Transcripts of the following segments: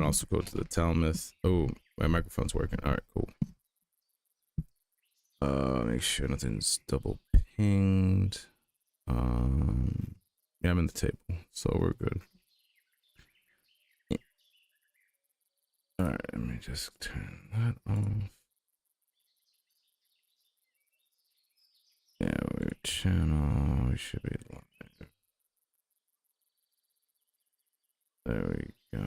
can also go to the Talmuth. Oh, my microphone's working. All right, cool. Make sure nothing's double pinged. Yeah, I'm in the table, so we're good. All right, let me just turn that off. Yeah, we're channel. We should be live. There we go.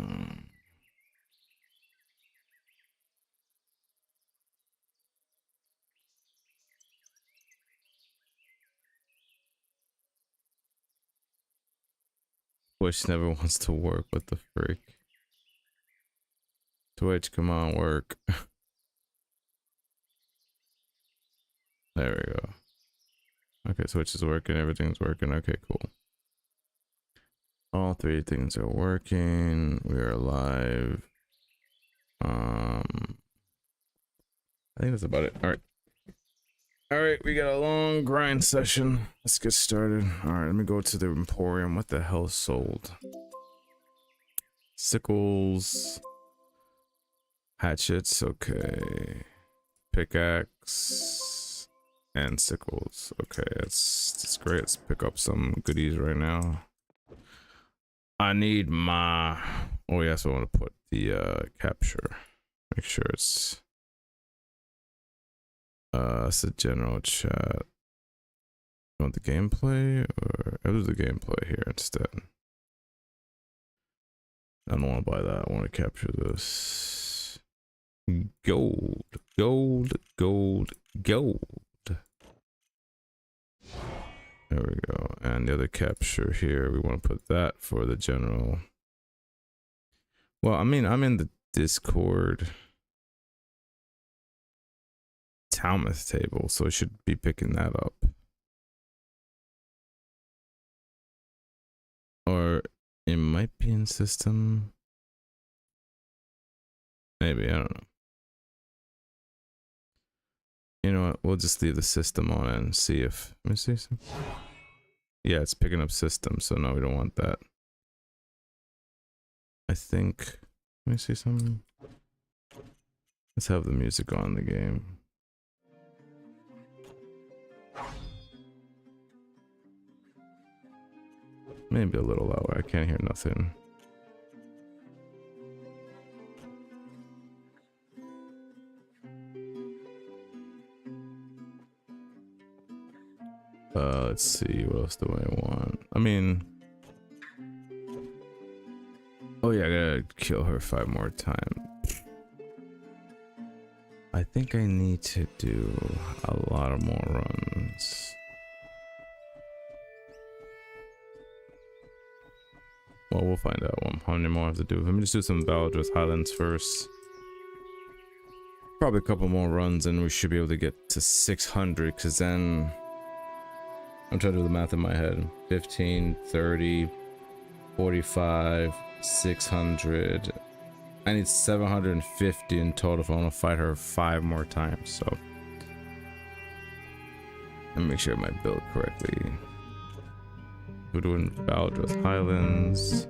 Twitch never wants to work. What the frick? Twitch, come on, work. There we go. Okay, Twitch is working. Everything's working. Okay, cool. All three things are working. We are live. I think that's about it. All right. All right, we got a long grind session. Let's get started. All right, let me go to the Emporium. What the hell sold? Sickles. Hatchets, okay. Pickaxe. And sickles. Okay, that's great. Let's pick up some goodies right now. I need my... Oh, yes, I want to put the capture. Make sure it's a general chat. You want the gameplay, or I'll do the gameplay here instead. I don't want to buy that. I want to capture this. Gold, gold, gold, gold. There we go. And the other capture here, we want to put that for the general. Well, I mean, I'm in the Discord Talmuth table, so I should be picking that up. Or it might be in system. Maybe, I don't know. You know what? We'll just leave the system on and see if... Let me see something. Yeah, it's picking up system, so no, we don't want that. I think... Let me see something. Let's have the music on in the game. Maybe a little lower. I can't hear nothing. Let's see. What else do I want? I mean... Oh yeah, I gotta kill her 5 more times. I think I need to do a lot of more runs. Well, we'll find out how many more I have to do. Let me just do some battles with Highlands first. Probably a couple more runs and we should be able to get to 600, because then... I'm trying to do the math in my head. 15, 30, 45, 600. I need 750 in total if I want to fight her 5 more times, so... Let me make sure I might build correctly. We're doing Baldur's Highlands.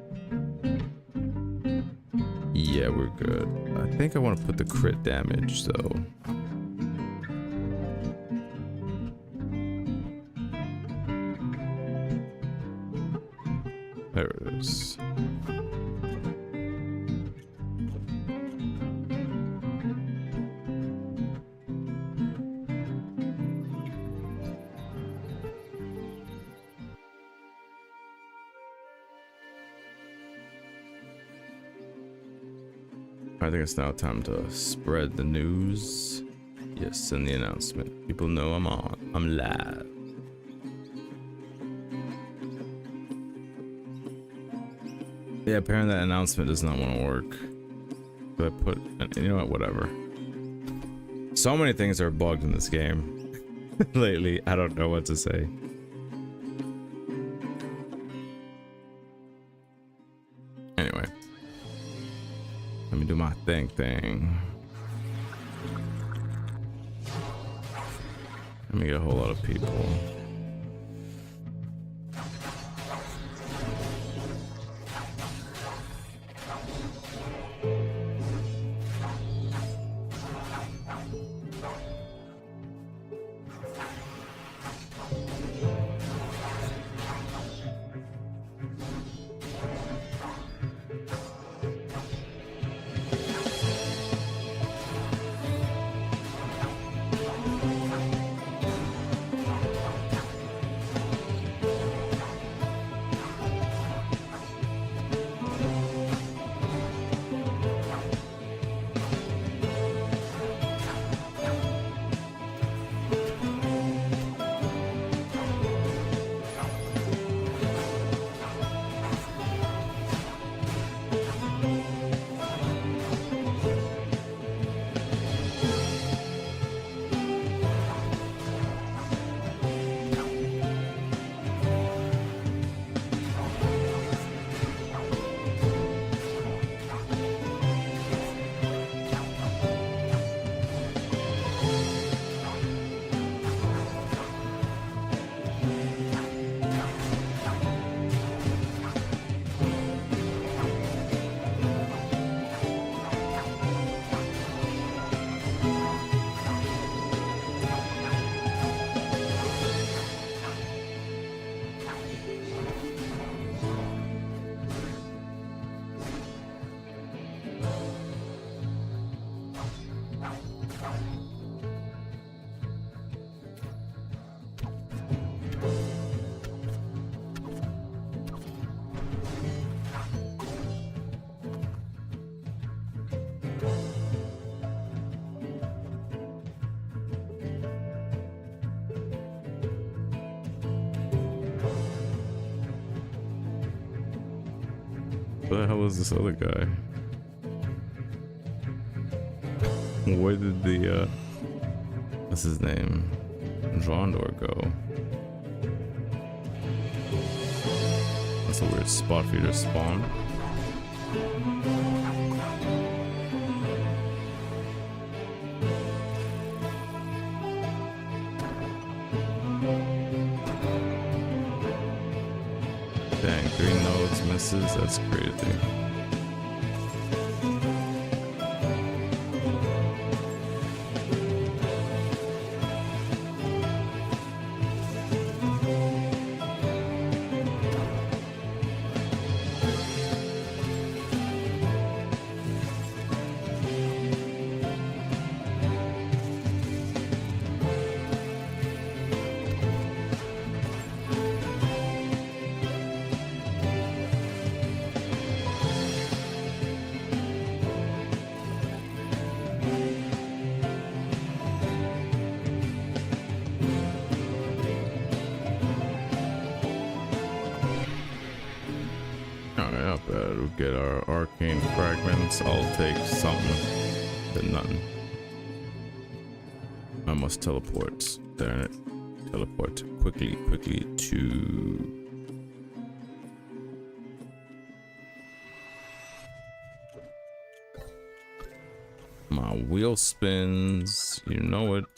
Yeah, we're good. I think I want to put the crit damage, though. There it is. I think it's now time to spread the news. Yes, and the announcement. People know I'm on. I'm live. Yeah, apparently that announcement does not want to work. But I put, you know what, whatever. So many things are bugged in this game lately. I don't know what to say. Anyway. Let me do my thing. Let me get a whole lot of people. Where the hell is this other guy? Where did the what's his name? Jondor go? That's a weird spot for you to spawn. Dang, 3 nodes misses, that's crazy. Get our arcane fragments. I'll take something than none. I must teleport. Darn it. Teleport quickly to my wheel spins. You know it.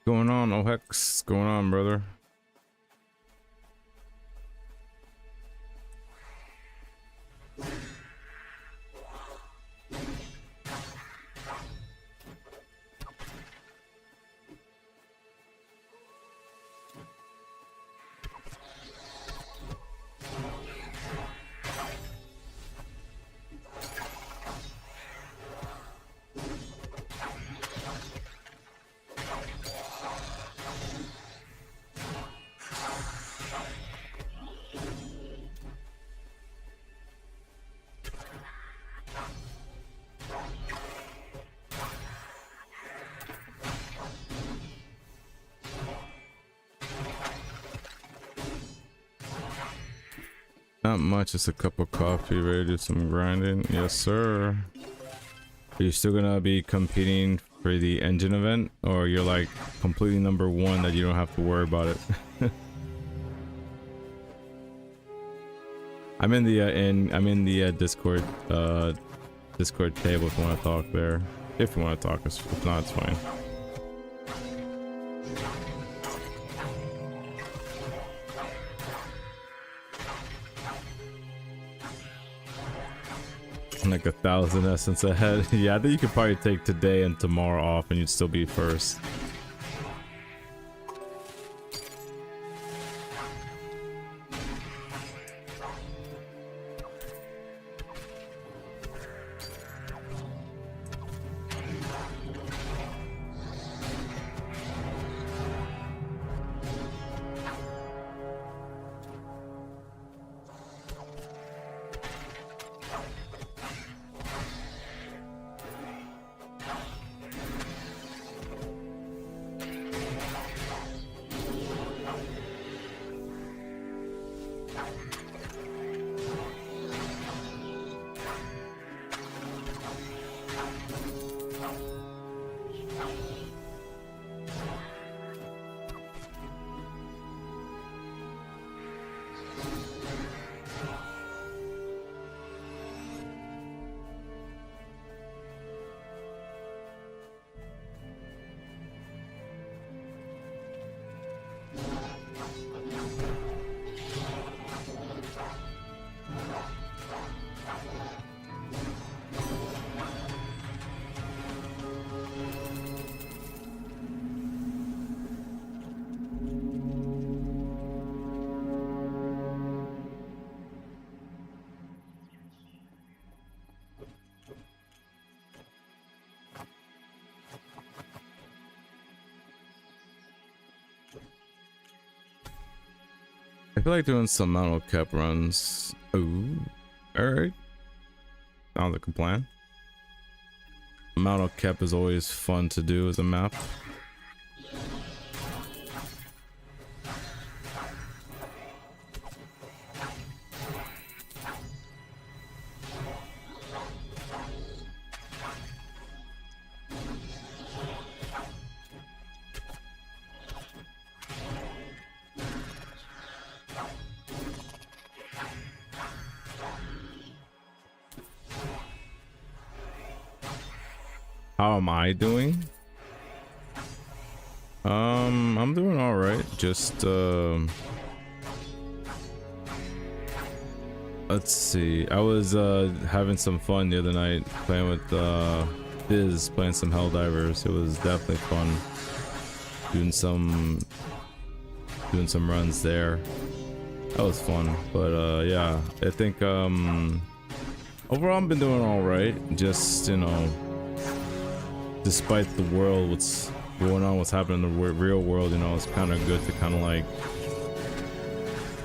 Going on, oh hex, going on, brother? Not much, just a cup of coffee, ready to do some grinding. Yes, sir. Are you still gonna be competing for the engine event, or you're like completely #1 that you don't have to worry about it? I'm in the Discord Discord table if you want to talk there. If you want to talk, if not, it's fine. Like 1,000 essence ahead. Yeah, I think you could probably take today and tomorrow off and you'd still be first. I feel like doing some auto cap runs. Ooh, alright. Sounds like a plan. Auto cap is always fun to do as a map. How am I doing? I'm doing all right. Just let's see. I was having some fun the other night playing with Biz, playing some Helldivers. It was definitely fun. Doing some runs there. That was fun. But yeah, I think overall I've been doing all right. Just, you know, despite the world, what's going on, what's happening in the real world, you know, it's kind of good to kind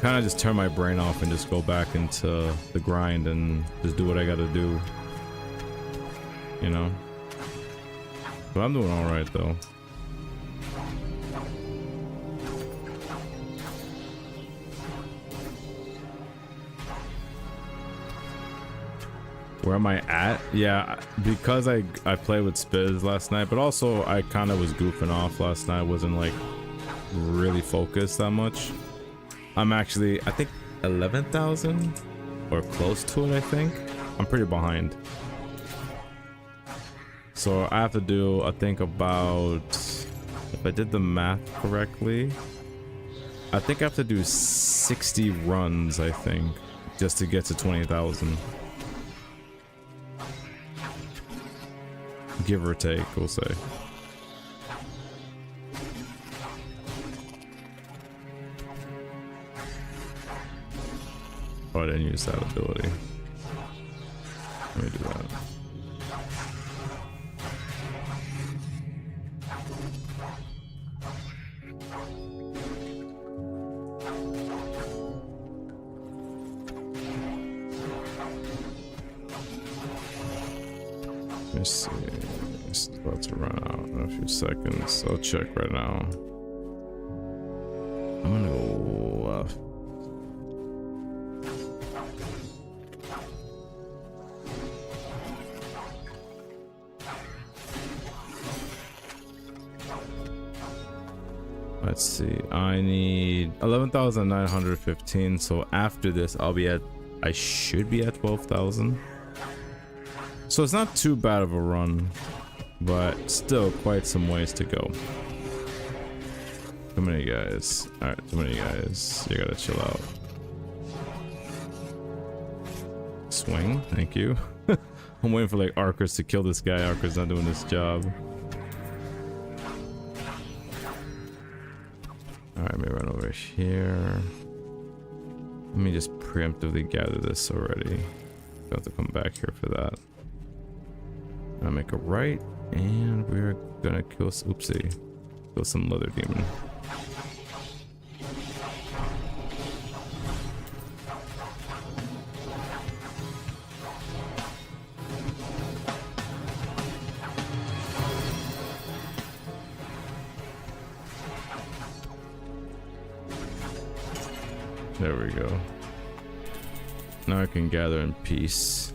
of just turn my brain off and just go back into the grind and just do what I gotta do, you know. But I'm doing all right though. Where am I at? Yeah, because I played with Spiz last night, but also I kind of was goofing off last night. I wasn't like really focused that much. I'm actually, I think 11,000 or close to it. I think I'm pretty behind. So I have to do, I think about, if I did the math correctly, I think I have to do 60 runs, I think, just to get to 20,000. Give or take, we'll say. Oh, I didn't use that ability. Let me do that. Let's see. It's about to run out in a few seconds. I'll check right now. I'm gonna go left. Let's see. I need 11,915. So after this, I should be at 12,000. So it's not too bad of a run, but still quite some ways to go. Too many guys. Alright, too many guys. You gotta chill out. Swing, thank you. I'm waiting for like archers to kill this guy. Archer's not doing this job. Alright, let me run over here. Let me just preemptively gather this already. Don't have to come back here for that. I'll make a right, and we're gonna kill, oopsie, kill some leather demon. There we go. Now I can gather in peace.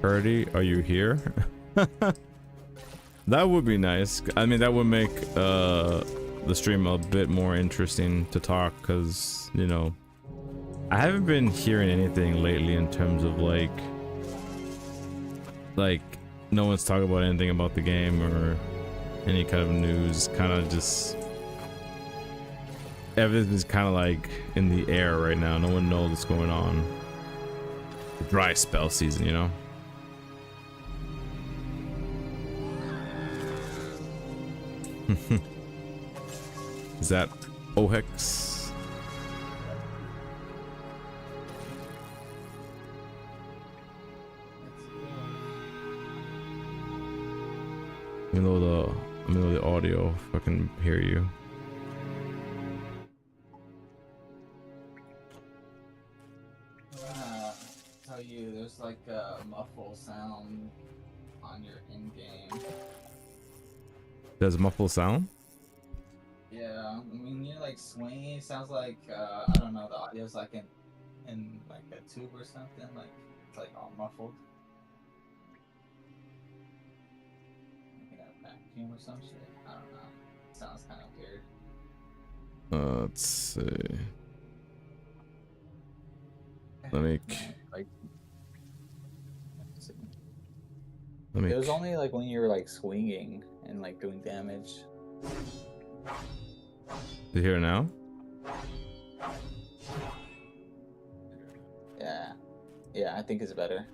Purdy, are you here? That would be nice. I mean, that would make the stream a bit more interesting to talk, because, you know, I haven't been hearing anything lately in terms of like no one's talking about anything about the game or any kind of news. Kind of just everything's kind of like in the air right now. No one knows what's going on. The dry spell season, you know. Is that Ohex? Even though the audio, if I can hear you. Tell you, there's like a muffle sound on your in-game. There's a muffled sound? Yeah, when you're like swinging, it sounds like I don't know, the audio's like in like a tube or something, like it's like all muffled. Like a vacuum or some shit. I don't know. It sounds kind of weird. Let's see. Let me. Like, Let me. it was only like when you were like swinging and like doing damage. Do you hear it now? Yeah, I think it's better.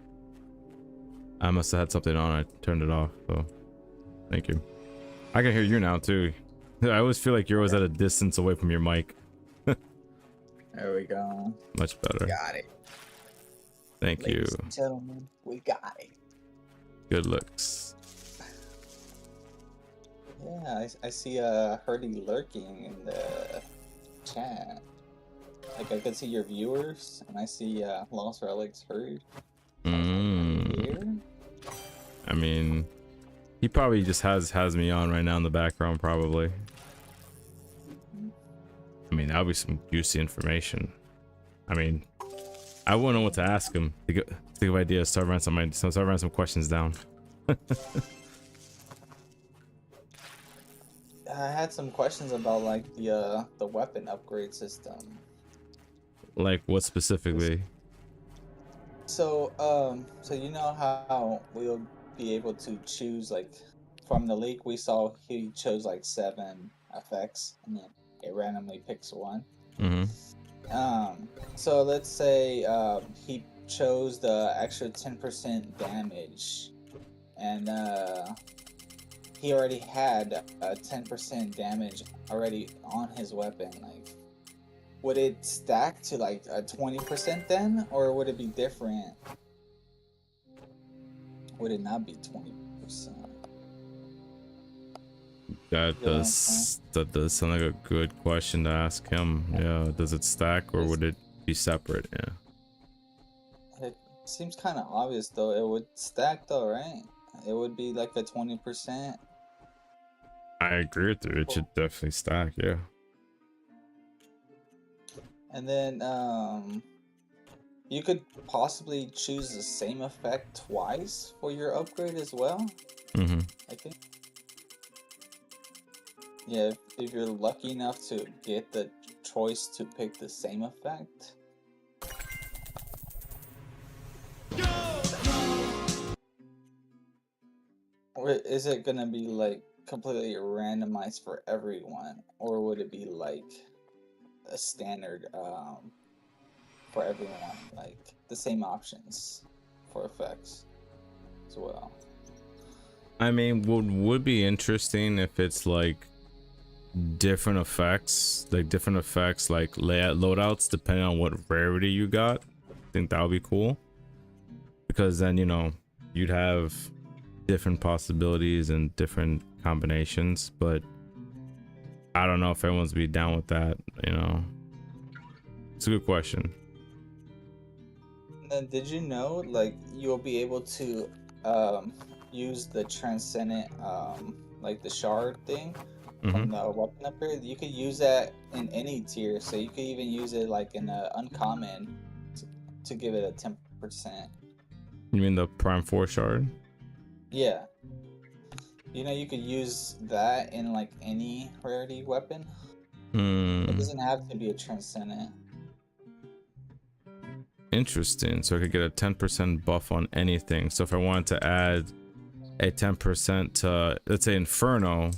I must have had something on. I turned it off. So, thank you. I can hear you now too. I always feel like you're always at a distance away from your mic. There we go. Much better. Got it. Thank Ladies you. and gentlemen, we got it. Good looks. Yeah, I see Hurdy lurking in the chat. Like I could see your viewers, and I see Lost Relics Hurd. I mean, he probably just has me on right now in the background, probably. I mean, that'll be some juicy information. I mean, I wouldn't know what to ask him. Think of ideas. Start writing some questions down. I had some questions about like the weapon upgrade system. Like what specifically? So so you know how we'll be able to choose, like from the leak we saw he chose like 7 effects and then it randomly picks one. So let's say he chose the extra 10% damage, and he already had 10% damage already on his weapon. Like, would it stack to like a 20% then, or would it be different? Would it not be 20%? That does sound like a good question to ask him. Yeah, does it stack or would it be separate? Yeah. It seems kind of obvious though. It would stack though, right? It would be like a 20%. I agree with you. It should definitely stack. Yeah. And then you could possibly choose the same effect twice for your upgrade as well. I think. Yeah, if you're lucky enough to get the choice to pick the same effect. Or is it gonna be like completely randomized for everyone, or would it be like a standard for everyone, like the same options for effects as well? I mean, would be interesting if it's like different effects like loadouts depending on what rarity you got. I think that would be cool, because then, you know, you'd have different possibilities and different combinations, but I don't know if everyone's be down with that, you know. It's a good question. And then did you know like you'll be able to use the transcendent like the shard thing from the weapon upgrade? You could use that in any tier, so you could even use it like in a uncommon to give it a 10%. You mean the Prime 4 shard? Yeah. You know, you could use that in like any rarity weapon. It Hmm. doesn't have to be a transcendent. Interesting. So I could get a 10% buff on anything. So if I wanted to add a 10% to, let's say, Inferno,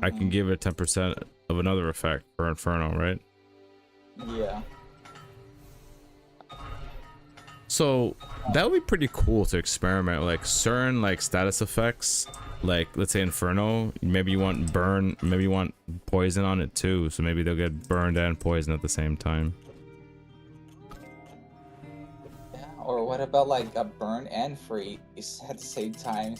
I can give it 10% of another effect for Inferno, right? Yeah. So that would be pretty cool to experiment, like certain like status effects, like let's say Inferno, maybe you want burn, maybe you want poison on it too, so maybe they'll get burned and poison at the same time. Yeah. Or what about like a burn and freeze at the same time?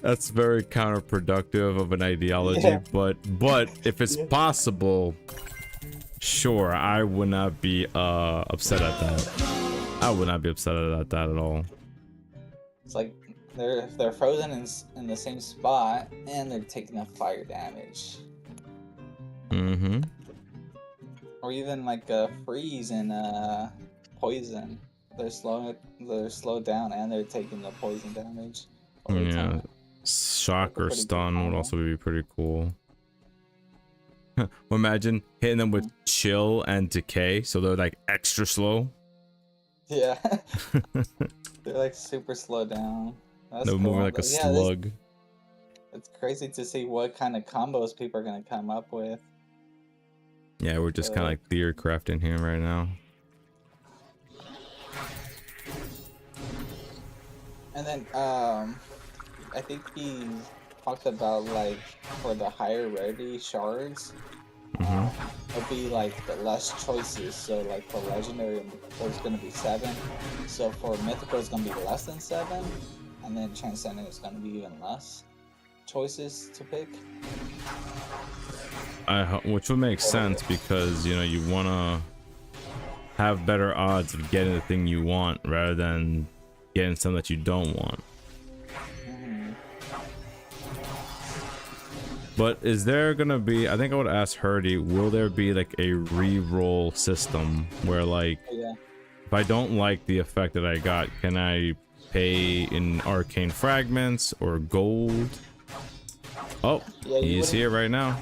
That's very counterproductive of an ideology, Yeah. but if it's Yeah. possible, sure, I would not be upset at that. I would not be upset at that at all. It's like they're frozen in the same spot and they're taking a fire damage. Mm-hmm. Or even like a freeze and poison. They're slowed down and they're taking the poison damage over Yeah. time. Shock or Pretty good stun would combo. also be pretty cool. Imagine hitting them with chill and decay, so they're like extra slow. Yeah. They're like super slowed down. That's They're cool. moving like a But yeah, slug. it's crazy to see what kind of combos people are gonna come up with. Yeah, we're just kind of like theory crafting here right now. And then I think he talked about like for the higher rarity shards, it'll be like the less choices. So like for legendary, there's gonna be 7. So for mythical, it's gonna be less than 7, and then transcendent is gonna be even less choices to pick. Which would make sense because you know you want to have better odds of getting the thing you want rather than getting something that you don't want. But is there gonna be, I think I would ask Herdy, will there be like a re-roll system where like if I don't like the effect that I got, can I pay in arcane fragments or gold? Oh, he's here right now.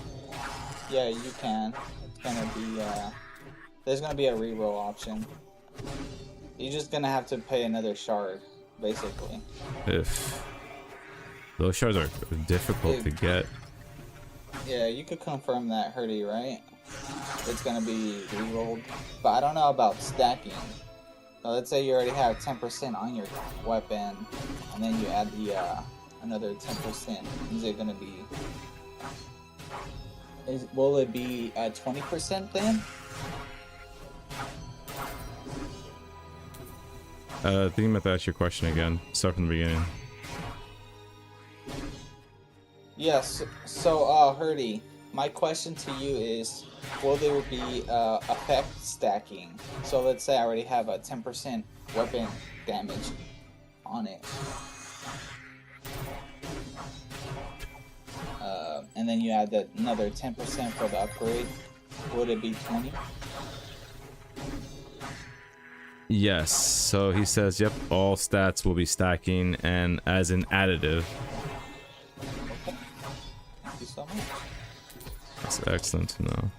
Yeah, you can. It's gonna be there's gonna be a reroll option. You're just gonna have to pay another shard, basically. If those shards are difficult to get. Yeah, you could confirm that, Herdy, right? It's gonna be rerolled, but I don't know about stacking. So let's say you already have 10% on your weapon, and then you add the another 10%. Is it gonna be? Will it be 20% then? I think I'm gonna have to ask your question again. Start from the beginning. Yes. So, Herdy, my question to you is, will there be effect stacking? So let's say I already have a 10% weapon damage on it. And then you add another 10% for the upgrade. Would it be 20? Yes, so he says, yep, all stats will be stacking and as an additive. Okay. Thank you so much. That's excellent to know.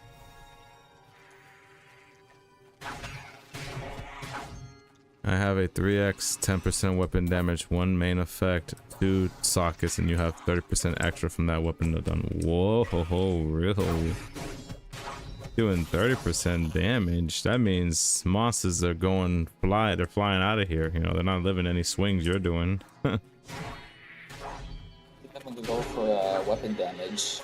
I have a 3x 10% weapon damage, 1 main effect, 2 sockets, and you have 30% extra from that weapon done. Whoa, really? Doing 30% damage. That means monsters are going they're flying out of here. You know, they're not living any swings you're doing. I think I'm gonna go for weapon damage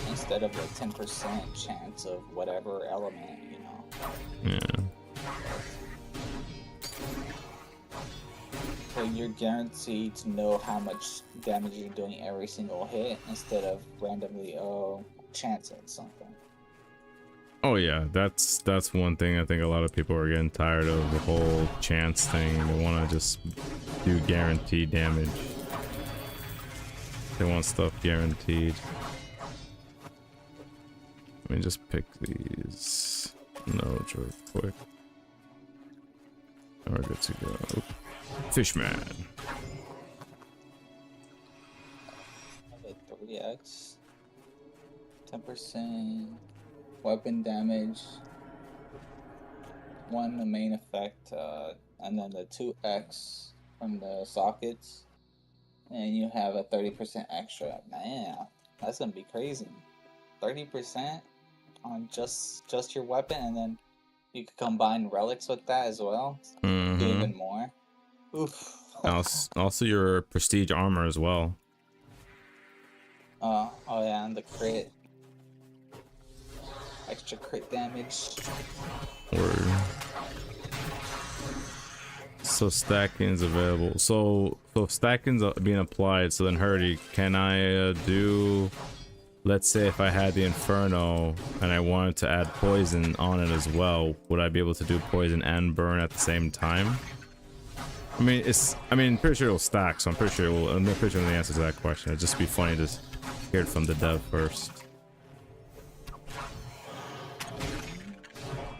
instead of the 10% chance of whatever element, you know. Yeah. So you're guaranteed to know how much damage you're doing every single hit instead of randomly, chance at something. Oh yeah, that's one thing I think a lot of people are getting tired of, the whole chance thing. They want to just do guaranteed damage. They want stuff guaranteed. Let me just pick these nodes real quick. We're good to go. Fishman. 3x, 10% weapon damage, 1 the main effect, and then the 2x from the sockets, and you have a 30% extra. Man, that's gonna be crazy. 30% on just your weapon, and then you could combine relics with that as well. Do even more. Oof. Also your prestige armor as well. Oh yeah, and the crit. Extra crit damage. Word. So stacking's available. So stacking's being applied. So then, Hurdy, can I do? Let's say if I had the Inferno and I wanted to add poison on it as well, would I be able to do poison and burn at the same time? I mean, pretty sure it'll stack. So I'm pretty sure I'm pretty sure the answer to that question. It'd just be funny to hear it from the dev first.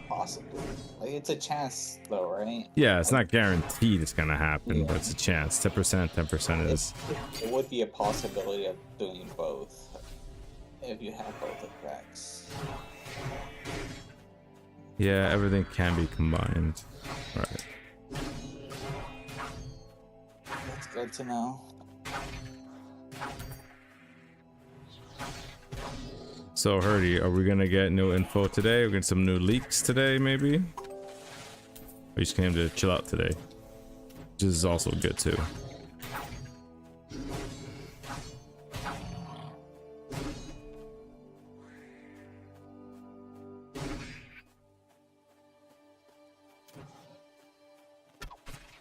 Possibly. Like, it's a chance though, right? Yeah, it's not guaranteed it's gonna happen, but it's a chance. 10% is. It would be a possibility of doing both if you have both effects. Yeah, everything can be combined. Right. That's good to know. So, Hurdy, are we gonna get new info today? We're getting some new leaks today, maybe? We just came to chill out today, which is also good too.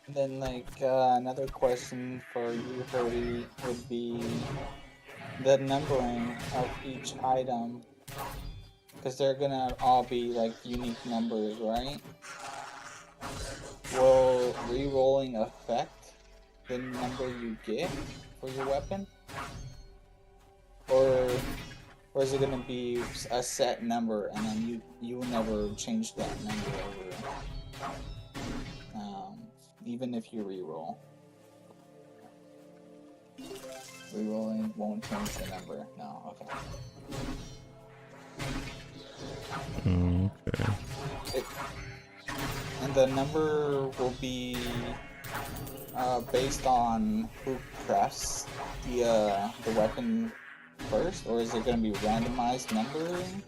And then, like, another question for you, Hurdy, would be the numbering of each item, because they're gonna all be like unique numbers, right? Will re-rolling affect the number you get for your weapon, or is it gonna be a set number and then you will never change that number over, even if you re-roll? Rerolling won't change the number. No, okay. Okay. And the number will be based on who crafts the weapon first, or is it going to be randomized numbering?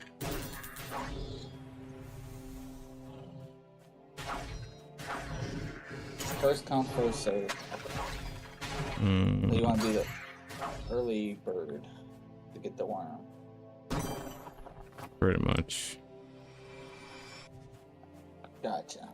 First come, first serve. So you want to be the early bird to get the worm. Pretty much. Gotcha.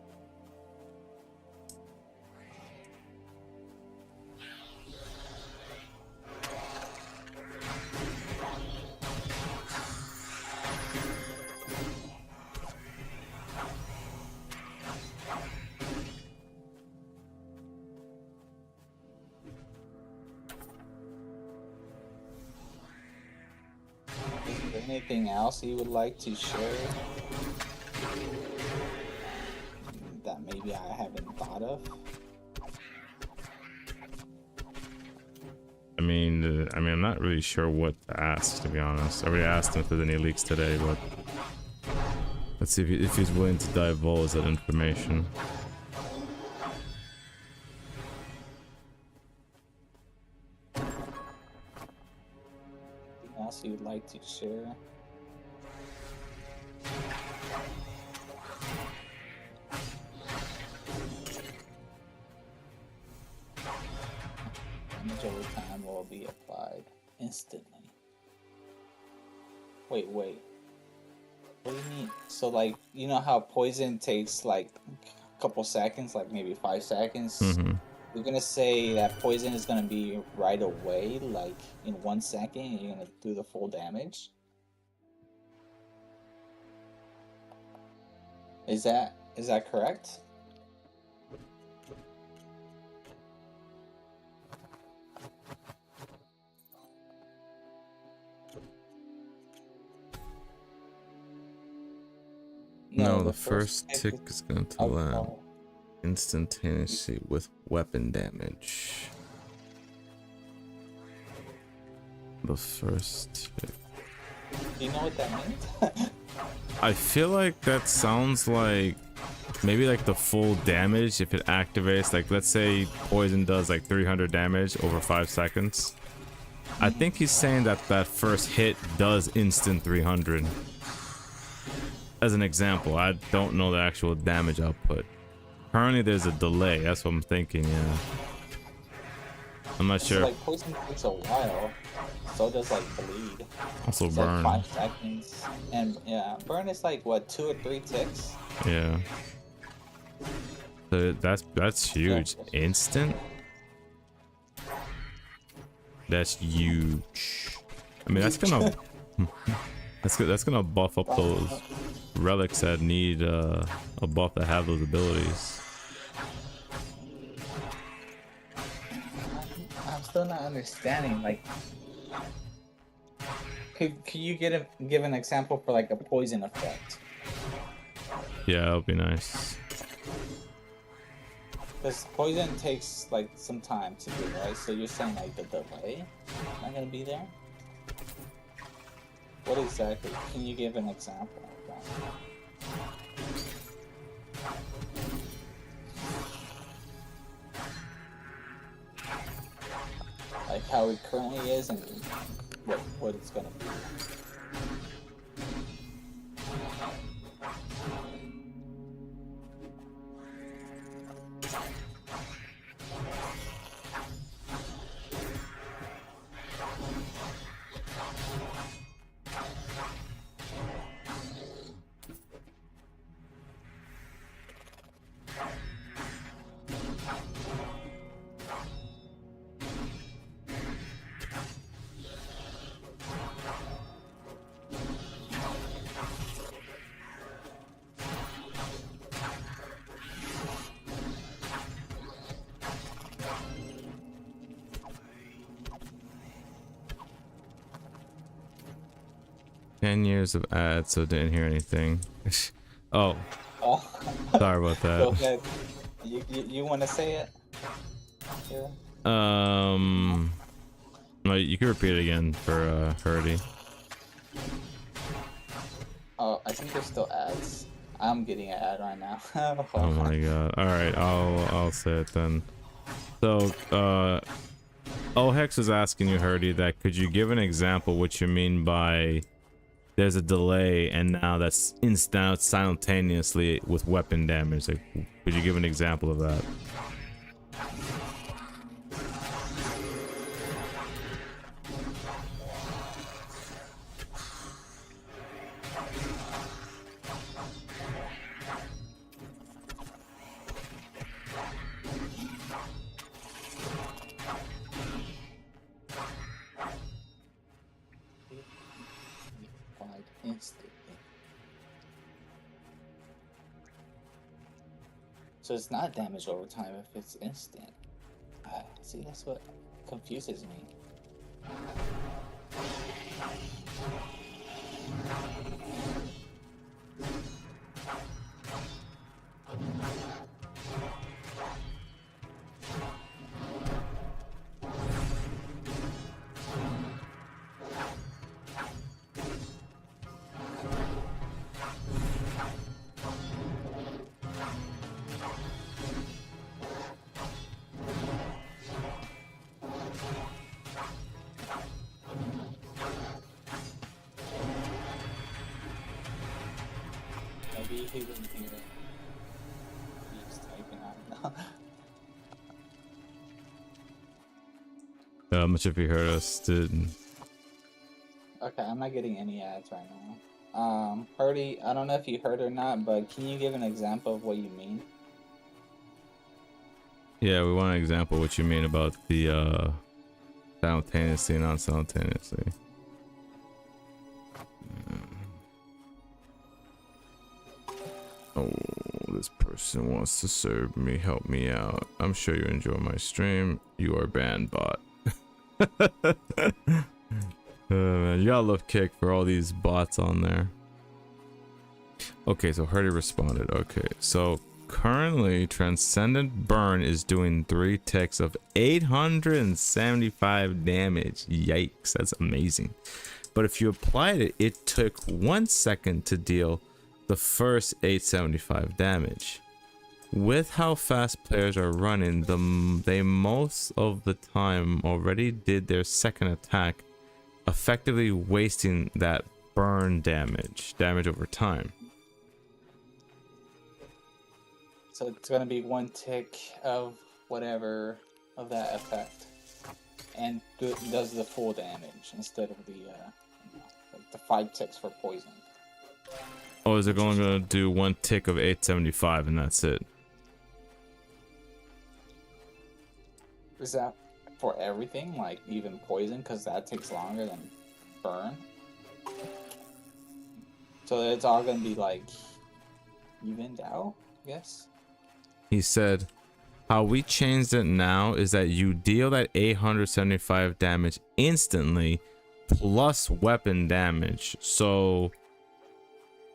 Is there anything else you would like to share that maybe I haven't thought of? I mean, I'm not really sure what to ask, to be honest. I already asked him if there's any leaks today, but let's see if he's willing to divulge that information. Anything else you'd like to share? Damage time will be applied instantly. Wait. What do you mean? So, like, you know how poison takes like a couple seconds, like maybe 5 seconds? You're gonna say that poison is gonna be right away, like in 1 second, and you're gonna do the full damage? Is that correct? No, the first tick is going to land. Instantaneously with weapon damage. The first. Do you know what that means? I feel like that sounds like maybe like the full damage if it activates. Like, let's say poison does like 300 damage over 5 seconds. I think he's saying that that first hit does instant 300. As an example, I don't know the actual damage output. Currently, there's a delay. That's what I'm thinking. Yeah, I'm not sure. So, like, poison takes a while. So does like bleed. Also It's burn. like 5 seconds. And yeah, burn is like what, 2 or 3 ticks? Yeah. So that's huge. Instant. That's huge. I mean, that's gonna that's gonna buff up those relics that need a buff that have those abilities. I'm still not understanding. Like, could you give an example for like a poison effect? Yeah, that would be nice. Because poison takes like some time to do, right? So you're saying like the delay not gonna be there? What exactly? Can you give an example of that? Like how it currently is and what it's gonna be. Years of ads, so didn't hear anything. Oh, sorry about that. Go ahead. You want to say it? Yeah. No, you can repeat it again for Hurdy. Oh, I think there's still ads. I'm getting an ad right now. Oh my god. All right, I'll say it then. So, Ohex is asking you, Hurdy, that could you give an example what you mean by there's a delay and now that's instant simultaneously with weapon damage? Like, could you give an example of that? Instantly. So it's not damage over time if it's instant. See, that's what confuses me. Maybe he didn't hear it. He's typing out now. How much have you heard us, dude? Okay, I'm not getting any ads right now. Hurdy, I don't know if you heard or not, but can you give an example of what you mean? Yeah, we want an example of what you mean about the simultaneously and non-simultaneously. Oh, this person wants to serve me. Help me out. I'm sure you enjoy my stream. You are banned, bot. Man, you gotta love Kick for all these bots on there. Okay, so Hurdy responded. Okay, so currently Transcendent Burn is doing 3 ticks of 875 damage. Yikes, that's amazing. But if you applied it, it took 1 second to deal the first 875 damage. With how fast players are running, they most of the time already did their second attack, effectively wasting that burn damage over time. So it's gonna be 1 tick of whatever of that effect, and does the full damage instead of the like the 5 ticks for poison. Oh, is it only gonna do 1 tick of 875 and that's it? Is that for everything, like even poison, because that takes longer than burn? So it's all gonna be like evened out, I guess. He said, how we changed it now is that you deal that 875 damage instantly plus weapon damage. So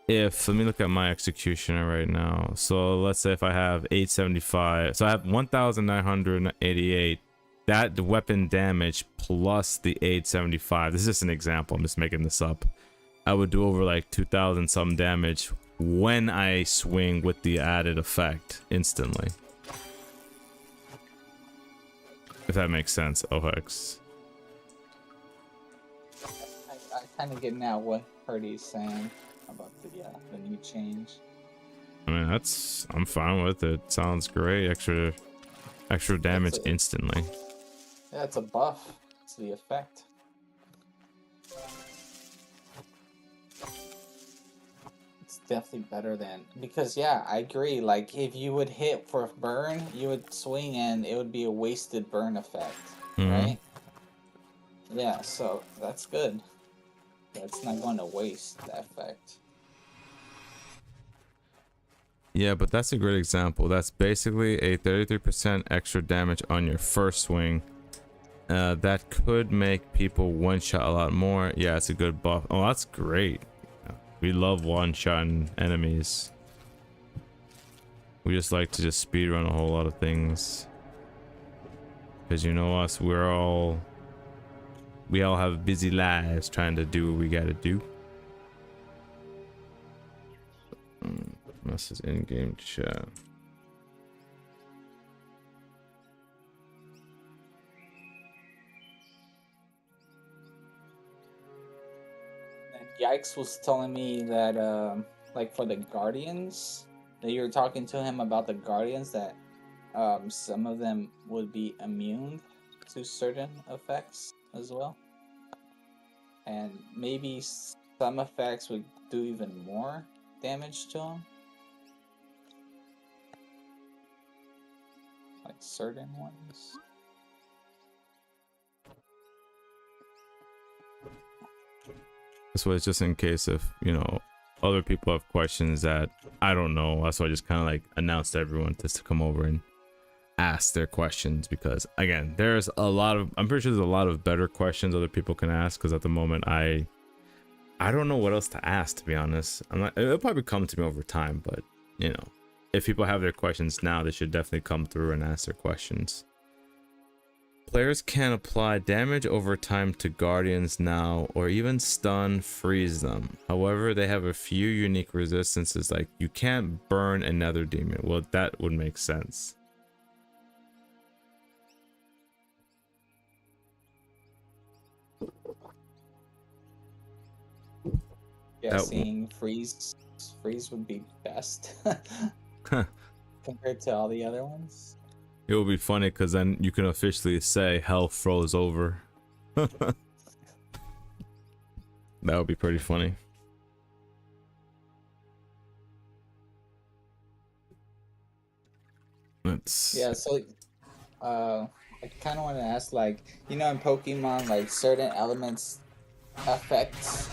if, let me look at my executioner right now. So let's say if I have 875, so I have 1988, that weapon damage plus the 875, this is just an example, I'm just making this up, I would do over like 2000 some damage when I swing with the added effect instantly. If that makes sense, OX. I kind of get now what Purdy's saying about the new change. I mean, I'm fine with it. Sounds great. Extra damage instantly. Yeah, it's a buff. It's the effect. It's definitely better than, because yeah, I agree. Like if you would hit for burn, you would swing and it would be a wasted burn effect, right? Yeah, so that's good. It's not going to waste that effect. Yeah, but that's a great example. That's basically a 33% extra damage on your first swing. That could make people one-shot a lot more. Yeah, it's a good buff. Oh, that's great. We love one-shotting enemies. We just like to just speedrun a whole lot of things. Because you know us, we all have busy lives trying to do what we gotta do. Message in-game chat. And Yikes was telling me that, like for the Guardians, that you were talking to him about the Guardians, that some of them would be immune to certain effects as well. And maybe some effects would do even more damage to them. Like certain ones. This was just in case if, you know, other people have questions that I don't know. That's why I just kind of like announced to everyone just to come over and ask their questions, because again, there's a lot of, I'm pretty sure there's a lot of better questions other people can ask, because at the moment I don't know what else to ask, to be honest. It'll probably come to me over time, but you know, if people have their questions now, they should definitely come through and ask their questions. Players can apply damage over time to Guardians now, or even stun, freeze them. However, they have a few unique resistances, like you can't burn another demon. Well, that would make sense. Yeah, seeing freeze would be best compared to all the other ones. It would be funny because then you can officially say hell froze over. That would be pretty funny. Yeah, so I kind of want to ask, like, you know, in Pokemon, like certain elements affect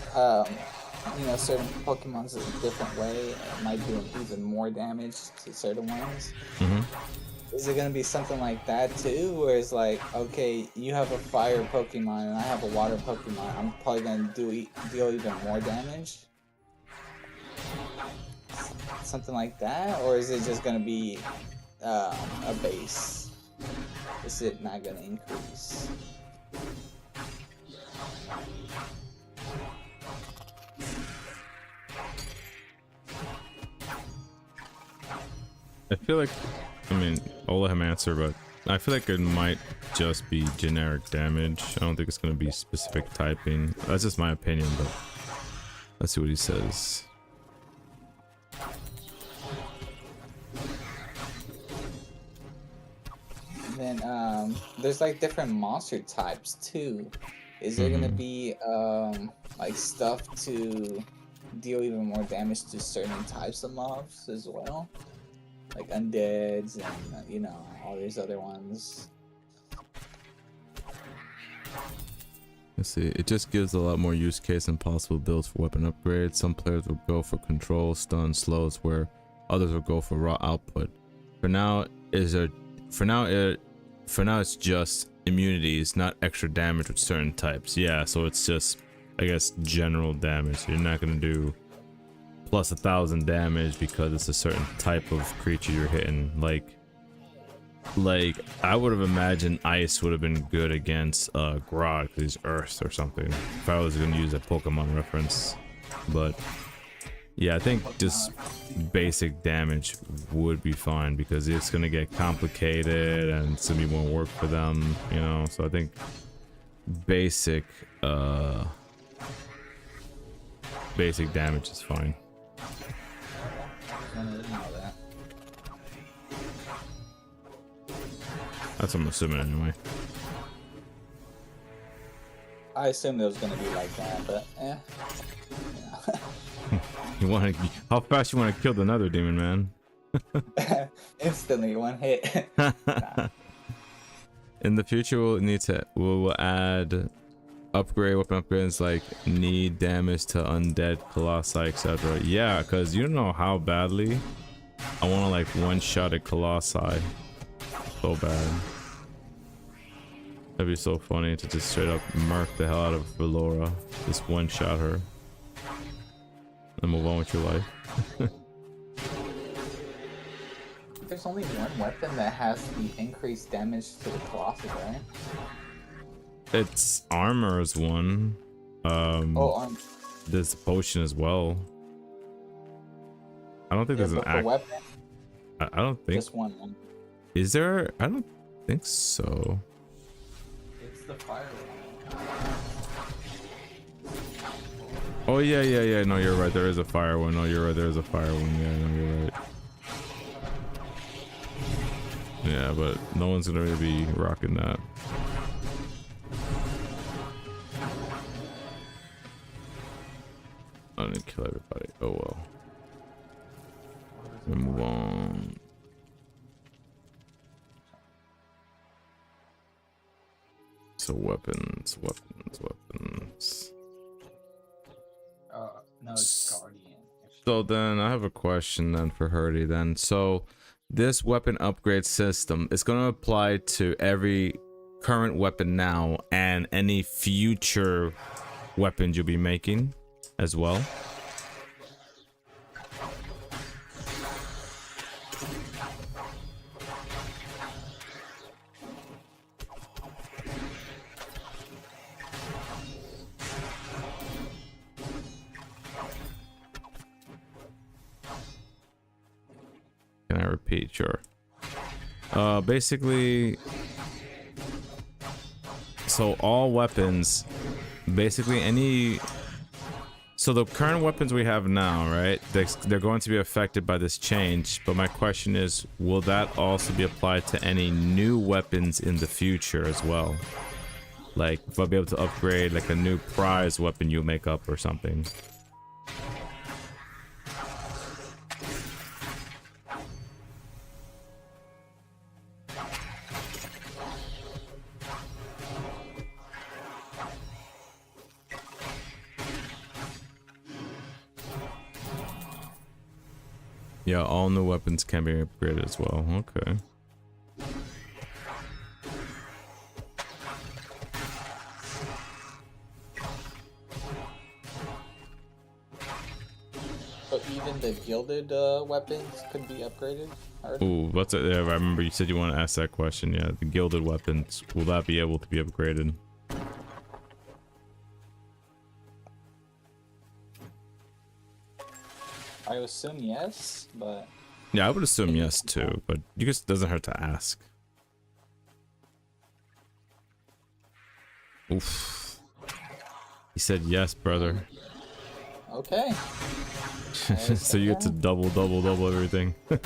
you know, certain Pokemons in a different way. It might do even more damage to certain ones. Is it gonna be something like that too, where it's like, okay, you have a fire Pokemon and I have a water Pokemon, I'm probably gonna deal even more damage? something like that, or is it just gonna be a base? Is it not gonna increase? I feel like, I mean, I'll let him answer, but I feel like it might just be generic damage. I don't think it's going to be specific typing. That's just my opinion, but let's see what he says. And then there's like different monster types too. Is there gonna be like stuff to deal even more damage to certain types of mobs as well? Like undeads and you know, all these other ones. Let's see, it just gives a lot more use case and possible builds for weapon upgrades. Some players will go for control, stun, slows, where others will go for raw output. For now, it's just immunities, not extra damage with certain types. Yeah, so it's just, I guess, general damage. You're not gonna do plus 1,000 damage because it's a certain type of creature you're hitting. Like I would have imagined ice would have been good against Grog because he's earth or something, if I was gonna use a Pokemon reference. But yeah, I think just basic damage would be fine because it's gonna get complicated and it's gonna be more work for them, you know. So I think basic damage is fine. I didn't know that. That's what I'm assuming anyway. I assumed it was gonna be like that, but yeah. You want to? How fast you want to kill another demon, man? Instantly, one hit. Nah. In the future, we'll add weapon upgrades like need damage to undead, colossi, etc. Yeah, because you don't know how badly I want to like one-shot a colossi. So bad. That'd be so funny to just straight up murk the hell out of Valora. Just one-shot her. And move on with your life. There's only one weapon that has the increased damage to the Colossus, right? It's armor is one. Armor. There's a potion as well. I don't think there's an weapon. I don't think. Just one. Is there? I don't think so. It's the fire one. Oh yeah. No, you're right. There is a fire one. No, you're right. There is a fire one. Yeah, no, you're right. Yeah, but no one's gonna really be rocking that. I didn't kill everybody. Oh well. Let me move on. So weapons. No, it's Guardian. So then I have a question then for Herdy then. So this weapon upgrade system is going to apply to every current weapon now and any future weapons you'll be making as well. Can I repeat? Sure. Basically, so all weapons, basically any, so the current weapons we have now, right, they're going to be affected by this change, but my question is, will that also be applied to any new weapons in the future as well? Like, if I'll be able to upgrade like a new prize weapon you make up or something. Yeah, all new weapons can be upgraded as well. Okay. So even even the gilded weapons could be upgraded? Ooh, that's it. Yeah, I remember you said you want to ask that question. Yeah, the gilded weapons, will that be able to be upgraded? I assume yes, but Yeah, I would assume yes too, but you just doesn't hurt to ask. Oof. He said yes, brother. okay. So you get to double everything. I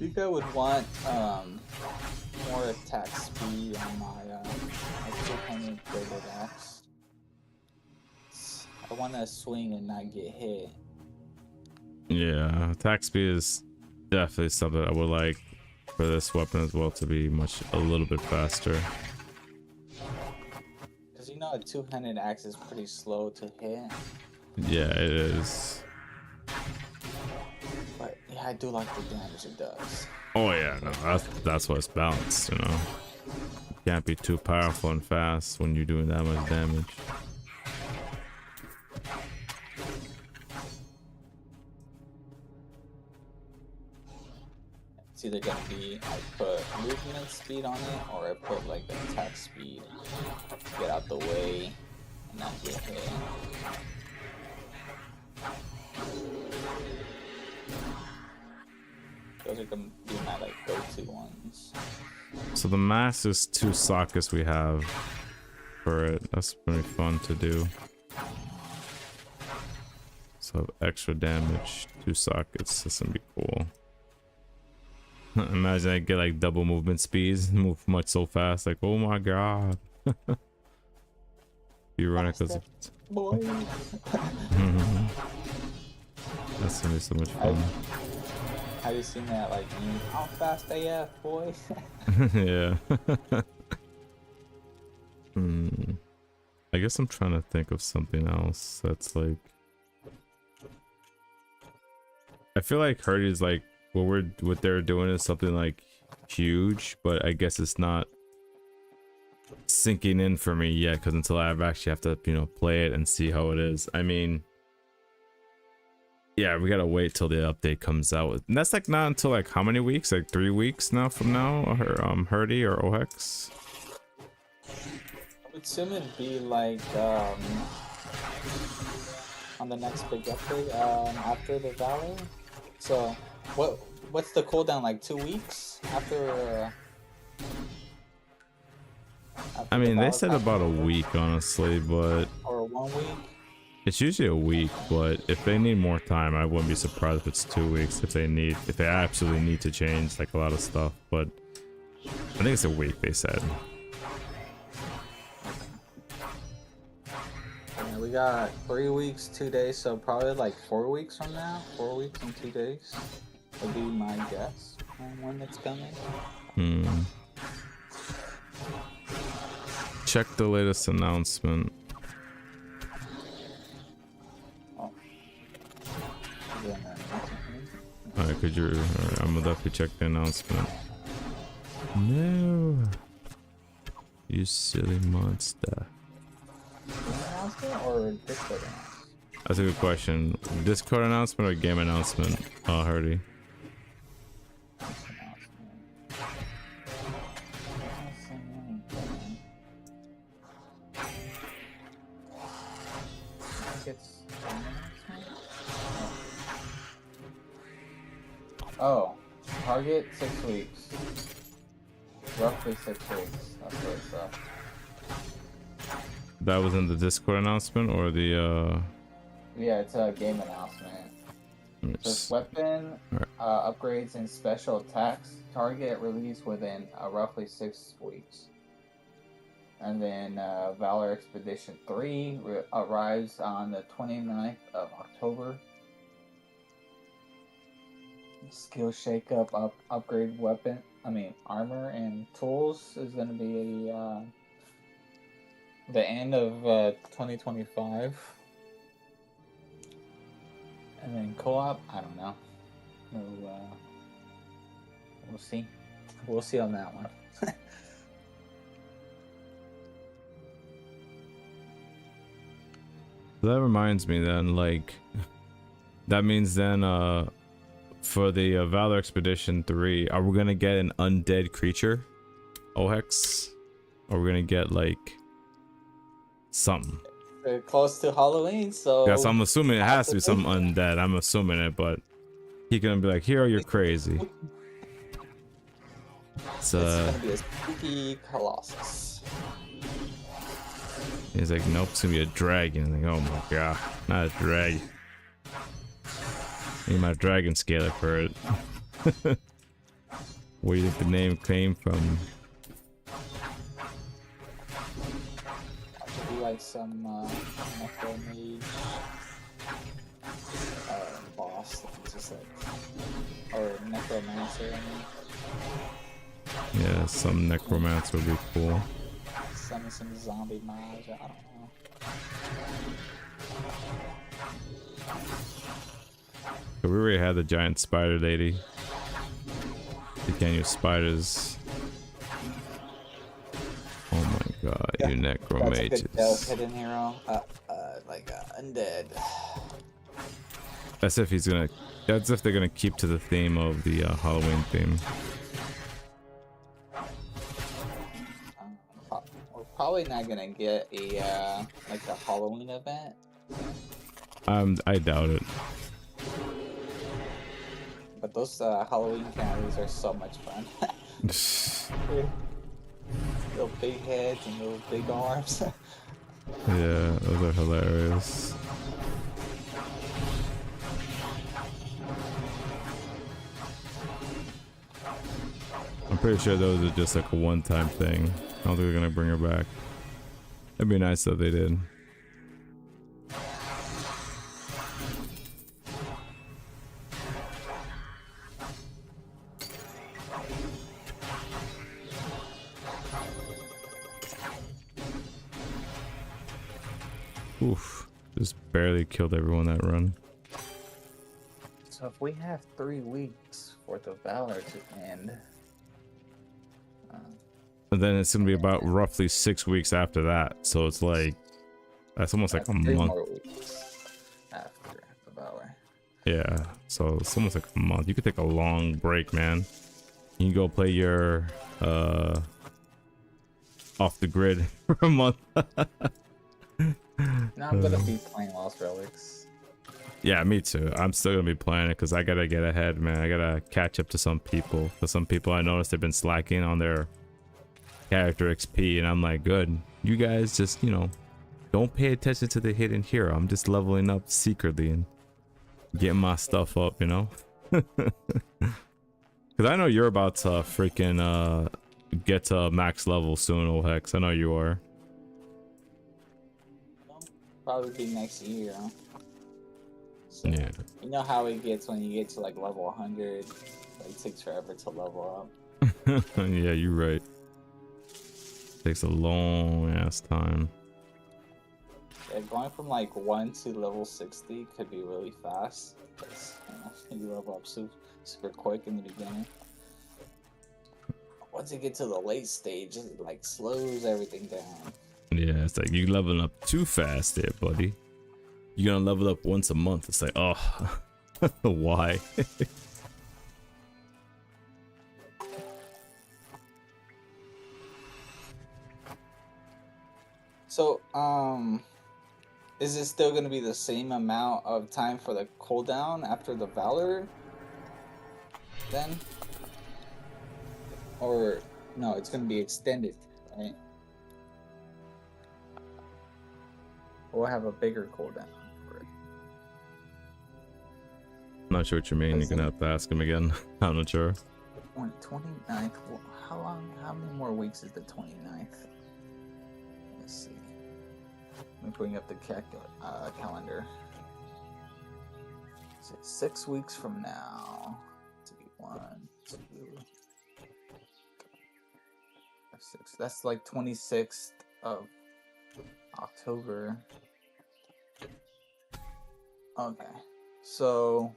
think I would want more attack speed on my 200 bladed axe. I want to swing and not get hit. Yeah, attack speed is definitely something I would like for this weapon as well, to be a little bit faster. Because you know a two-handed axe is pretty slow to hit. Yeah, it is. But yeah, I do like the damage it does. Oh yeah, no, that's why it's balanced, you know. You can't be too powerful and fast when you're doing that much damage. It's either gonna be I put movement speed on it, or I put like attack speed. Get out the way and not get hit. Those are gonna be my like go-to ones. So the mass is 2 sockets we have for it. That's pretty fun to do. So extra damage, 2 sockets. This gonna be cool. Imagine I get like double movement speeds, move much so fast. Like, oh my god. You run it because boy. That's gonna be so much fun. Have you seen that like meme? How fast AF, boy? Yeah. I guess I'm trying to think of something else that's like, I feel like Hurdy's like what they're doing is something like huge, but I guess it's not sinking in for me yet, because until I actually have to, you know, play it and see how it is. I mean, yeah, we gotta wait till the update comes out, and that's like not until like how many weeks? Like 3 weeks now from now, or Hurdy or OX? I would assume it'd be like on the next big update after the Valor. So what's the cooldown, like 2 weeks after I mean, they said about a week, honestly, but or 1 week. It's usually a week, but if they need more time, I wouldn't be surprised if it's 2 weeks if they absolutely need to change like a lot of stuff. But I think it's a week, they said. Yeah, we got 3 weeks, 2 days, so probably like 4 weeks from now. 4 weeks and 2 days would be my guess on when it's coming. Check the latest announcement. Alright, alright, I'm gonna definitely check the announcement. No, you silly monster. Announcement or Discord announcement? That's a good question. Discord announcement or game announcement? Oh, Hurdy. Oh, target 6 weeks. Roughly 6 weeks. That's what it's That was in the Discord announcement or the Yeah, it's a game announcement. So weapon upgrades and special attacks. Target release within roughly 6 weeks. And then Valor Expedition 3 arrives on the 29th of October. Skill shakeup, upgrade weapon. Armor and tools is going to be the end of 2025. And then co-op, I don't know. No, we'll see. We'll see on that one. That reminds me then, like, that means then, for the Valor Expedition 3, are we gonna get an undead creature? OHEX? Or we're gonna get, like, something? We're close to Halloween, so... Yes, I'm assuming it has to be some undead. I'm assuming it, but he gonna be like, "Here, you're crazy." It's gonna be a spooky Colossus. He's like, "Nope, it's gonna be a dragon." I'm like, oh my god, not a dragon. Need my dragon scaler for it. Where do you think the name came from? Be like some necro mage boss, just like, or necromancer. I mean. Yeah, some necromancer would be cool. Some zombie mage. I don't know. But we already had the giant spider lady. You can't use spiders. Oh my god, Yeah, you necromages. That's a good hidden hero. Like undead. That's if he's gonna. That's if they're gonna keep to the theme of the Halloween theme. We're probably not gonna get a like a Halloween event. I doubt it. But those Halloween candies are so much fun. Little big heads and little big arms. Yeah, those are hilarious. I'm pretty sure those are just like a one-time thing. I don't think they're gonna bring her back. It'd be nice if they did. Oof, just barely killed everyone that run. So if we have 3 weeks worth of Valor to end, And then it's gonna be about roughly 6 weeks after that. So it's like, that's almost like a 3 month. more weeks after the Valor. Yeah, so it's almost like a month. You could take a long break, man. You can go play your off the grid for a month. No, I'm gonna be playing Lost Relics. Yeah, me too. I'm still gonna be playing it because I gotta get ahead, man. I gotta catch up to some people. Because some people I noticed they've been slacking on their character XP, and I'm like, good. You guys just, you know, don't pay attention to the hidden hero. I'm just leveling up secretly and getting my stuff up, you know. Because I know you're about to freaking get to max level soon, OHEX. I know you are. Probably be next year. Huh? So, Yeah. You know how it gets when you get to like level 100. Like, it takes forever to level Yeah, you're right. Takes a long ass time. up. Yeah, going from like 1 to level 60 could be really fast. Because, you level up super quick in the beginning. Once you get to the late stage, it like slows everything down. Yeah, it's like you leveling up too fast there, buddy. You're gonna level up once a month. It's like, oh, why? So, is it still gonna be the same amount of time for the cooldown after the Valor? Then? Or, no, it's gonna be extended, right? We'll have a bigger cooldown for it. I'm not sure what you mean. You're gonna have to ask him again. I'm not sure. 29th, how many more weeks is the 29th? Let's see. Let me bring up the calendar. So 6 weeks from now. To be 1, 2, 6. That's like 26th of October. Okay. So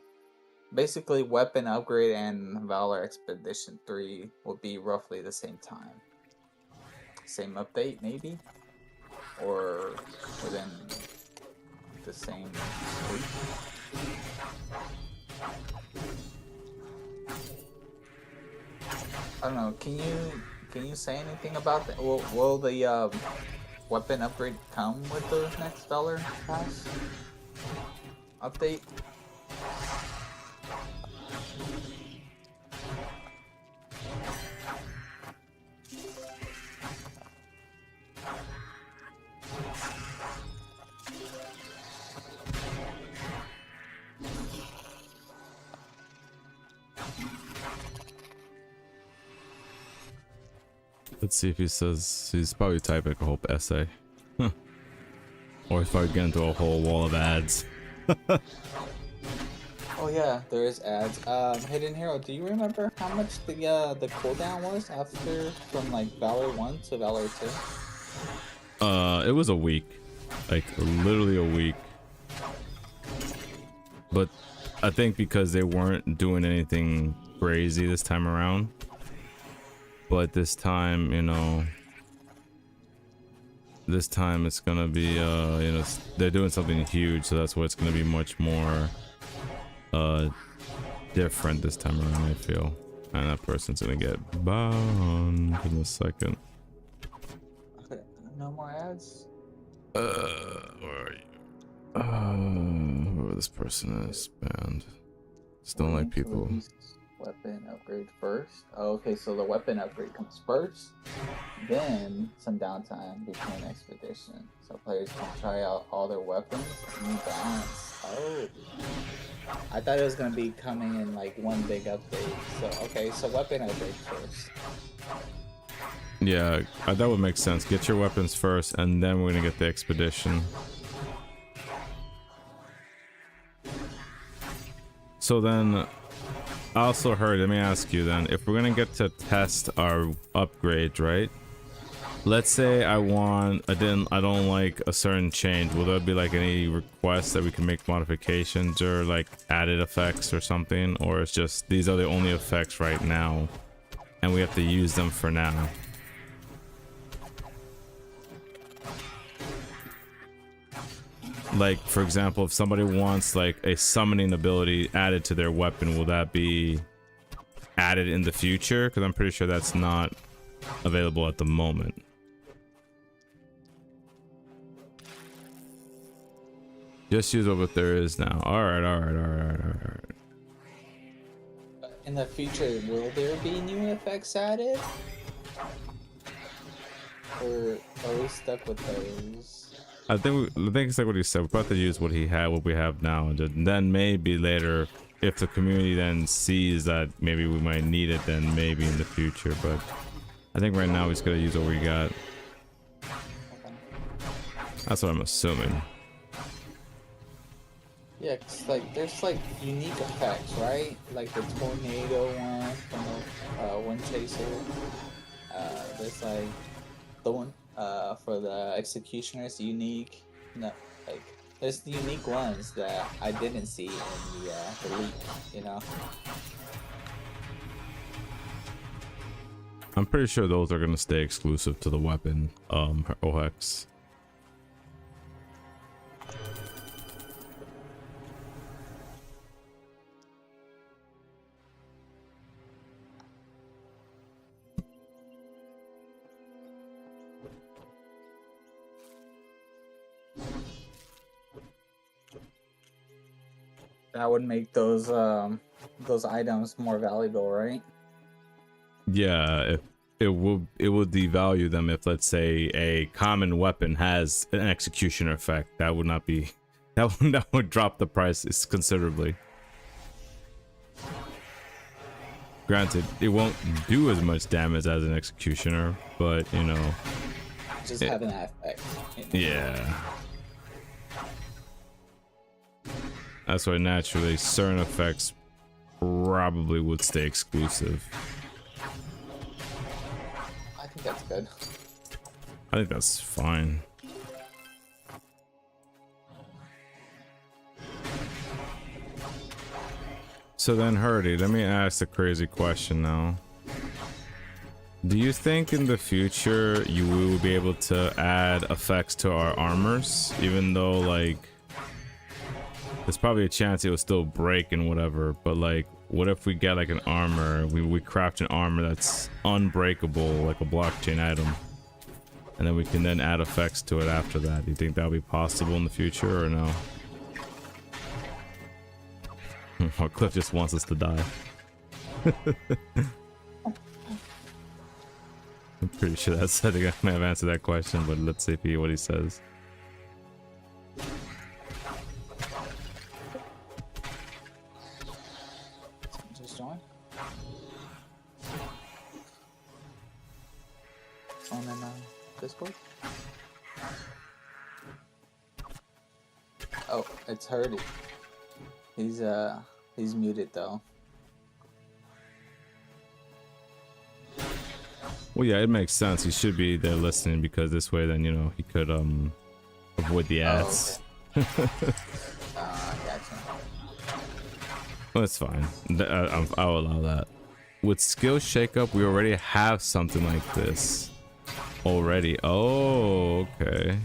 basically, Weapon Upgrade and Valor Expedition 3 will be roughly the same time. Same update, maybe? Or within the same week? I don't know. Can you say anything about that? Will the weapon upgrade come with the next Valor Pass update? Let's see if he says. He's probably typing a whole essay. Huh. Or he's probably getting into a whole wall of ads. Oh yeah, there is ads. Hidden Hero, do you remember how much the cooldown was after from like Valor 1 to Valor 2? It was a week. Like literally a week. But I think because they weren't doing anything crazy this time around. But this time, you know, this time it's gonna be, you know, they're doing something huge, so that's why it's gonna be much more, different this time around, I feel. And that person's gonna get bound in a second. Okay, no more ads? Where are you? Whoever this person is, banned. Just don't like people. Weapon upgrade first. Oh, okay, so the weapon upgrade comes first, then some downtime between expedition, so players can try out all their weapons and balance. Oh, I thought it was gonna be coming in like one big update. So okay, so weapon upgrade first. Yeah, that would make sense. Get your weapons first, and then we're gonna get the expedition. So then, I also heard, let me ask you then, if we're gonna get to test our upgrades, right? Let's say I don't like a certain change. Will there be like any requests that we can make modifications or like added effects or something? Or it's just, these are the only effects right now and we have to use them for now? Like, for example, if somebody wants like a summoning ability added to their weapon, will that be added in the future? Because I'm pretty sure that's not available at the moment. Just use what there is now. Alright. In the future, will there be new effects added? Or are we stuck with those? I think it's like what he said. We're about to use what we have now, and then maybe later, if the community then sees that maybe we might need it, then maybe in the future. But I think right now we just gotta use what we got. Okay. That's what I'm assuming. Yeah, cause like there's like unique effects, right? Like the tornado one from the Wind Chaser. There's like the one for the Executioner's unique. No, like there's the unique ones that I didn't see in the leak. You know. I'm pretty sure those are gonna stay exclusive to the weapon, OX. That would make those items more valuable, right? Yeah, if it will devalue them if, let's say, a common weapon has an executioner effect. That would not be that would drop the price considerably. Granted, it won't do as much damage as an executioner, but you know, Just having that effect. Yeah. That's why naturally certain effects probably would stay exclusive. I think that's good. I think that's fine. So then, Hurdy, let me ask a crazy question now. Do you think in the future you will be able to add effects to our armors, even though like there's probably a chance it will still break and whatever, but like what if we get like an armor, we craft an armor that's unbreakable, like a blockchain item, and then we can then add effects to it after that? Do you think that'll be possible in the future or no? Oh, Cliff just wants us to die. I'm pretty sure that's, I think I may have answered that question, but let's see what he says. Just join. On in Discord. Oh, it's Hurdy. He's muted though. Well, yeah, it makes sense. He should be there listening because this way, then, you know, he could avoid the ads. Oh, okay. Gotcha. Well, it's fine. I'll allow that. With skill shakeup, we already have something like this already. Oh, okay.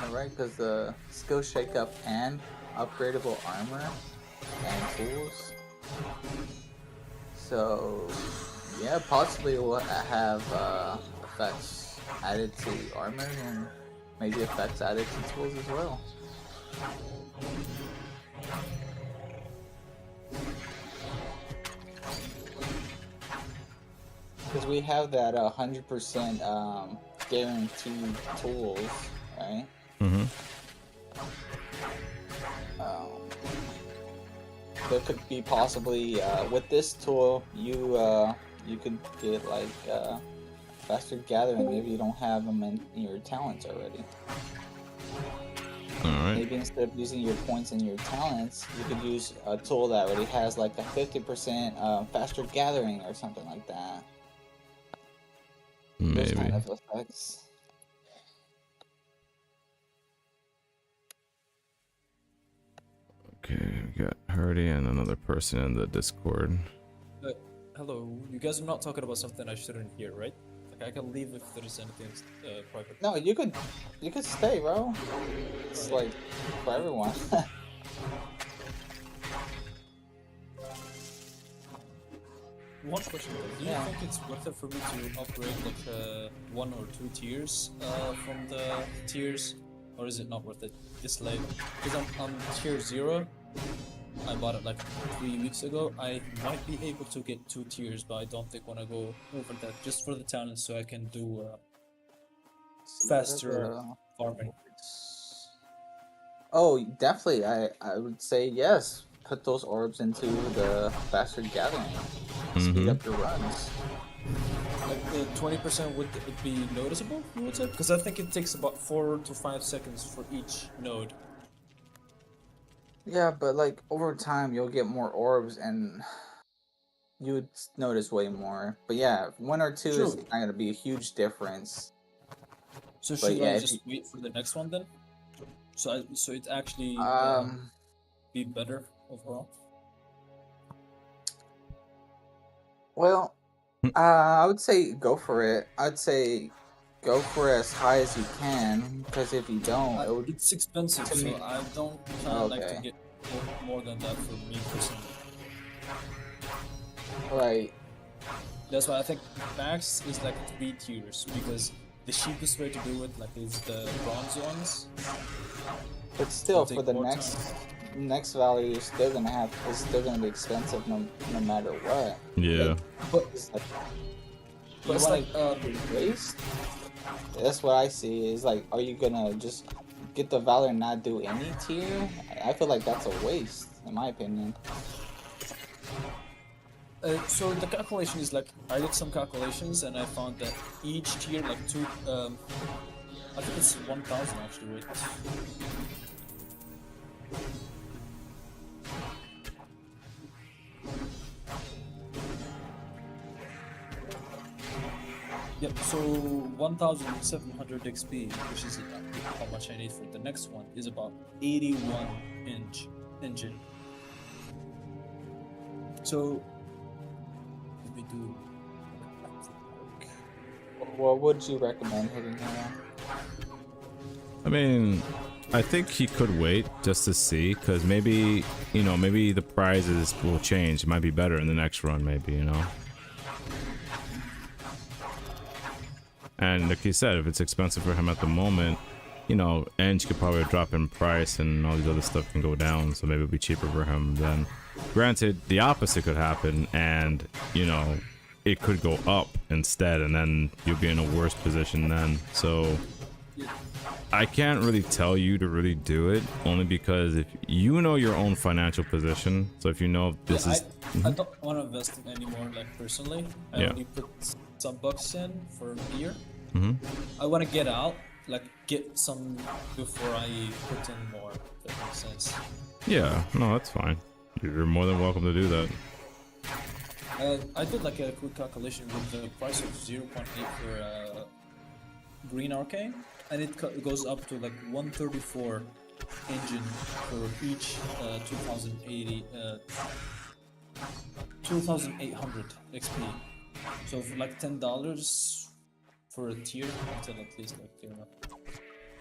Alright, because the skill shakeup and upgradable armor and tools. So yeah, possibly we'll have effects added to armor and maybe effects added to tools as well. Because we have that 100% guaranteed tools, right? Mm-hmm. There could be possibly with this tool you could get like faster gathering. Maybe you don't have them in your talents already. Alright. Maybe instead of using your points in your talents, you could use a tool that already has like a 50% faster gathering or something like that. Maybe. Those kind of effects. Okay, we got Hurdy and another person in the Discord. Hello, you guys are not talking about something I shouldn't hear, right? Like I can leave if there is anything private. No, you could stay, bro. It's like for everyone. One question though, do you think it's worth it for me to upgrade like 1 or 2 tiers from the tiers, or is it not worth it this late? Because I'm tier 0. I bought it like 3 weeks ago. I might be able to get 2 tiers, but I don't think when I go over that just for the talent, so I can do faster farming. Oh, definitely. I would say yes. Put those orbs into the faster gathering. Speed up your runs. Like the 20% would it be noticeable, you would say? Because I think it takes about 4 to 5 seconds for each node. Yeah, but like over time you'll get more orbs and you would notice way more. But yeah, 1 or 2 is not gonna be a huge difference. So should I just wait for the next one then? So it actually be better overall. Well, I would say go for it. I'd say go for it as high as you can, because if you don't, it's expensive, so I don't like to get more than that for me personally. Right. That's why I think max is like 3 tiers, because the cheapest way to do it like is the bronze ones. But still, for the next value, you're still gonna it's still gonna be expensive no matter what. Yeah. But it's like waste. That's what I see. Is like, are you gonna just get the valor and not do any tier? I feel like that's a waste, in my opinion. So the calculation is like, I did some calculations and I found that each tier, like I think it's 1,000 actually, wait. Yep, so 1,700 XP, which is how much I need for the next one, is about 81-inch engine. So let me do. What would you recommend hitting him on? I mean, I think he could wait just to see, because maybe, you know, maybe the prizes will change. It might be better in the next run, maybe, you know. And like you said, if it's expensive for him at the moment, you know, Eng could probably drop in price and all these other stuff can go down, so maybe it'll be cheaper for him then. Granted, the opposite could happen, and, you know, it could go up instead, and then you'll be in a worse position then. So I can't really tell you to really do it, only because if you know your own financial position, so if you know this is... I don't want to invest in anymore, like, personally. I only put some bucks in for a year. I want to get out, like, get some before I put in more, if that makes sense. Yeah, no, that's fine. You're more than welcome to do that. I did like a quick calculation with the price of 0.8 for Green Arcane, and it goes up to like 134 engine for each 2,800 XP. So for like $10 for a tier, until at least like, you know,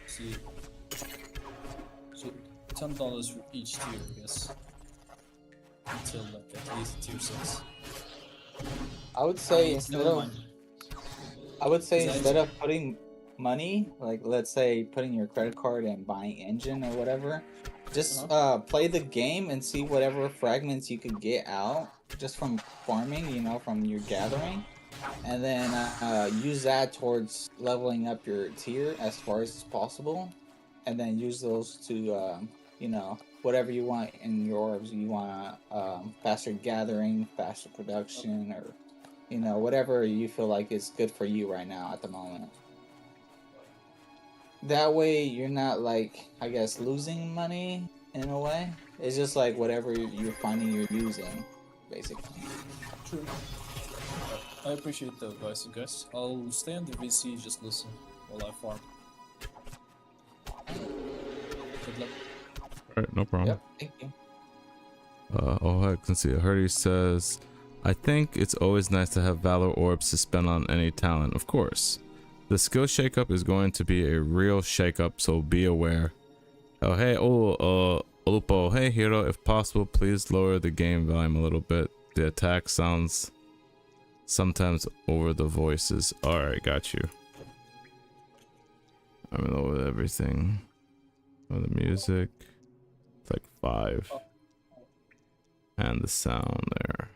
see, so $10 for each tier, I guess, until like at least tier 6. I would say Never instead of putting money, like let's say putting your credit card and buying engine or whatever, just play the game and see whatever fragments you could get out just from farming, you know, from your gathering, and then use that towards leveling up your tier as far as possible, and then use those to you know, whatever you want in your orbs. You want faster gathering, faster production, or, you know, whatever you feel like is good for you right now at the moment. That way you're not, like, I guess, losing money in a way. It's just like whatever you're finding you're using, basically. True. I appreciate the advice, I guess. I'll stay on the VC, just listen while I farm. Good luck. Alright, no problem. Yep, thank you. Oh, I can see it. Herdy says, I think it's always nice to have Valor Orbs to spend on any talent. Of course. The skill shakeup is going to be a real shakeup, so be aware. Oh, hey, Olupo, hey, Hero, if possible, please lower the game volume a little bit. The attack sounds sometimes over the voices. Alright, got you. I'm in love with everything. Oh, the music. It's like 5. And the sound there.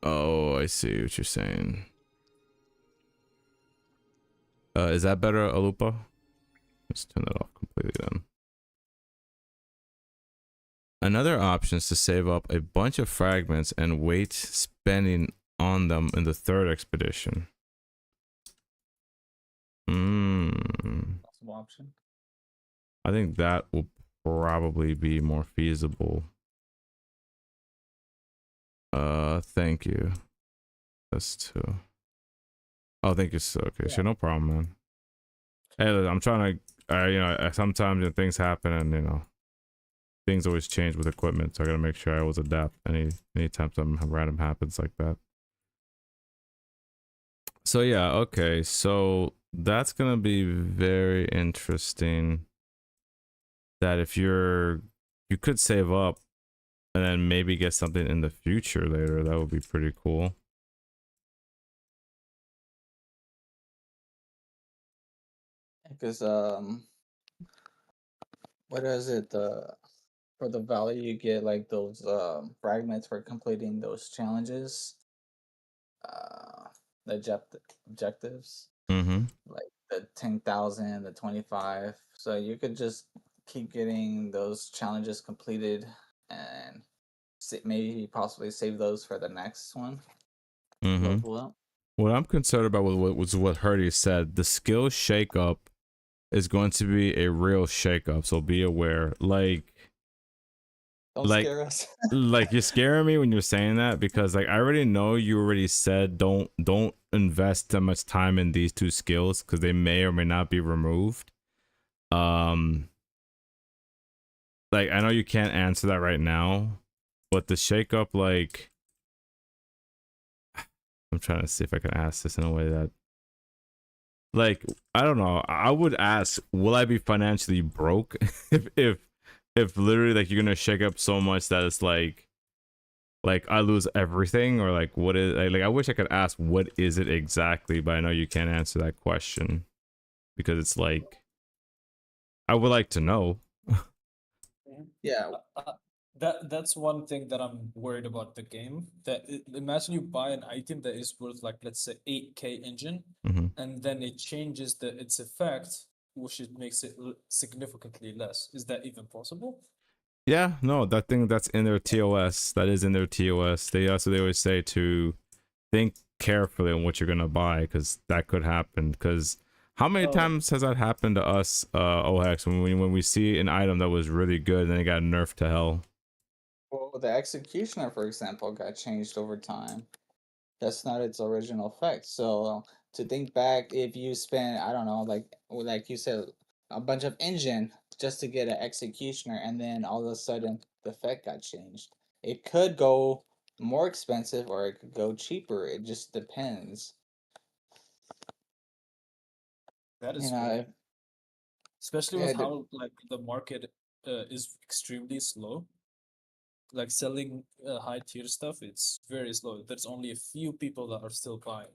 Oh, I see what you're saying. Is that better, Alupa? Let's turn that off completely then. Another option is to save up a bunch of fragments and wait spending on them in the 3rd expedition. Possible option. I think that will probably be more feasible. Thank you. That's 2. Oh, thank you. So okay, sure, no problem, man. Hey, look, I'm trying to, you know, sometimes, you know, things happen, and, you know, things always change with equipment, so I gotta make sure I always adapt anytime something random happens like that. So yeah, okay, so that's gonna be very interesting. That if you could save up and then maybe get something in the future later, that would be pretty cool. Because what is it, for the value you get, like those fragments for completing those challenges, the objectives, like the 10,000, the 25. So you could just keep getting those challenges completed and maybe possibly save those for the next one. Level up. What I'm concerned about was what Herdy said. The skill shakeup is going to be a real shakeup, so be aware. Like, Don't Like, scare us. like you're scaring me when you're saying that, because like I already know you already said don't invest that much time in these two skills because they may or may not be removed. Um, like I know you can't answer that right now, but the shake up, like I'm trying to see if I can ask this in a way that, like, I don't know. I would ask, will I be financially broke if literally like you're gonna shake up so much that it's like I lose everything, or like what is like I wish I could ask what is it exactly, but I know you can't answer that question because it's like I would like to know. Yeah. That's one thing that I'm worried about the game. Imagine you buy an item that is worth like, let's say, 8k engine, Mhm. and then it changes its effect, which it makes it significantly less. Is that even possible? Yeah, no, that thing that's in their TOS, that is in their TOS. They always say to think carefully on what you're gonna buy because that could happen. Because how many Oh, times has that happened to us, OX, when we see an item that was really good and then it got nerfed to hell? Well, the executioner, for example, got changed over time. That's not its original effect. So to think back, if you spend, I don't know, like you said, a bunch of engine just to get an executioner, and then all of a sudden the effect got changed. It could go more expensive or it could go cheaper. It just depends. that You is know, weird. Especially with it, how like the market is extremely slow. Like selling high tier stuff, it's very slow. There's only a few people that are still buying.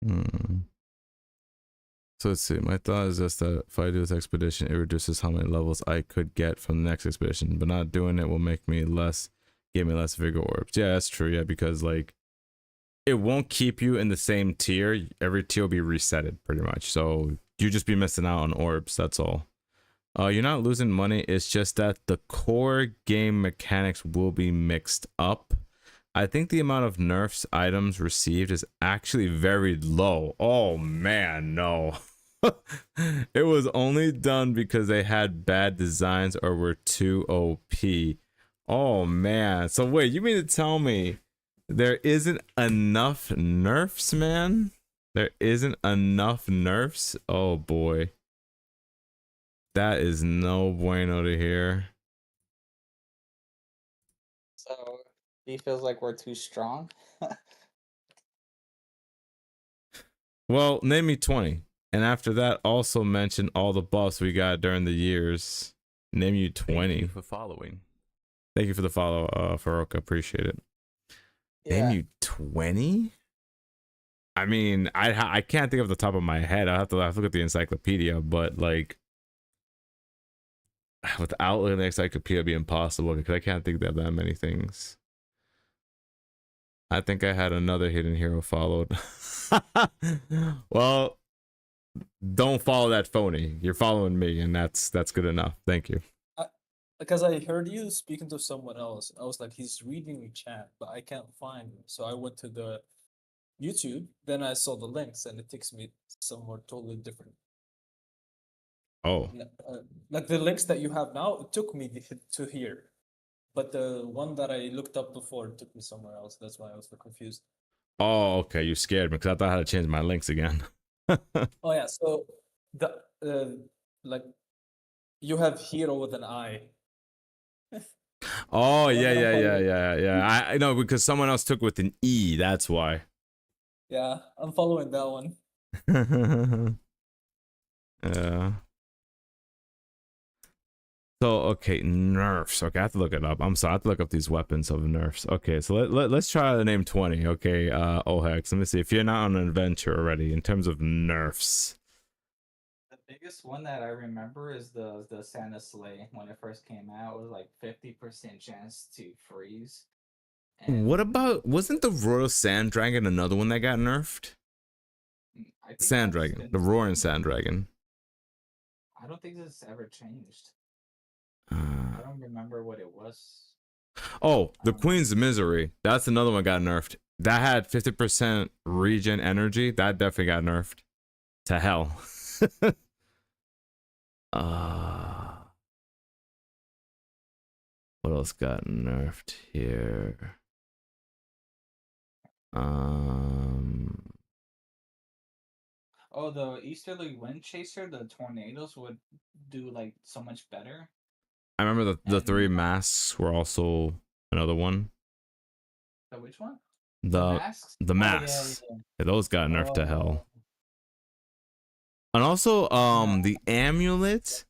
Hmm. So let's see. My thought is just that if I do this expedition, it reduces how many levels I could get from the next expedition. But not doing it will make me less, give me less vigor orbs. Yeah, that's true. Yeah, because like it won't keep you in the same tier. Every tier will be resetted pretty much. So you just be missing out on orbs. That's all. You're not losing money. It's just that the core game mechanics will be mixed up. I think the amount of nerfs items received is actually very low. Oh man, no. It was only done because they had bad designs or were too OP. Oh man. So wait, you mean to tell me there isn't enough nerfs, man? There isn't enough nerfs? Oh boy. That is no bueno to hear. so he feels like we're too strong. Well, name me 20. And after that, also mention all the buffs we got during the years. Name you 20. Thank you for following. Thank you for the follow, Farouk. Appreciate it. Name Yeah. you 20? I mean, I can't think of the top of my head. I have to look at the encyclopedia, but like without looking at the encyclopedia, it'd be impossible because I can't think of that many things. I think I had another hidden hero followed. Well, don't follow that phony. You're following me, and that's good enough. Thank you. Because I heard you speaking to someone else. I was like, he's reading the chat, but I can't find him. So I went to the YouTube, then I saw the links, and it takes me somewhere totally different. Oh. Like the links that you have now, it took me to here. But the one that I looked up before took me somewhere else. That's why I was so confused. Oh, okay. You scared me because I thought I had to change my links again. Oh yeah, so the like you have hero with an I. Oh, The one yeah, that I'm yeah, yeah, following. yeah, yeah. I know because someone else took with an E. That's why. Yeah, I'm following that one. Yeah. So okay, nerfs. Okay, I have to look it up. I'm sorry, I have to look up these weapons of nerfs. Okay, so let's try to name 20. Okay, Ohex. Let me see if you're not on an adventure already in terms of nerfs. The biggest one that I remember is the Santa Sleigh. When it first came out, it was like 50% chance to freeze. What And about, wasn't the Royal Sand Dragon another one that got nerfed? I think Sand that's Dragon, been the Roaring Sand Dragon. I don't think this ever changed. Uh, I don't remember what it was. oh, I the don't know. Queen's Misery. That's another one got nerfed. That had 50% regen energy. That definitely got nerfed to hell. uh else got nerfed here? Oh, the Easterly Wind Chaser, the tornadoes would do like so much better. I remember the And three masks were also another one. the which one? The masks? the Oh, yeah, masks. yeah. Yeah, those got nerfed to hell. Oh, And also yeah. the amulet.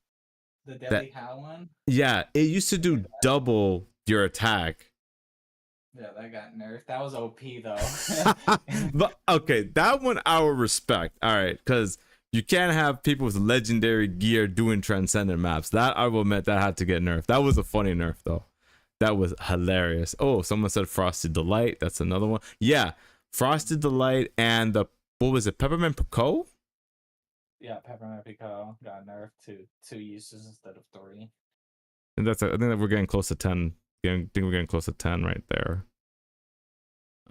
The Deadly Howl one? Yeah, it used to do double your attack. Yeah, that got nerfed. That was OP though. But okay, that one I will respect. All right, because you can't have people with legendary gear doing transcendent maps. That I will admit that had to get nerfed. That was a funny nerf though. That was hilarious. Oh, someone said Frosted Delight. That's another one. Yeah, Frosted Delight and the what was it? Peppermint Pico? Yeah, Peppermint Pico got nerfed to 2 uses instead of 3. And I think that we're getting close to 10. I think we're getting close to 10 right there.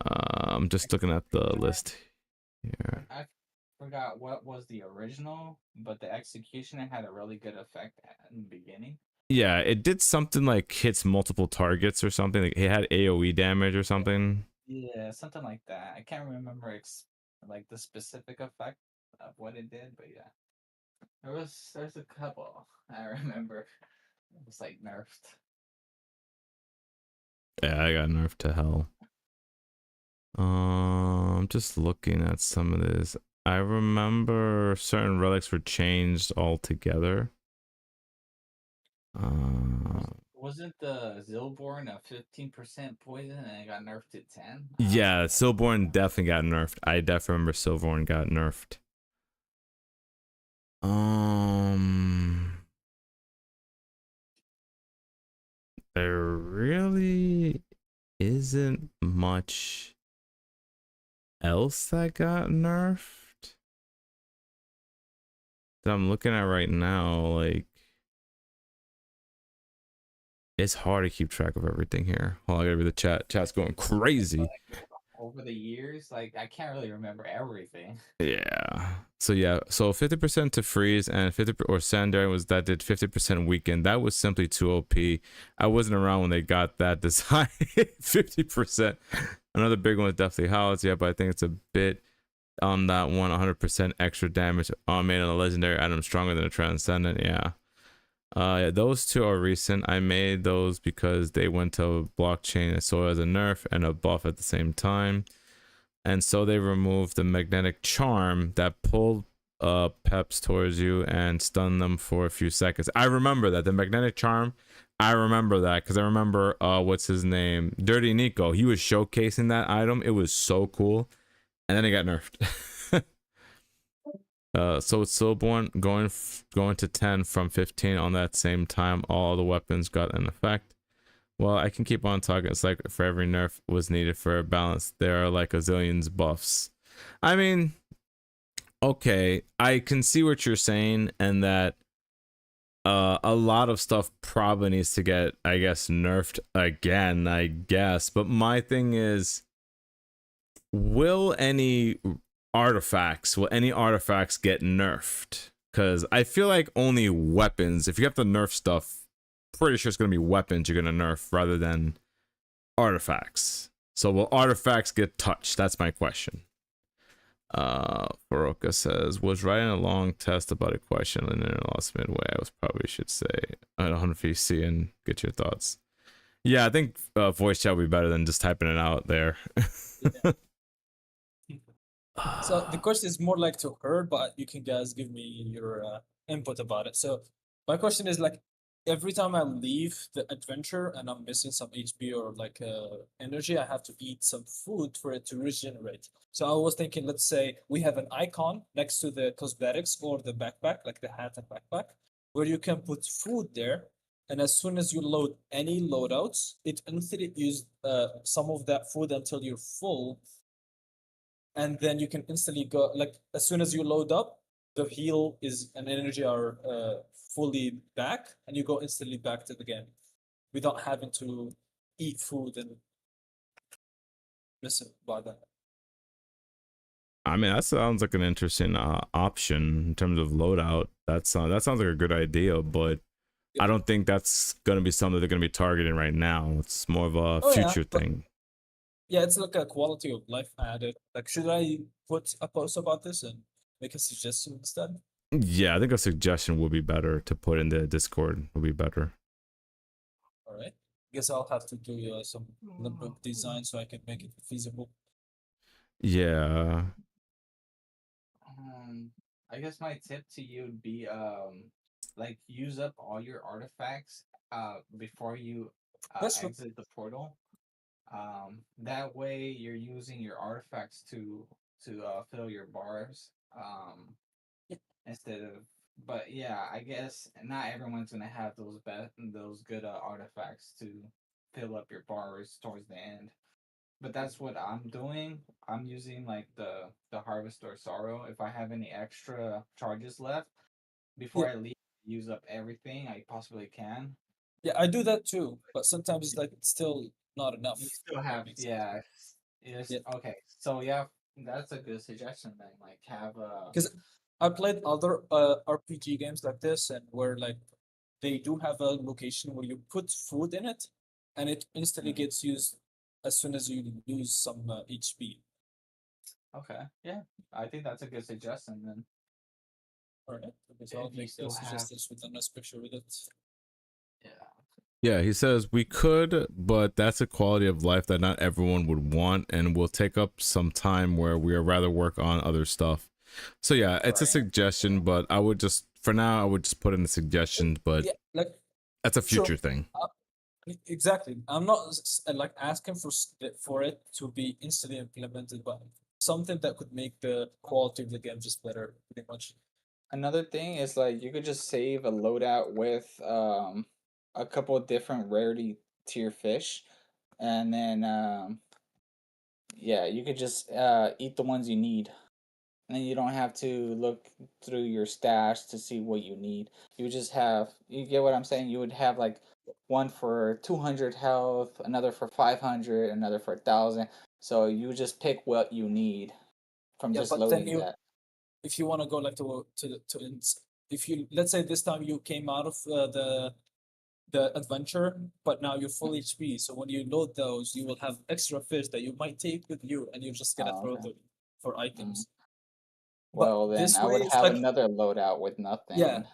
I'm just looking at the list here. I forgot what was the original, but the executioner had a really good effect in the beginning. Yeah, it did something like hits multiple targets or something. Like it had AoE damage or something. Yeah, something like that. I can't remember like the specific effect of what it did, but yeah, there's a couple I remember. It was like nerfed. Yeah, I got nerfed to hell. I'm just looking at some of this. I remember certain relics were changed altogether. Wasn't the Zilborn a 15% poison and it got nerfed to 10? Yeah, Silborn definitely got nerfed. I definitely remember Silborn got nerfed. There really isn't much else that got nerfed that I'm looking at right now. Like, it's hard to keep track of everything here. Hold on, I gotta read the chat. Chat's going crazy. Over the years, like I can't really remember everything. Yeah. So yeah. So 50% to freeze and 50 or Sandary was that did 50% weaken. That was simply too OP. I wasn't around when they got that design. 50%. Another big one was definitely Howls. Yeah, but I think it's a bit on that one. 100% extra damage on made on a legendary item stronger than a transcendent. Yeah. Yeah, those two are recent. I made those because they went to blockchain and saw it as a nerf and a buff at the same time. And so they removed the magnetic charm that pulled peps towards you and stunned them for a few seconds. I remember that. The magnetic charm, I remember that because I remember what's his name? Dirty Nico. He was showcasing that item. It was so cool. And then it got nerfed. So it's Silborn going to 10 from 15 on that same time. All the weapons got an effect. Well, I can keep on talking. It's like for every nerf was needed for a balance, there are like a zillions buffs. I mean, okay, I can see what you're saying, and that a lot of stuff probably needs to get, I guess, nerfed again, I guess. But my thing is, will any artifacts get nerfed? Because I feel like only weapons, if you have to nerf stuff, pretty sure it's going to be weapons you're going to nerf rather than artifacts. So will artifacts get touched? That's my question. Faroka says, was writing a long test about a question and then lost midway. I probably should say I don't know if you see and get your thoughts. Yeah, I think voice chat would be better than just typing it out there. Yeah. So the question is more like to her, but you can guys give me your input about it. So my question is like, every time I leave the adventure and I'm missing some HP or like energy, I have to eat some food for it to regenerate. So I was thinking, let's say we have an icon next to the cosmetics or the backpack, like the hat and backpack, where you can put food there. And as soon as you load any loadouts, it instantly uses some of that food until you're full. And then you can instantly go, like as soon as you load up, the heal is and energy are fully back, and you go instantly back to the game without having to eat food and miss it by that. I mean, that sounds like an interesting option in terms of loadout. That sounds like a good idea, but I don't think that's gonna be something they're gonna be targeting right now. It's more of a Oh yeah, future but thing. yeah, it's like a quality of life added. Like, should I put a post about this and make a suggestion instead? Yeah, I think a suggestion would be better to put in the Discord. Would be better. All right. Guess I'll have to do some little bit of design so I can make it feasible. Yeah. I guess my tip to you would be like use up all your artifacts before you That's true. exit the portal. That way you're using your artifacts to fill your bars. Yeah. Instead of but yeah, I guess not everyone's gonna have those good artifacts to fill up your bars towards the end. But that's what I'm doing. I'm using like the Harvester of Sorrow. If I have any extra charges left Yeah. before I leave, use up everything I possibly can. Yeah, I do that too, but sometimes it's like it's still not enough. You still If that have makes sense. yeah. Yes. Yeah, Okay. So yeah, that's a good suggestion then. Like have because I played other RPG games like this, and where like they do have a location where you put food in it, and it instantly mm, gets used as soon as you lose some HP. okay. Yeah. I think that's a good suggestion then. All right, so I'll If you make the still have suggestions with a nice picture with it. yeah. Yeah, he says we could, but that's a quality of life that not everyone would want and will take up some time where we would rather work on other stuff. So yeah, it's a Right. suggestion, but I would just for now I would just put in the suggestions, but Yeah, like that's a sure. future thing. Exactly. I'm not like asking for it to be instantly implemented, but something that could make the quality of the game just better, pretty much. Another thing is like you could just save a loadout with a couple of different rarity tier fish, and then yeah, you could just eat the ones you need, and then you don't have to look through your stash to see what you need. You just have you get what I'm saying. You would have like one for 200 health, another for 500, another for 1,000. So you just pick what you need from Yeah, just but then loading you, that. if you want to go like if you, let's say this time you came out of the adventure, but now you're full HP. So when you load those, you will have extra fish that you might take with you, and you're just gonna Oh, throw okay. them for Mm. items. But Well, then this I way, would it's have like, another loadout with yeah. nothing.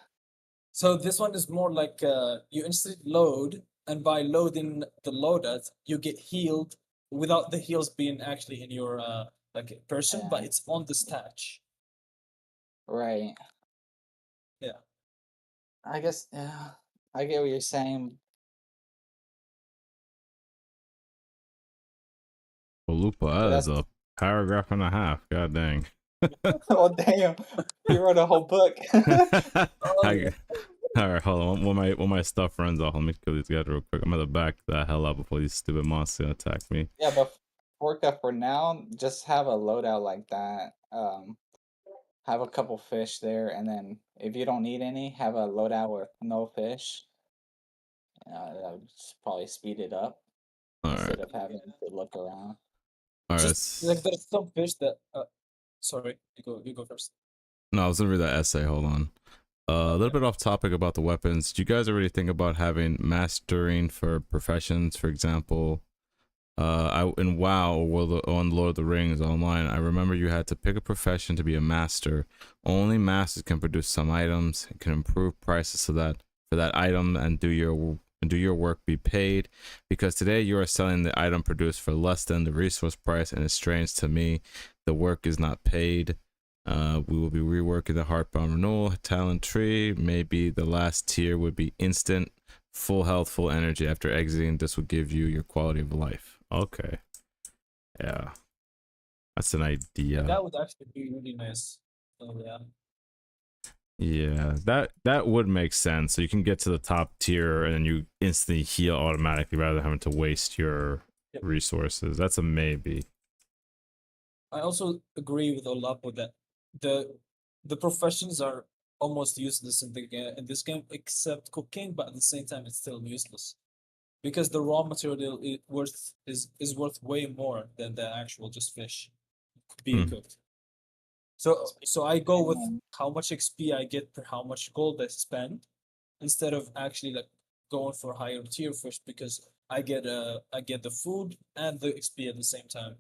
So this one is more like you instantly load, and by loading the loadout, you get healed without the heals being actually in your like person, but Yeah, it's on the stat. right. Yeah. I guess, yeah, I get what you're saying. Chalupa, But that is that's, a paragraph and a half. God dang. oh, damn. He wrote a whole book. Oh I, yeah. all right, hold on. When my stuff runs off, let me kill these guys real quick. I'm gonna back the hell up before these stupid monsters attack me. Yeah, but Forka, for now, just have a loadout like that. Have a couple fish there, and then if you don't need any, have a loadout with no fish. That would just probably speed it up All right, instead of having to look around. all right. Just like there's some fish that. Sorry, you go. You go first. No, I was gonna read that essay. Hold on. A little Okay. bit off topic about the weapons. Do you guys already think about having mastering for professions? For example, in WoW or on Lord of the Rings online, I remember you had to pick a profession to be a master. Only masters can produce some items, can improve prices so that for that item and do your work be paid. Because today you are selling the item produced for less than the resource price, and it's strange to me the work is not paid. We will be reworking the Heartbound renewal talent tree. Maybe the last tier would be instant, full health, full energy after exiting. This would give you your quality of life. Okay. Yeah. That's an idea. That would actually be really nice. So yeah. Yeah, that would make sense. So you can get to the top tier and you instantly heal automatically rather than having to waste your Yep. resources. That's a maybe. I also agree with Olapo that the the professions are almost useless in this game, except cooking, but at the same time it's still useless because the raw material is worth way more than the actual just fish being Hmm. cooked. So I go with And how much XP I get per how much gold I spend, instead of actually like going for higher tier fish because I get the food and the XP at the same time.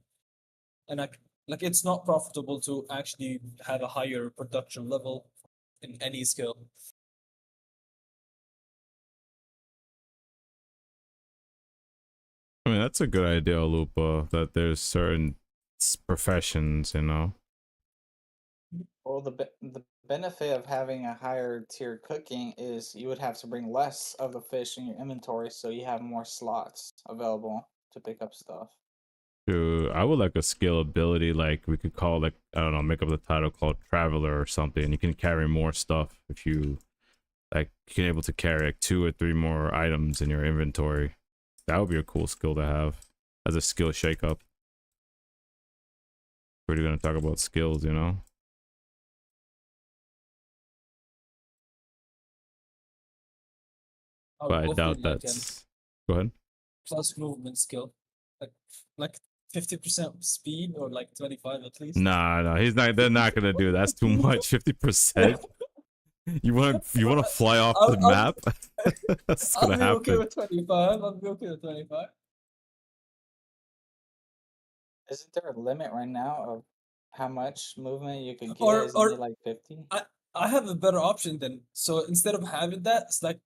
And like it's not profitable to actually have a higher production level in any skill. I mean, that's a good idea, Lupa, that there's certain professions, you know. Well, the benefit of having a higher tier cooking is you would have to bring less of the fish in your inventory, so you have more slots available to pick up stuff. I would like a skill ability, like we could call, like, I don't know, make up the title called Traveler or something. You can carry more stuff if you like. You're able to carry like 2 or 3 more items in your inventory. That would be a cool skill to have as a skill shakeup. We're gonna talk about skills, you know. I But would I go for doubt like an that's. Go ahead. plus movement skill, like like 50% speed or like 25 at least. Nah, no, he's not. They're not gonna do that. That's too much. 50%. You want to fly off the I'll, map? That's I'll gonna be okay happen. with 25. I'll be okay with 25. Isn't there a limit right now of how much movement you could get? Or Isn't it or like 50? I I have a better option then. So instead of having that, it's like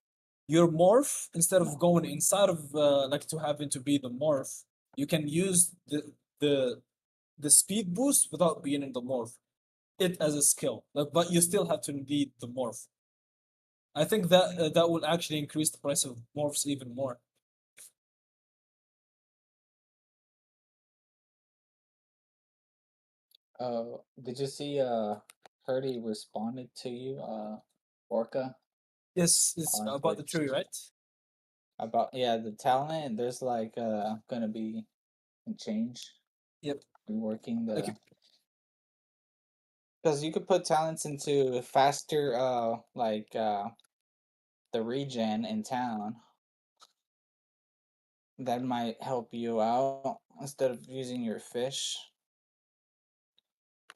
your morph, instead of going inside of like to having to be the morph, you can use the the speed boost without being in the morph. It as a skill, like, but you still have to need the morph. I think that that will actually increase the price of morphs even more. Did you see Herdy responded to you, Orca, Yes, it's on about the Twitch tree, right? about, yeah, the talent? There's like gonna be a change, Yep. reworking Like the, because you could put talents into faster like the regen in town. That might help you out instead of using your fish.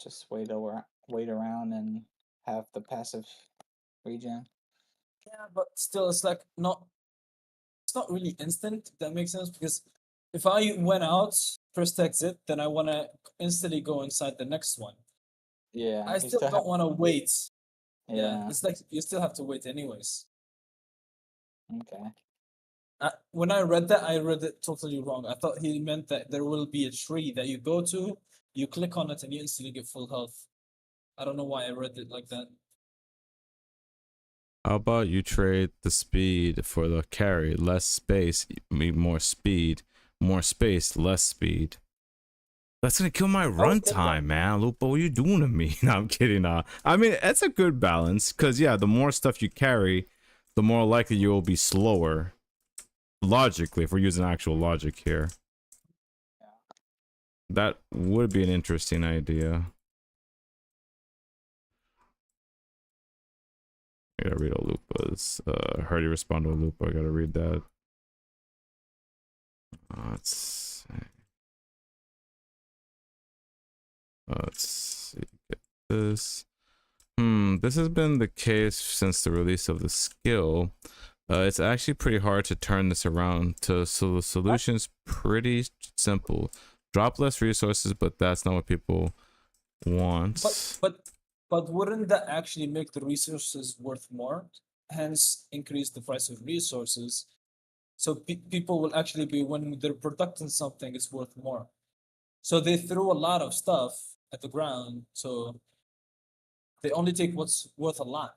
Just wait around and have the passive regen. yeah, but still, it's like not. It's not really instant. If that makes sense because if I went out first exit, then I wanna instantly go inside the next one. Yeah, I you still still have don't want to to wait. wait. Yeah, Yeah. it's like you still have to wait anyways. Okay. When I read that, I read it totally wrong. I thought he meant that there will be a tree that you go to, you click on it, and you instantly get full health. I don't know why I read it like that. How about you trade the speed for the carry? Less space, more speed. More space, less speed. That's gonna kill my runtime, man. Lupo, what are you doing to me? No, I'm kidding. I mean, that's a good balance, because, yeah, the more stuff you carry, the more likely you will be slower. Logically, if we're using actual logic here. That would be an interesting idea. I gotta read all Lupa's. Heard you respond to a Lupa. I gotta read that. Let's see. Let's see. Get this. This has been the case since the release of the skill. It's actually pretty hard to turn this around. So the solution's pretty simple. Drop less resources, but that's not what people want. But wouldn't that actually make the resources worth more? Hence, increase the price of resources. So people will actually be when they're producing something, it's worth more. So they threw a lot of stuff at the ground, so they only take what's worth a lot.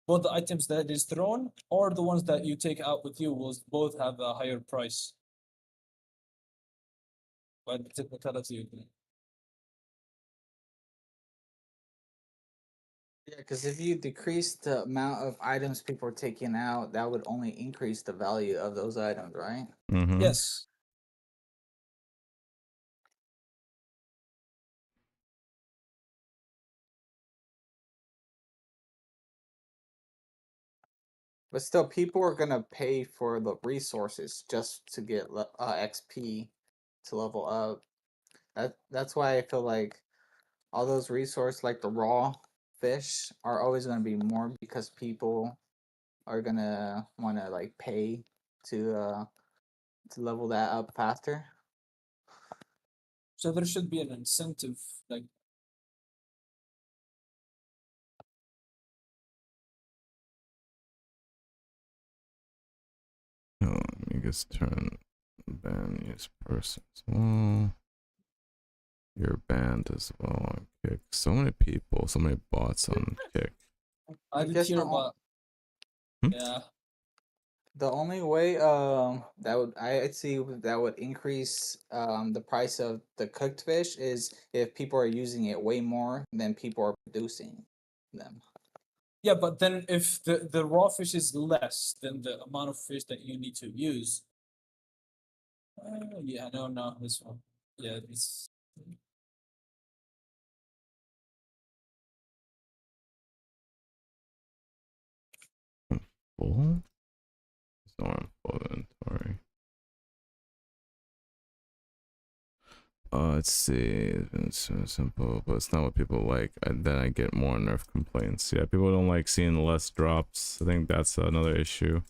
Both the items that is thrown or the ones that you take out with you will both have a higher price. By the technicality. Yeah, because if you decrease the amount of items people are taking out, that would only increase the value of those items, right? Yes. But still, people are gonna pay for the resources just to get XP to level up. That's why I feel like all those resources, like the raw fish are always gonna be more because people are gonna wanna like pay to level that up faster. So there should be an incentive, like Oh, let me just turn ban use person as well. You're banned as well on Kick. So many people, so many bots on Kick. I I did guess hear the about. Hmm? Yeah, The only way that would I'd see that would increase the price of the cooked fish is if people are using it way more than people are producing them. yeah, but then if the raw fish is less than the amount of fish that you need to use, yeah, no, this one, yeah, this. Full? It's not on full inventory. Let's see. It's so simple, but it's not what people like. And then I get more nerf complaints. Yeah, people don't like seeing less drops. I think that's another issue.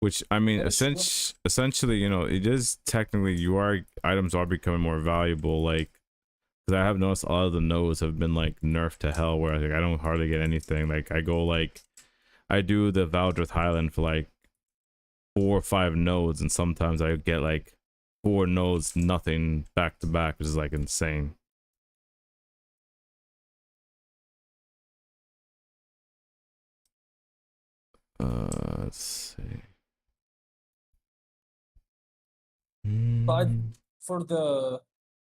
Which I mean, That is true. essentially, you know, it is technically items are becoming more valuable. Like, because I have noticed a lot of the nodes have been like nerfed to hell, where like I don't hardly get anything. Like I go like, I do the Valdrith Highland for like 4 or 5 nodes, and sometimes I get like 4 nodes, nothing back to back, which is like insane. Let's see. But for the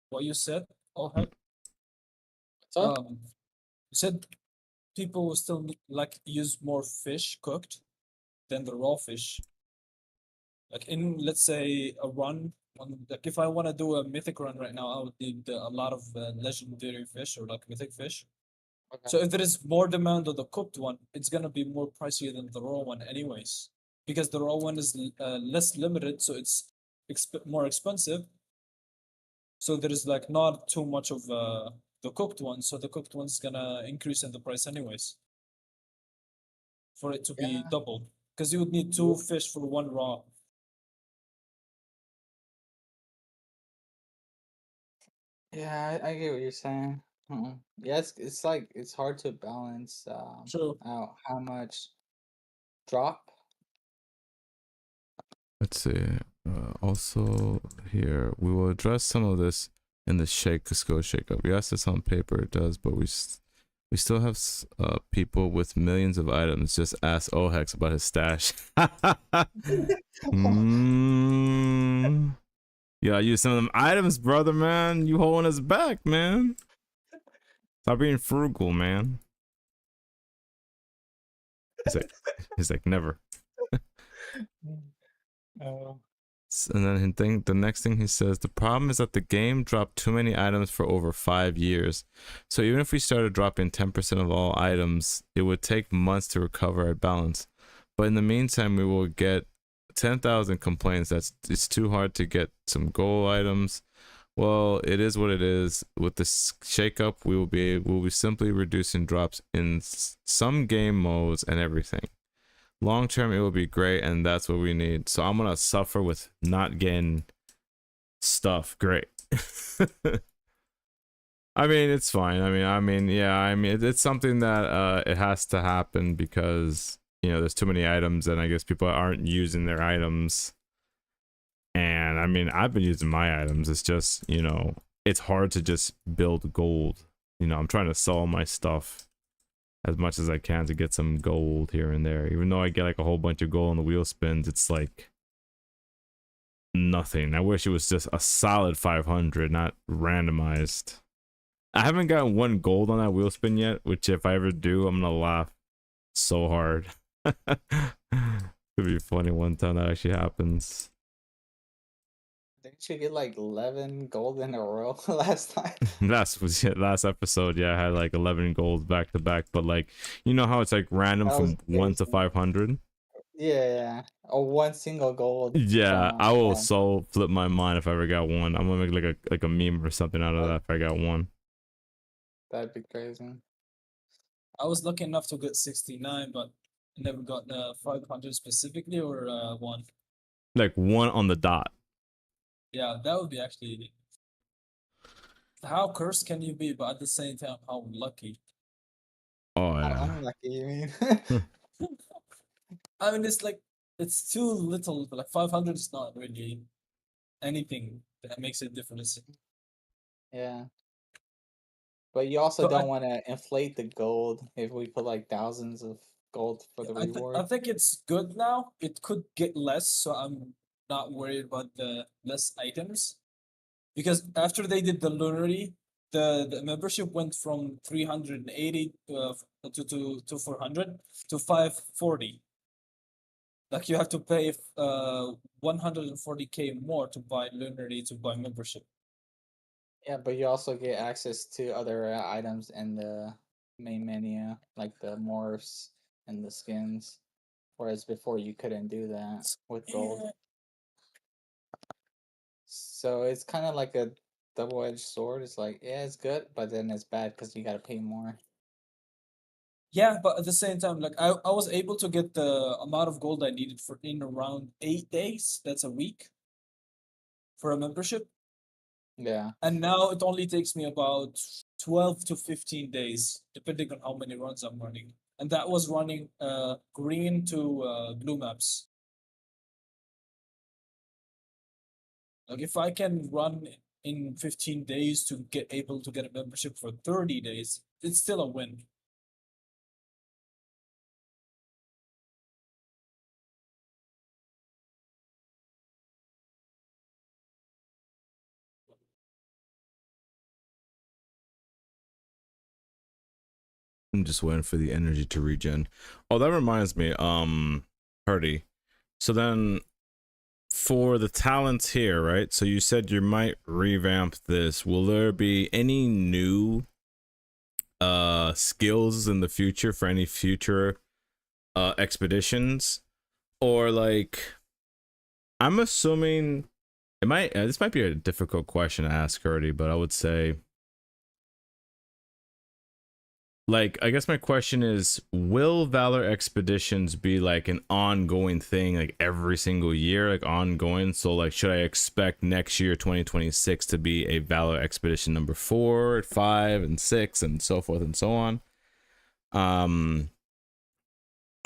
what you said, okay, So you said people will still like use more fish cooked than the raw fish. Like in let's say a run, like if I want to do a mythic run right now, I would need a lot of legendary fish or like mythic fish. So if there is more demand on the cooked one, it's gonna be more pricier than the raw one, anyways, because the raw one is less limited, so it's more expensive. So there is like not too much of the cooked one, so the cooked one's gonna increase in the price anyways, for it to be yeah, doubled, because you would need 2 fish for 1 raw. yeah, I get what you're saying. Yeah, it's like it's hard to balance True. out how much drop. Let's see. Also here, we will address some of this in the Cisco shakeup. Yes, it's on paper, it does, but we still have people with millions of items. Just ask Ohex about his stash. Yeah, I use some of them items, brother, man. You holding us back, man. Stop being frugal, man. He's like never. Oh. And then the next thing he says, the problem is that the game dropped too many items for over 5 years. So even if we started dropping 10% of all items, it would take months to recover our balance. But in the meantime, we will get 10,000 complaints that it's too hard to get some gold items. Well, it is what it is. With this shakeup, we'll be simply reducing drops in some game modes and everything. Long term, it will be great, and that's what we need. So I'm gonna suffer with not getting stuff. Great. I mean, it's fine. Yeah. It's something that it has to happen because you know there's too many items, and I guess people aren't using their items. And I mean, I've been using my items. It's just you know, it's hard to just build gold. You know, I'm trying to sell my stuff as much as I can to get some gold here and there. Even though I get like a whole bunch of gold on the wheel spins, it's like nothing. I wish it was just a solid 500, not randomized. I haven't gotten 1 gold on that wheel spin yet, which if I ever do, I'm gonna laugh so hard. Could be funny one time that actually happens. Didn't you get like 11 gold in a row last time? last episode, yeah, I had like 11 golds back to back, but like you know how it's like random That was from 1 to crazy. 500. Yeah, or one single gold. Yeah, I will Yeah. so flip my mind if I ever got one. I'm gonna make like a meme or something out of that if I got one. That'd be crazy. I was lucky enough to get 69, but I never got 500 specifically or one. Like 1 on the dot. Yeah, that would be actually. How cursed can you be, but at the same time, how lucky? Oh How yeah. unlucky, you mean? I mean, it's like it's too little. Like 500 is not really anything that makes a difference. Yeah. But you also So don't want to inflate the gold if we put like thousands of gold for the I reward. think it's good now. It could get less, so I'm not worried about the less items. Because after they did the lunary, the membership went from 380 to 400 to 540. Like you have to pay 140k more to buy lunary to buy membership. Yeah, but you also get access to other items in the main menu, like the morphs and the skins. Whereas before you couldn't do that with gold. Yeah, So it's kind of like a double-edged sword. It's like, yeah, it's good, but then it's bad because you gotta pay more. yeah, but at the same time, like I was able to get the amount of gold I needed for in around 8 days. That's a week for a membership. Yeah. And now it only takes me about 12 to 15 days, depending on how many runs I'm running. And that was running green to blue maps. Like if I can run in 15 days to get able to get a membership for 30 days, it's still a win. I'm just waiting for the energy to regen. Oh, that reminds me, Hardy. So then for the talents here, right? So you said you might revamp this. Will there be any new skills in the future for any future expeditions? Or like I'm assuming it might this might be a difficult question to ask Hardy, but I would say like I guess my question is, will Valor expeditions be like an ongoing thing, like every single year, like ongoing? So like should I expect next year 2026 to be a Valor expedition number 4, 5 and 6 and so forth and so on?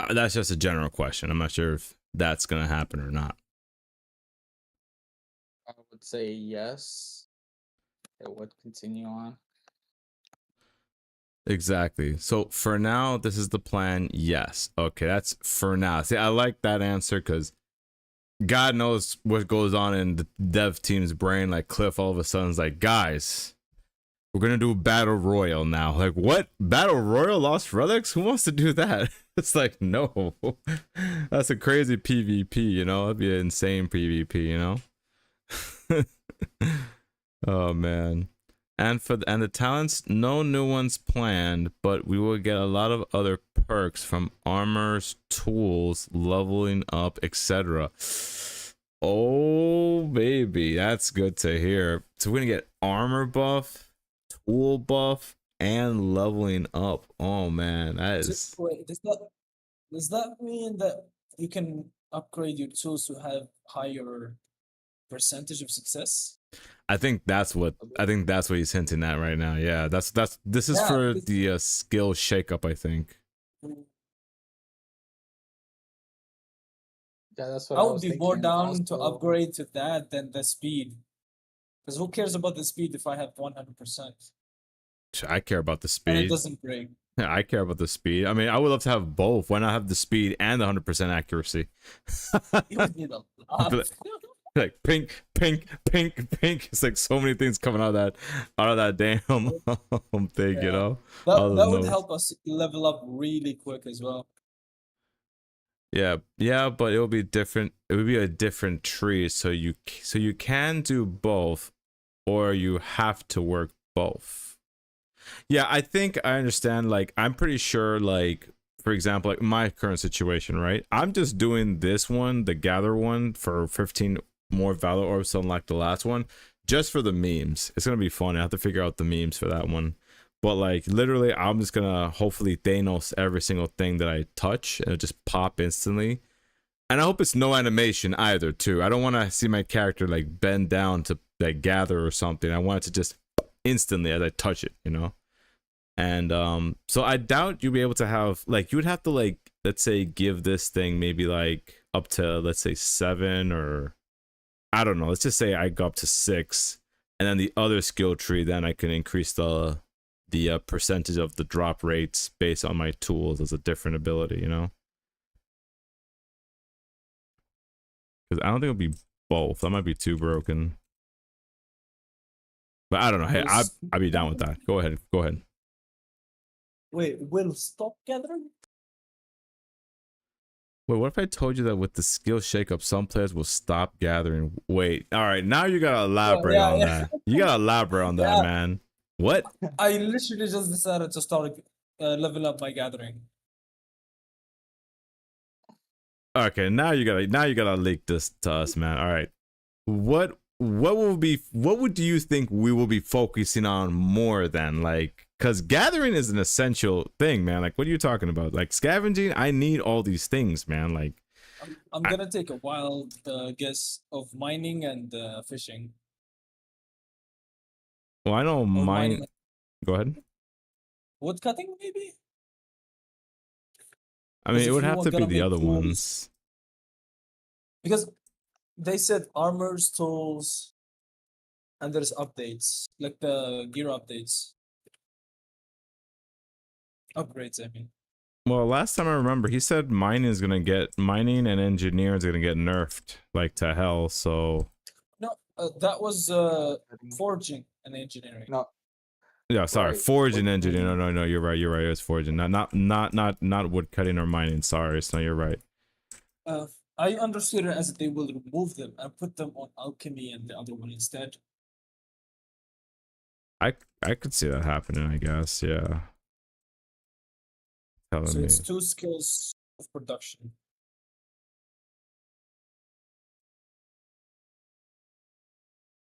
That's just a general question. I'm not sure if that's gonna happen or not. I would say yes. It would continue on. Exactly. So for now, this is the plan. Yes. Okay, that's for now. See, I like that answer because God knows what goes on in the dev team's brain. Like Cliff all of a sudden is like, guys, we're gonna do battle royal now. Like, what? Battle royal Lost Relics? Who wants to do that? It's like, no. That's a crazy PvP, you know? That'd be an insane PvP, you know? Oh man. And the talents, no new ones planned, but we will get a lot of other perks from armors, tools, leveling up, etc. Oh baby, that's good to hear. So we're gonna get armor buff, tool buff, and leveling up. Oh man, that is Wait, does that mean that you can upgrade your tools to have higher percentage of success? I think that's what he's hinting at right now. Yeah, this is Yeah, for because the skill shakeup, I think. Yeah, that's what I I would was be more thinking. down to Also, upgrade to that than the speed. Because who cares about the speed if I have 100% I care about the and it speed. doesn't break? Yeah, I care about the speed. I mean, I would love to have both. Why not have the speed and the 100% accuracy? You would need a lot. Like pink, pink, pink, pink. It's like so many things coming out of that damn thing, you Yeah. know. All That those would nodes. help us level up really quick as well. Yeah, yeah, but it will be different. It would be a different tree, so you can do both, or you have to work both. Yeah, I think I understand. Like, I'm pretty sure. Like, for example, like my current situation, right? I'm just doing this one, the gather one, for 15 more Valor orbs, unlike the last one, just for the memes. It's gonna be fun. I have to figure out the memes for that one. But like literally, I'm just gonna hopefully Thanos every single thing that I touch and it'll just pop instantly. And I hope it's no animation either, too. I don't want to see my character like bend down to like gather or something. I want it to just instantly as I touch it, you know. And so I doubt you'll be able to have like you would have to like let's say give this thing maybe like up to let's say 7 or I don't know. Let's just say I go up to 6, and then the other skill tree, then I can increase the percentage of the drop rates based on my tools as a different ability, you know. Because I don't think it'll be both. That might be too broken. But I don't know. Hey, I'd be down with that. Go ahead. Go ahead. Wait, will stop gathering? Wait, what if I told you that with the skill shakeup, some players will stop gathering? Wait, all right. Now you gotta elaborate on that. You gotta elaborate on that, man. What? I literally just decided to start level up my gathering. Okay, now you gotta leak this to us, man. All right, what would you think we will be focusing on more than like? Because gathering is an essential thing, man. Like, what are you talking about? Like scavenging, I need all these things, man. Like, I'm gonna take a wild guess of mining and fishing. well, I know mine. Mining. Go ahead. Wood cutting, maybe? I mean, Because it if would you have want to be gonna the make other tools- ones. Because they said armors, tools, and there's updates, like the gear updates. Upgrades, I mean. Well, last time I remember, he said mining and engineering is gonna get nerfed like to hell. So No, that was forging and engineering. No, yeah, sorry, Right. forging What- engineering. No, you're right. You're right. It was forging, not wood cutting or mining. Sorry, so you're right. I understood it as they will remove them and put them on alchemy and the other one instead. I could see that happening. I guess, yeah. Telling So me. it's 2 skills of production.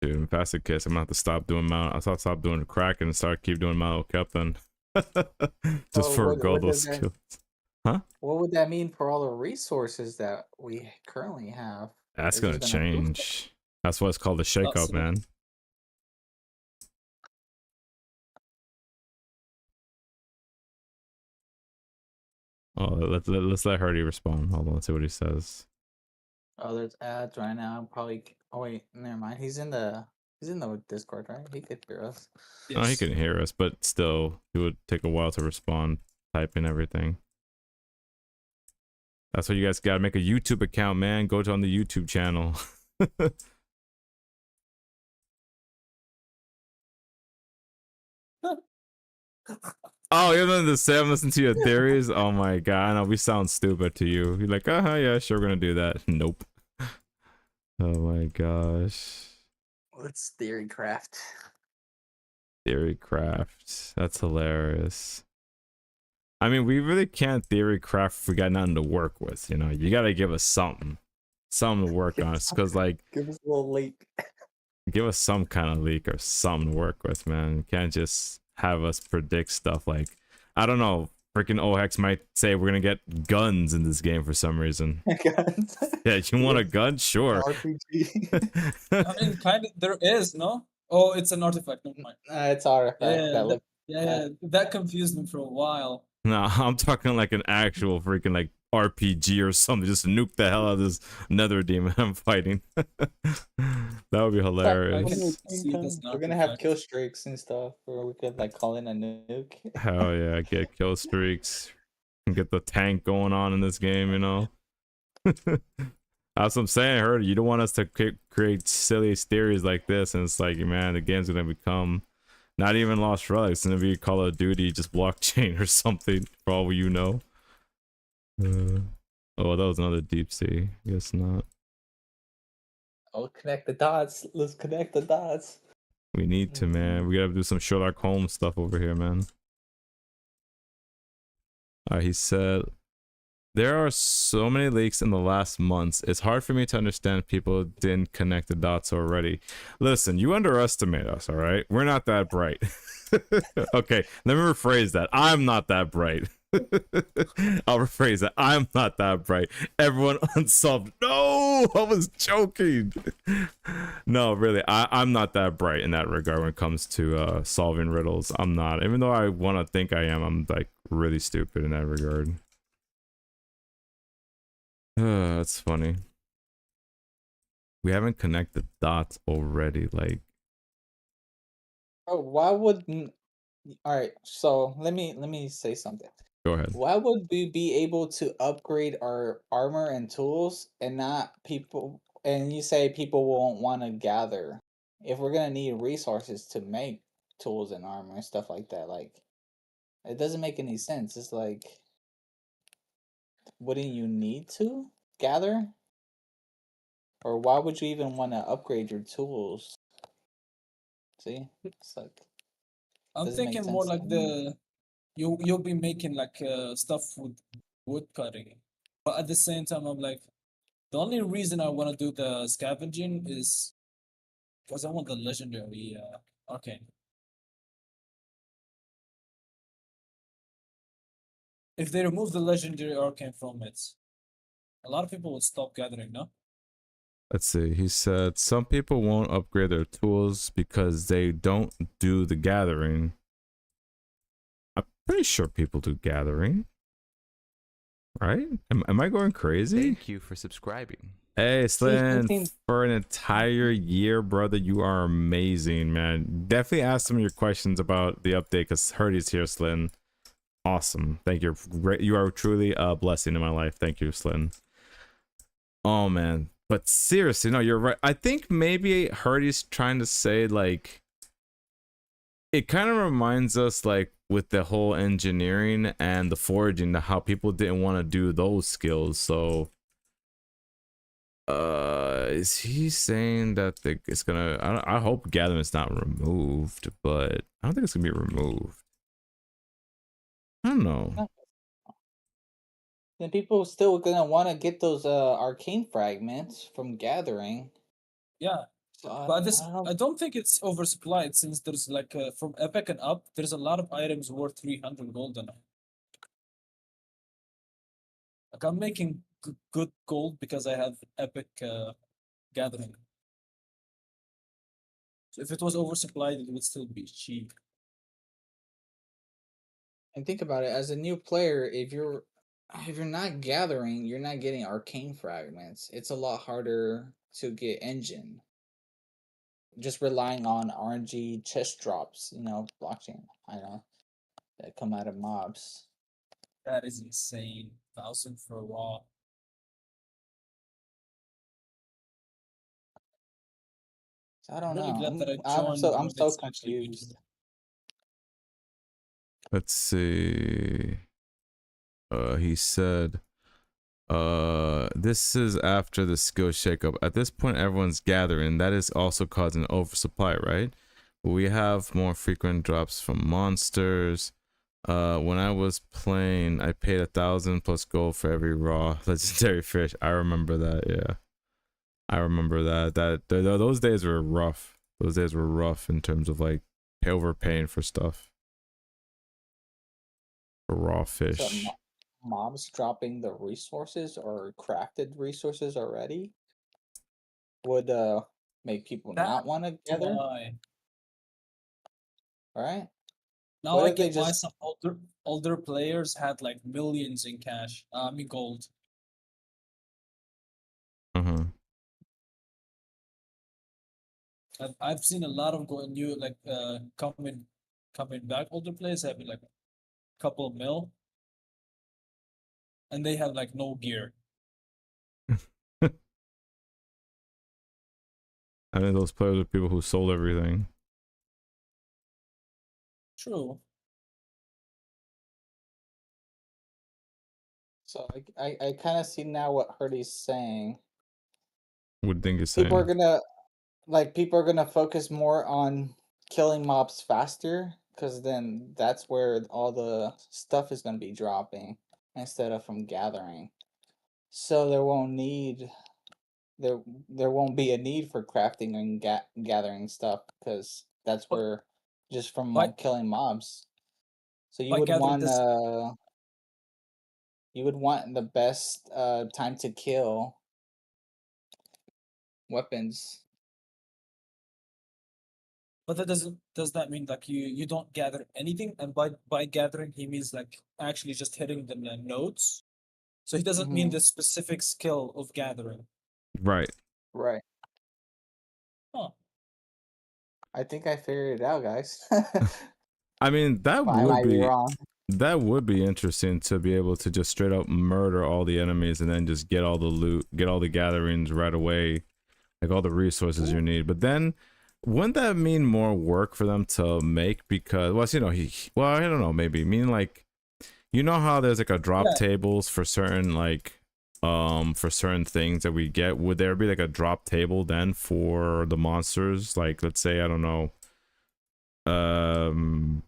Dude, if that's the case, I'm gonna have to stop doing Mount. I'll stop doing crack and keep doing Mount Cap then. Just Oh, forego what those does that- skills. what would that mean for all the resources that we currently have? That's Is gonna it gonna improve change. That's why it's called a shakeup, That's it. man. Oh, let's let Hardy respond. Hold on, let's see what he says. Oh, there's ads right now. Probably. Oh wait, never mind. He's in the Discord, right? He could hear us. Oh, he Yes. can hear us, but still, it would take a while to respond, type in everything. That's why you guys gotta make a YouTube account, man. Go on the YouTube channel. Oh, you're going to say I'm listening to your theories? Oh my god, I know we sound stupid to you. You're like, yeah, sure, we're gonna do that. Nope. Oh my gosh. What's theory craft? Theory craft. That's hilarious. I mean, we really can't theory craft if we got nothing to work with, you know? You gotta give us something. Something to work on. Because, like, Give us a little leak. give us some kind of leak or something to work with, man. You can't just have us predict stuff like, I don't know, freaking OX might say we're gonna get guns in this game for some reason. Guns. Yeah, you want a gun? Sure. RPG. I mean, kind of, there is, no? Oh, it's an artifact, never mind. It's artifact. Yeah, that look. that confused me for a while. No, I'm talking like an actual freaking like RPG or something. Just nuke the hell out of this nether demon I'm fighting. That would be hilarious. See it as an We're gonna have artifact. kill streaks and stuff, where we could like call in a nuke. Hell yeah, get kill streaks. And get the tank going on in this game, you know? That's what I'm saying, Heard. You don't want us to create silly theories like this, and it's like, man, the game's gonna become not even Lost Relics, it's gonna be Call of Duty, just blockchain or something, for all you know. Oh, that was another deep sea. Guess not. Oh, connect the dots. Let's connect the dots. We need to, man. We gotta do some Sherlock Holmes stuff over here, man. He said there are so many leaks in the last months. It's hard for me to understand people didn't connect the dots already. Listen, you underestimate us, all right? We're not that bright. Okay, let me rephrase that. I'm not that bright. I'll rephrase that. I'm not that bright. Everyone unsolved. No, I was joking. No, really, I'm not that bright in that regard when it comes to solving riddles. I'm not. Even though I want to think I am, I'm like really stupid in that regard. That's funny. We haven't connected dots already. Like, Oh, why wouldn't? All right, so let me say something. go ahead. Why would we be able to upgrade our armor and tools and not people? And you say people won't want to gather if we're gonna need resources to make tools and armor and stuff like that. Like, it doesn't make any sense. It's like, wouldn't you need to gather? Or why would you even want to upgrade your tools? See, it's like I'm doesn't make thinking more sense to like me. you'll be making like stuff with wood cutting, but at the same time, I'm like the only reason I want to do the scavenging is because I want the legendary arcane. If they remove the legendary arcane from it, a lot of people would stop gathering. No, Let's see. He said some people won't upgrade their tools because they don't do the gathering. I'm pretty sure people do gathering. Right? Am I going crazy? Thank you for subscribing. Hey, Slan, 15 for an entire year, brother, you are amazing, man. Definitely ask some of your questions about the update because Hurdy's here, Slan. Awesome. Thank you. Great. You are truly a blessing in my life. Thank you, Slan. Oh, man. But seriously, no, you're right. I think maybe Hurdy's trying to say, like, it kind of reminds us, like, with the whole engineering and the foraging, how people didn't want to do those skills. So is he saying that it's gonna I hope gathering's not removed, but I don't think it's gonna be removed. I don't know. Then people still gonna want to get those arcane fragments from gathering. yeah, So I but don't, this I don't I don't think it's oversupplied since there's like from epic and up, there's a lot of items worth 300 gold on it. Like I'm making good gold because I have epic gathering. So if it was oversupplied, it would still be cheap. and think about it as a new player. If you're not gathering, you're not getting arcane fragments. It's a lot harder to get engine. Just relying on RNG chest drops, blockchain. I know that come out of mobs. That is insane. 1,000 for a raw. So I don't Really know. glad that I I'm joined I'm when so it's actually confused. fixed. Let's see. He said this is after the skill shakeup. At this point everyone's gathering. That is also causing oversupply, right? We have more frequent drops from monsters. When I was playing, I paid 1,000 plus gold for every raw legendary fish. I remember that. Yeah, I remember that. Those days were rough. Those days were rough in terms of like overpaying for stuff, for raw So fish. mobs dropping the resources or crafted resources already would make people not That's want to gather, why. right? Now What I if they get why just some older players had like millions in cash. I mean gold. Uh-huh. I've seen a lot of new like coming back older players having like a couple of mil and they have like no gear. I mean, those players are people who sold everything. True. so I kind of see now what Hurdy's saying. What think is People are saying? gonna people are gonna focus more on killing mobs faster because then that's where all the stuff is gonna be dropping, instead of from gathering. So there won't be a need for crafting and gathering stuff because that's But where just from by killing mobs. So gathering this, you would want the best time to kill weapons. but that does that mean like you don't gather anything? And by gathering, he means like actually just hitting the nodes. So he doesn't mean Hmm. the specific skill of gathering. Right. Right. Huh. I think I figured it out, guys. I mean, I might be wrong. that would be interesting to be able to just straight up murder all the enemies and then just get all the loot, get all the gatherings right away, like all the resources you need. But then wouldn't that mean more work for them to make? Because well, you know, well, I don't know, maybe mean like, you know how there's like a drop Yeah. tables for certain like for certain things that we get. Would there be like a drop table then for the monsters? Like, let's say, I don't know, um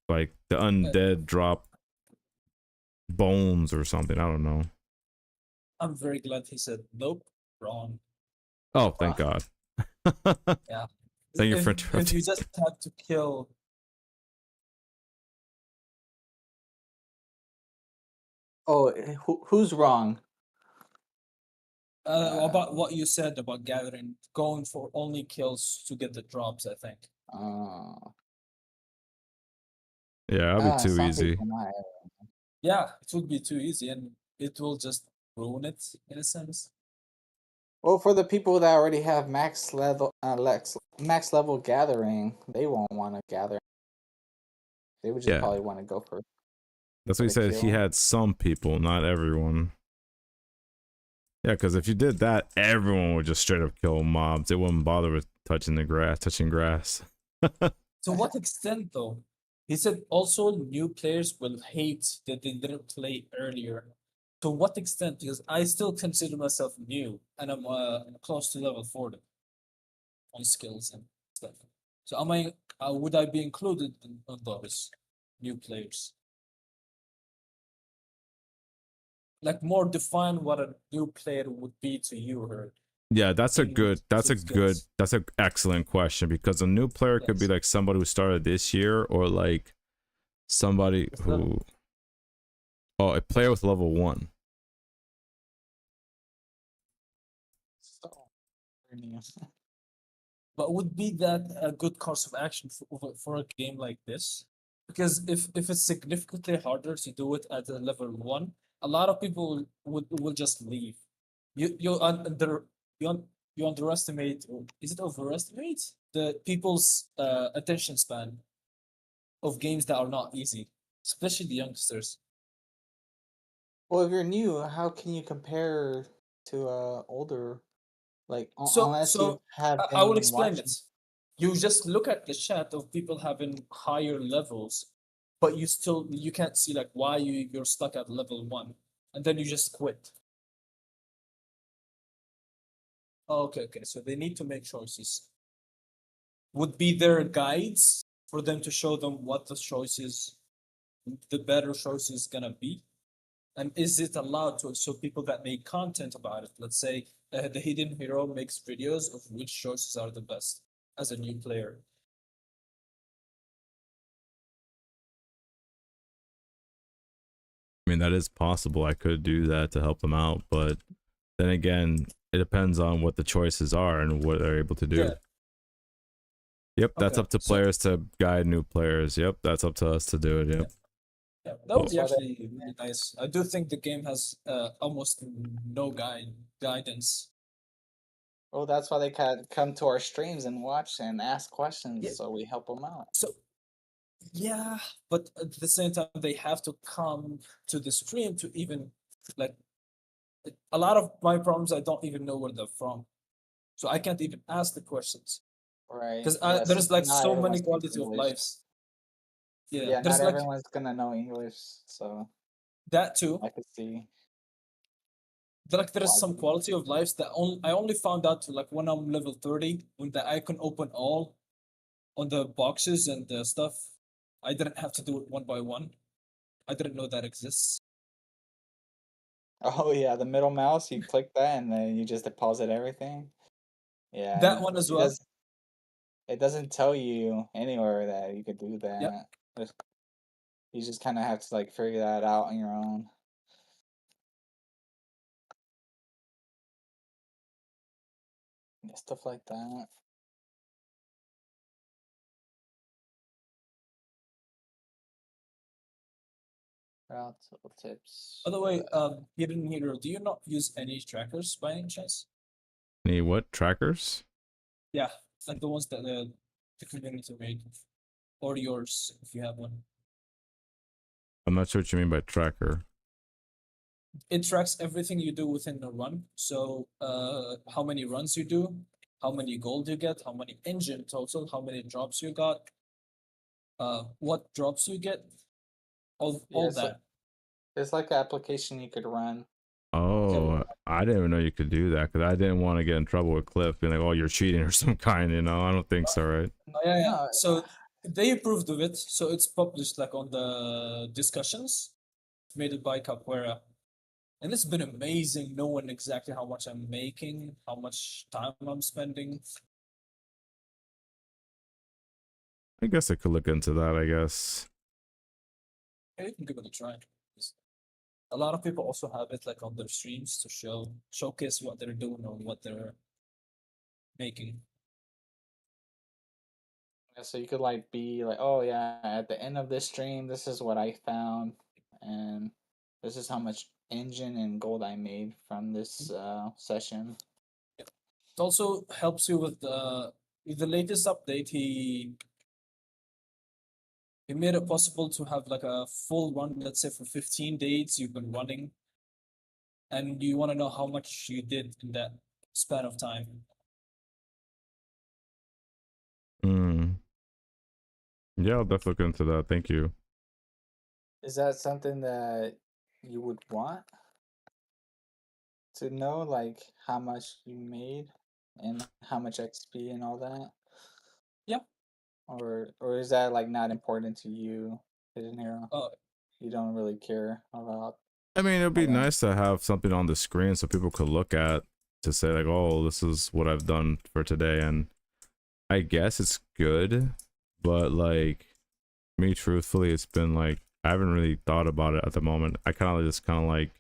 like the undead drop bones or something. I don't know. I'm very glad he said nope, wrong. Oh, thank Ah, God. yeah. Thank you for If interrupting. you just had to kill. Oh, who's wrong? About what you said about gathering, going for only kills to get the drops, I think. Uh, Yeah, that'll be too some easy. people not. Yeah, it would be too easy and it will just ruin it in a sense. Well, for the people that already have max level gathering, they won't want to gather. They would just Yeah, probably want to go that's what for he the said. He kill. had some people, not everyone. Yeah, because if you did that, everyone would just straight up kill mobs. They wouldn't bother with touching grass. To what extent though? He said also new players will hate that they didn't play earlier. To what extent? Because I still consider myself new and I'm close to level 40 on skills and stuff. So am I would I be included in on those new players? Like more define what a new player would be to you, Herd, Yeah, in skills. that's an excellent question, because a new player could be Yes. like somebody who started this year, or like somebody With who, level. oh, a player with level 1. So, new. But would be that a good course of action for a game like this? Because if it's significantly harder to do it at a level 1, a lot of people will just leave. You under you, you underestimate, or is it overestimate the people's attention span of games that are not easy, especially the youngsters. Well, if you're new, how can you compare to older? Like So unless you so have I will been explain watching. it. You just look at the chat of people having higher levels, but you can't see like why you're stuck at level 1, and then you just quit. Oh, okay. So they need to make choices. Would be there guides for them to show them what the better choice is gonna be? And is it allowed to, so people that make content about it, let's say the hidden hero makes videos of which choices are the best as a new player? I mean, that is possible. I could do that to help them out, but then again, it depends on what the choices are and what they're able to do. Yeah. Yep, that's Okay. up to So players to guide new players. Yep, that's up to us to do it. Yep. yeah, that would Well, be So actually really nice. I do think the game has almost no guidance. well, that's why they come to our streams and watch and ask questions, Yeah. so we help them out. So yeah, but at the same time, they have to come to the stream to even like a lot of my problems. I don't even know where they're from, so I can't even ask the questions Right. because Yes. there's like Not so everyone many speaks quality of English. lives. Yeah, Yeah, not there's like everyone's gonna know English, so that too. I could see There is why. some quality of lives that I only found out like when I'm level 30 when the icon open all on the boxes and the stuff. I didn't have to do it one by one. I didn't know that exists. Oh yeah, the middle mouse, you click that and then you just deposit everything. Yeah, That one as well. It doesn't tell you anywhere that you could do Yep. that. You just kind of have to like figure that out on your own. Yeah, stuff like that. Route tips. By the way, Hidden Hero, do you not use any trackers by any chance? Any what trackers? Yeah, like the ones that the community made, or yours if you have one. I'm not sure what you mean by tracker. It tracks everything you do within a run. So, how many runs you do, how many gold you get, how many engine total, how many drops you got, what drops you get, all Yeah, that. it's like an application you could run. Oh, I didn't even know you could do that because I didn't want to get in trouble with Cliff being like, "Oh, you're cheating" or some kind. You know, I don't think so, right? Oh, yeah, yeah. No, So they approved of it. So it's published like on the discussions made it by Capoeira. And it's been amazing knowing exactly how much I'm making, how much time I'm spending. I guess I could look into that. I guess. Yeah, you can give it a try. A lot of people also have it like on their streams to showcase what they're doing or what they're making. yeah, so you could like be like, oh yeah, at the end of this stream, this is what I found, and this is how much engine and gold I made from this session. It also helps you with the latest update. He made it possible to have like a full run, let's say for 15 days you've been running, and you want to know how much you did in that span of time. Hmm. Yeah, I'll definitely look into that. Thank you. Is that something that you would want to know, like how much you made and how much XP and all that? Yeah. Or is that like not important to you, Hidden Hero? Uh, You don't really care about I mean, it'd all be that. nice to have something on the screen so people could look at to say like, "Oh, this is what I've done for today." And I guess it's good, but like me, truthfully, it's been like I haven't really thought about it at the moment. I kind of like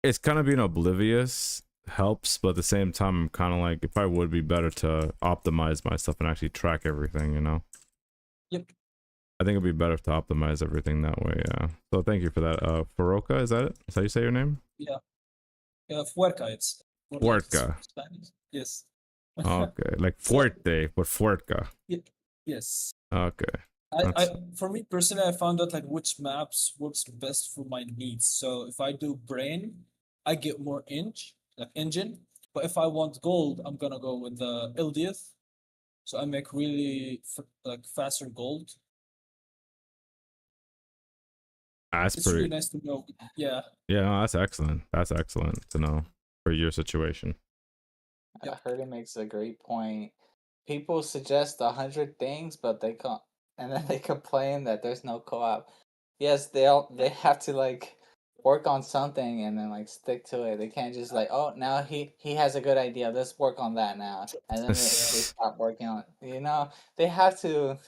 it's kind of being oblivious helps, but at the same time, I'm kind of like it probably would be better to optimize my stuff and actually track everything. You know. yep. I think it'd be better to optimize everything that way. Yeah. So thank you for that. Faroka, is that it? Is that how you say your name? Yeah. Fuerca, it's more like Fuerca. Spanish. Yes. Okay, like So, fuerte, but fuerca. yes. Okay. For me personally, I found out like which maps works best for my needs. So if I do brain, I get more like engine. But if I want gold, I'm gonna go with the Ildiath. So I make really like faster gold. That's It's really pretty. nice to know. Yeah. Yeah, no, that's excellent. That's excellent to know for your situation. I Yep. heard it makes a great point. People suggest 100 things, but they can't, and then they complain that there's no co-op. Yes, they have to like work on something and then like stick to it. They can't just like, oh, now he has a good idea. Let's work on that now, and then they stop working on it. They have to.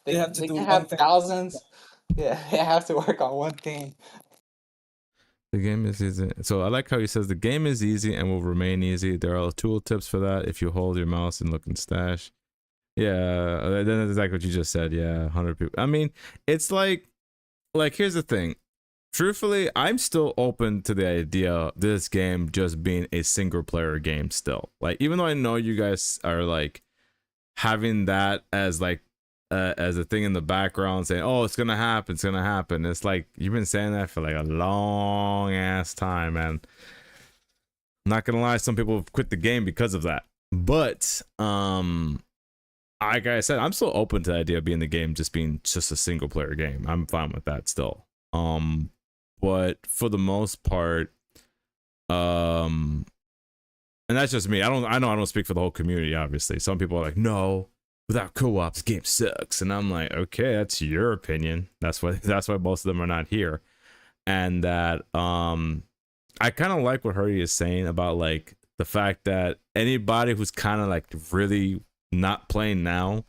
They have to They do can one have thing. thousands. Yeah, they have to work on one thing. The game is easy. So I like how he says the game is easy and will remain easy. There are tool tips for that if you hold your mouse and look in stash. Yeah, then exactly what you just said. Yeah, 100 people. I mean, it's like here's the thing. Truthfully, I'm still open to the idea of this game just being a single player game still. Like, even though I know you guys are like having that as a thing in the background saying, "Oh, it's gonna happen, it's gonna happen." It's like you've been saying that for like a long ass time, and I'm not gonna lie, some people have quit the game because of that. But like I said, I'm still open to the idea of being the game just being just a single player game. I'm fine with that still. But for the most part, and that's just me. I know I don't speak for the whole community, obviously. Some people are like, no, without co-ops, the game sucks. And I'm like, okay, that's your opinion. That's why most of them are not here. And that I kind of like what Hurdy is saying about like the fact that anybody who's kind of like really not playing now,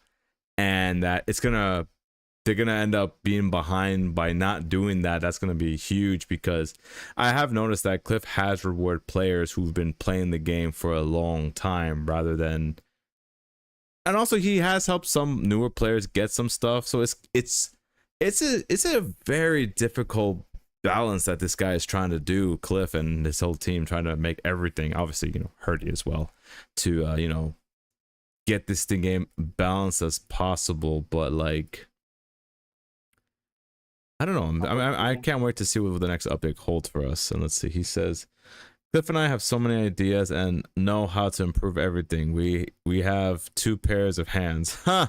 and that they're gonna end up being behind by not doing that. That's gonna be huge, because I have noticed that Cliff has rewarded players who've been playing the game for a long time rather than, and also he has helped some newer players get some stuff. So it's a very difficult balance that this guy is trying to do, Cliff and his whole team, trying to make everything, obviously, Hurdy as well, to get this thing game balanced as possible. But like, I don't know. I can't wait to see what the next update holds for us. And let's see. He says, Cliff and I have so many ideas and know how to improve everything. We have 2 pairs of hands. Huh.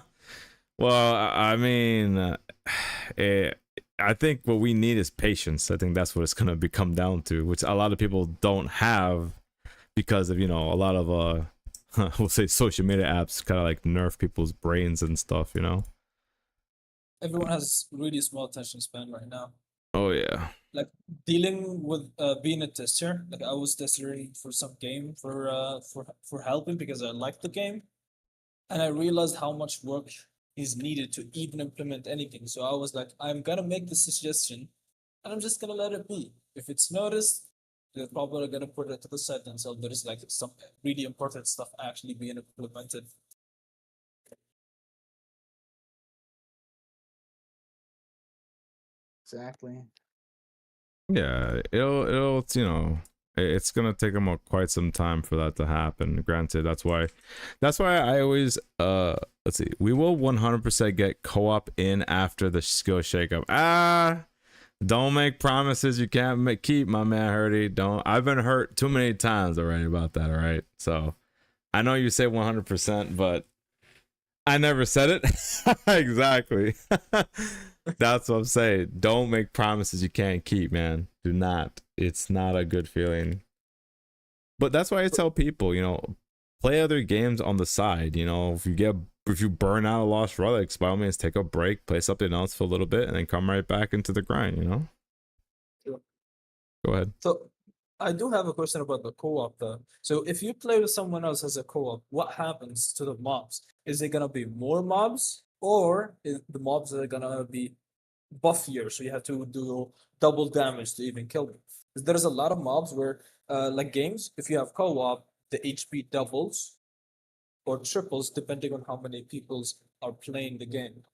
Well, I mean, I think what we need is patience. I think that's what it's gonna become down to, which a lot of people don't have because of a lot of we'll say social media apps kind of like nerf people's brains and stuff. Everyone has really small attention span right now. Oh yeah. Like dealing with being a tester, like I was testing for some game for helping because I liked the game, and I realized how much work is needed to even implement anything. So I was like, I'm gonna make the suggestion, and I'm just gonna let it be. If it's noticed, they're probably gonna put it to the side until there is like some really important stuff actually being implemented. Exactly. Yeah, it'll it's gonna take them quite some time for that to happen. Granted, that's why I always let's see, we will 100% get co-op in after the skill shakeup. Don't make promises you can't keep, my man Hurdy. Don't. I've been hurt too many times already about that. All right, so I know you say 100%, but I never said it. Exactly. That's what I'm saying. Don't make promises you can't keep, man. Do not. It's not a good feeling. But that's why I tell people, play other games on the side. If you burn out of Lost Relics, by all means take a break, play something else for a little bit, and then come right back into the grind, Sure. Go ahead. So I do have a question about the co-op though. So if you play with someone else as a co-op, what happens to the mobs? Is it gonna be more mobs, or is the mobs are gonna be buffier, so you have to do double damage to even kill them? There's a lot of mobs where, like games, if you have co-op, the HP doubles or triples depending on how many peoples are playing the game.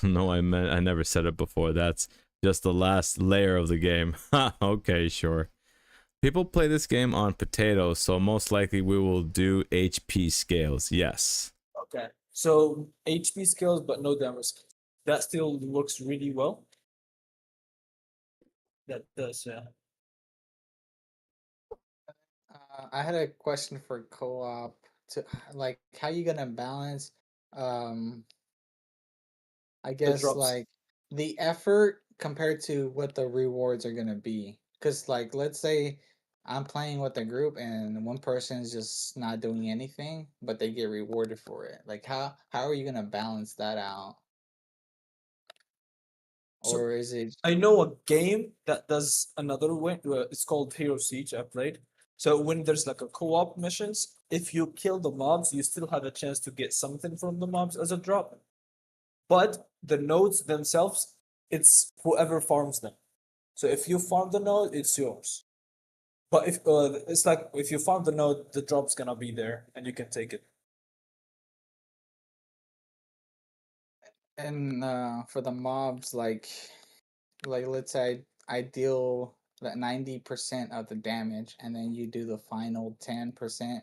No, I never said it before. That's just the last layer of the game. Okay, sure. People play this game on potatoes, so most likely we will do HP scales. Yes. Okay. So HP scales, but no damage scales. That still works really well. That does, yeah. I had a question for co-op. To like, how you gonna balance? I guess drops. like the effort compared to what the rewards are gonna be. Cause like, let's say I'm playing with a group and one person is just not doing anything, but they get rewarded for it. Like, how are you gonna balance that out? So Or is it I know a game that does another way. It's called Hero Siege. I played. So when there's like a co-op missions, if you kill the mobs, you still have a chance to get something from the mobs as a drop. But the nodes themselves, it's whoever farms them. So if you farm the node, it's yours. But if it's like if you farm the node, the drop's gonna be there and you can take it. and for the mobs like let's say I deal that 90% of the damage and then you do the final 10%.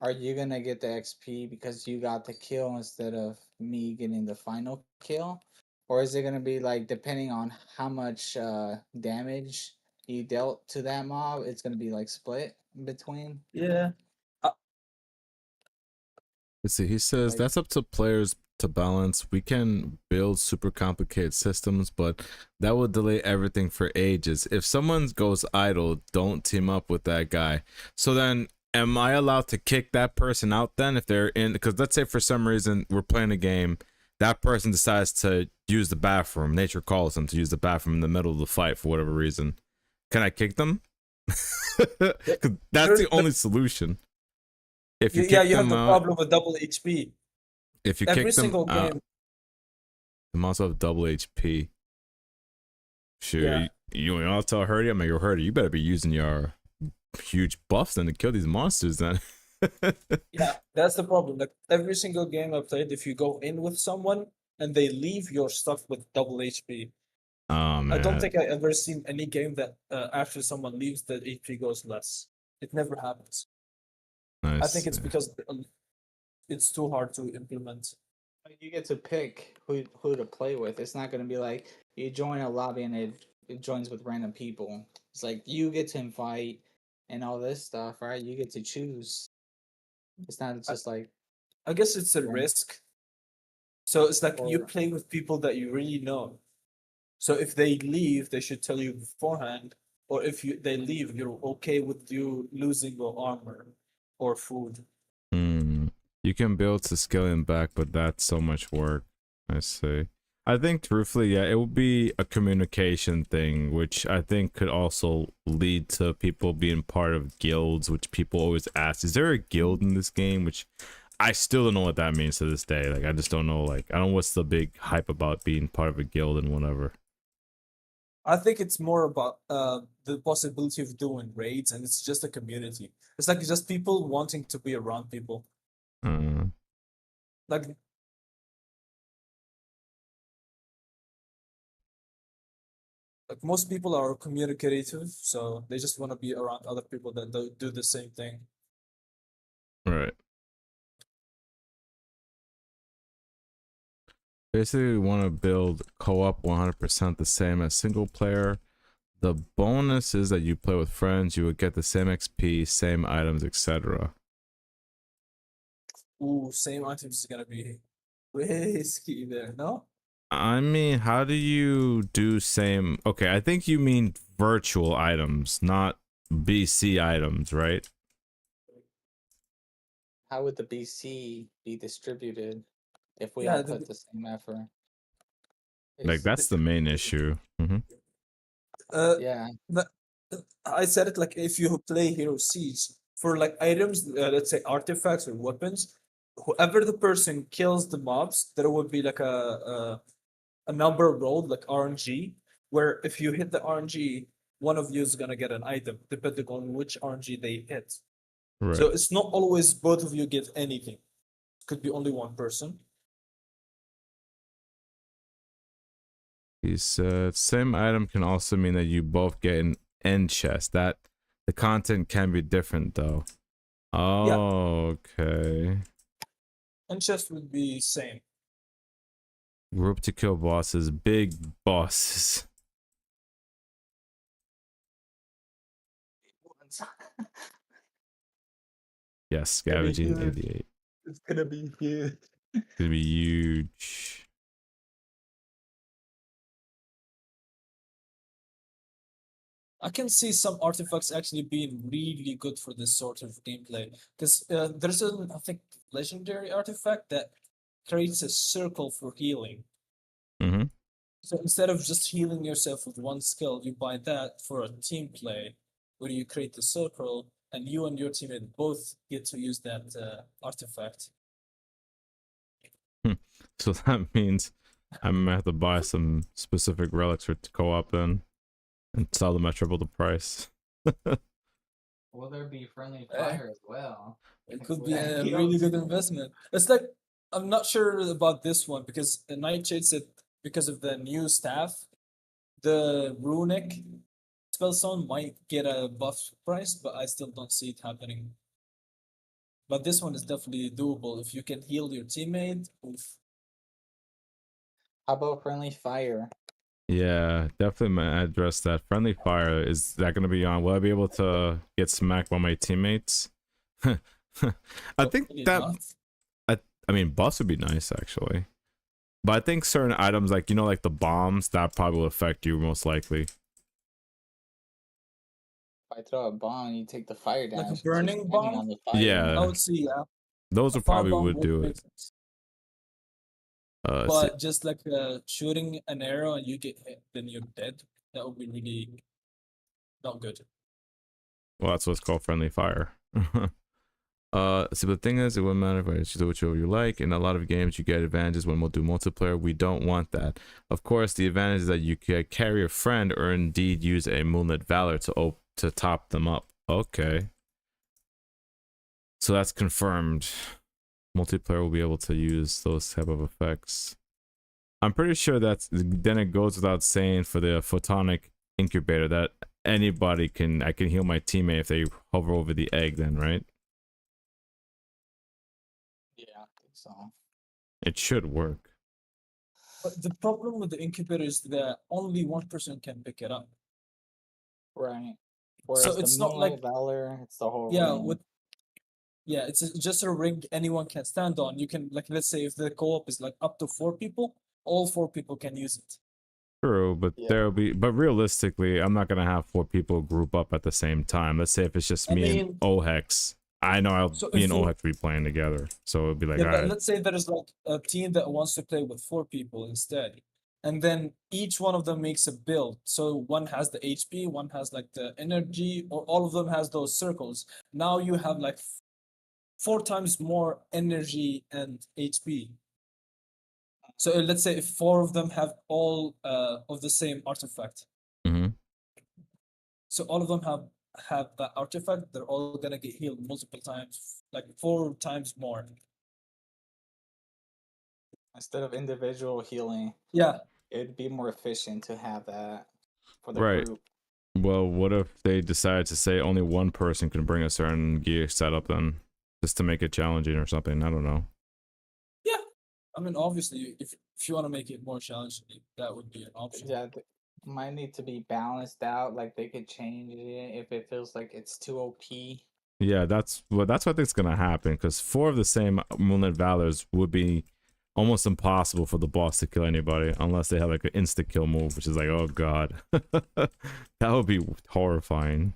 Are you gonna get the XP because you got the kill instead of me getting the final kill? Or is it gonna be like depending on how much damage you dealt to that mob, it's gonna be like split in between? Yeah. Let's see. He says Like that's up to players to balance. We can build super complicated systems, but that will delay everything for ages. If someone goes idle, don't team up with that guy. So then am I allowed to kick that person out then if they're in? Because let's say for some reason we're playing a game, that person decides to use the bathroom. Nature calls them to use the bathroom in the middle of the fight for whatever reason. Can I kick them? 'Cause that's the only solution. If you Yeah, kick you have them the out, problem with double HP. if you Every kick them single out, game. they also have double HP. Sure, Yeah. you know, I'll tell Hurdy, I'm like, yo, Hurdy, you better be using your huge buffs then to kill these monsters then. Yeah, that's the problem. Like every single game I played, if you go in with someone and they leave, you're stuck with double HP. Oh I don't man, think I ever seen any game that after someone leaves, the HP goes less. It never happens. I think nice. it's because it's too hard to implement. You get to pick who to play with. It's not gonna be like you join a lobby and it joins with random people. It's like you get to invite and all this stuff, right? You get to choose. It's not just like I guess it's a Yeah. risk. So it's like you Or- play with people that you really know. So if they leave, they should tell you beforehand. Or if they leave, you're okay with you losing your armor or food. You can build to scaling back, but that's so much work. I see. I think truthfully, yeah, it would be a communication thing, which I think could also lead to people being part of guilds, which people always ask, is there a guild in this game? Which I still don't know what that means to this day. Like, I just don't know, like, I don't know what's the big hype about being part of a guild and whatever. I think it's more about the possibility of doing raids, and it's just a community. It's like just people wanting to be around people. Uh, Like most people are communicative, so they just want to be around other people that do the same thing. right. Basically, we want to build co-op 100% the same as single player. The bonus is that you play with friends, you would get the same XP, same items, etc. Ooh, same items is gonna be risky there, no? I mean, how do you do same? Okay, I think you mean virtual items, not BC items, right? how would the BC be distributed if we Yeah, all put the same effort? Like, that's the main issue. Yeah. But I said it like if you play Hero Siege for like items, let's say artifacts or weapons, whoever the person kills the mobs, there would be like a number rolled like RNG, where if you hit the RNG, one of you is gonna get an item depending on which RNG they hit. Right. So it's not always both of you get anything. It could be only one person. He said, same item can also mean that you both get an end chest. That the content can be different though. Oh, okay. And chest would be same. Group to kill bosses, big bosses. Yes, scavenging huge. 88. It's gonna be huge. It's gonna be huge. I can see some artifacts actually being really good for this sort of gameplay because there's a I think legendary artifact that creates a circle for healing. Mm-hmm. So instead of just healing yourself with one skill, you buy that for a team play where you create the circle and you and your teammate both get to use that artifact. So that means I'm gonna have to buy some specific relics for co-op then, and sell them at triple the price. Will there be friendly Eh. fire as well? It could Will be that a be really good on- investment. It's like I'm not sure about this one because Nightshade said because of the new staff, the runic spellstone might get a buff price, but I still don't see it happening. But this one is definitely doable if you can heal your teammate. Oof. How about friendly fire? Yeah, definitely gonna address that. Friendly fire, is that gonna be on? Will I be able to get smacked by my teammates? I think Hopefully that not. I mean buffs would be nice actually. But I think certain items like, you know, like the bombs, that probably will affect you most likely. I throw a bomb and you take the fire Like a damage because you're burning standing bomb? on the fire. I Yeah, would see, yeah. those A would probably firebomb would would do make it. sense. See, But just like shooting an arrow and you get hit, then you're dead. That would be really not good. well, that's what's called friendly fire. See, the thing is, it wouldn't matter if I choose whichever you like. In a lot of games, you get advantages when we'll do multiplayer. We don't want that. Of course, the advantage is that you can carry a friend or indeed use a Moonlit Valor to top them up. Okay. So that's confirmed. Multiplayer will be able to use those type of effects. I'm pretty sure that's then it goes without saying for the photonic incubator that anybody I can heal my teammate if they hover over the egg then, right? Yeah, I think so. It should work. But the problem with the incubator is that only one person can pick it up. Right. So Whereas the it's not like, Moonlight Valor, it's the whole yeah, ring. it's just a ring anyone can stand on. You can, like, let's say if the co-op is like up to 4 people, all 4 people can use it. True, but Yeah. but realistically, I'm not gonna have 4 people group up at the same time. Let's say if it's just I me and mean, Ohex, I know so me if and you, Ohex will be playing together, so it'd be like, yeah, all but right, let's say there is like a team that wants to play with 4 people instead, and then each one of them makes a build. So one has the HP, one has like the energy, or all of them has those circles. Now you have like 4 times more energy and HP. So let's say if 4 of them have all of the same artifact, mm-hmm. so all of them have that artifact, they're all gonna get healed multiple times, like 4 times more. Instead of individual healing, Yeah, it'd be more efficient to have that for the Right. group. Well, what if they decide to say only one person can bring a certain gear setup then, just to make it challenging or something? I don't know. yeah. I mean, obviously, if you want to make it more challenging, that would be an option. Yeah, might need to be balanced out. Like they could change it if it feels like it's too OP. Yeah, that's what I think is gonna happen because 4 of the same Moonlit Valors would be almost impossible for the boss to kill anybody unless they have like an insta kill move, which is like, oh god, that would be horrifying.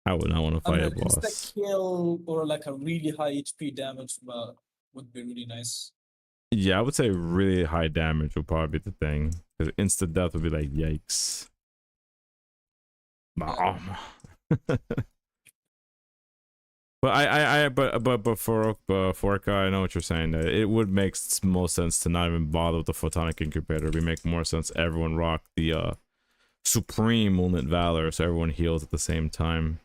I would not want to I fight mean, a an insta boss. kill or like a really high HP damage would be really nice. Yeah, I would say really high damage would probably be the thing because insta death would be like, yikes. Yeah. But for Forka, I know what you're saying. That it would make most sense to not even bother with the photonic incubator. It would make more sense everyone rock the supreme Moonlit Valor, so everyone heals at the same time,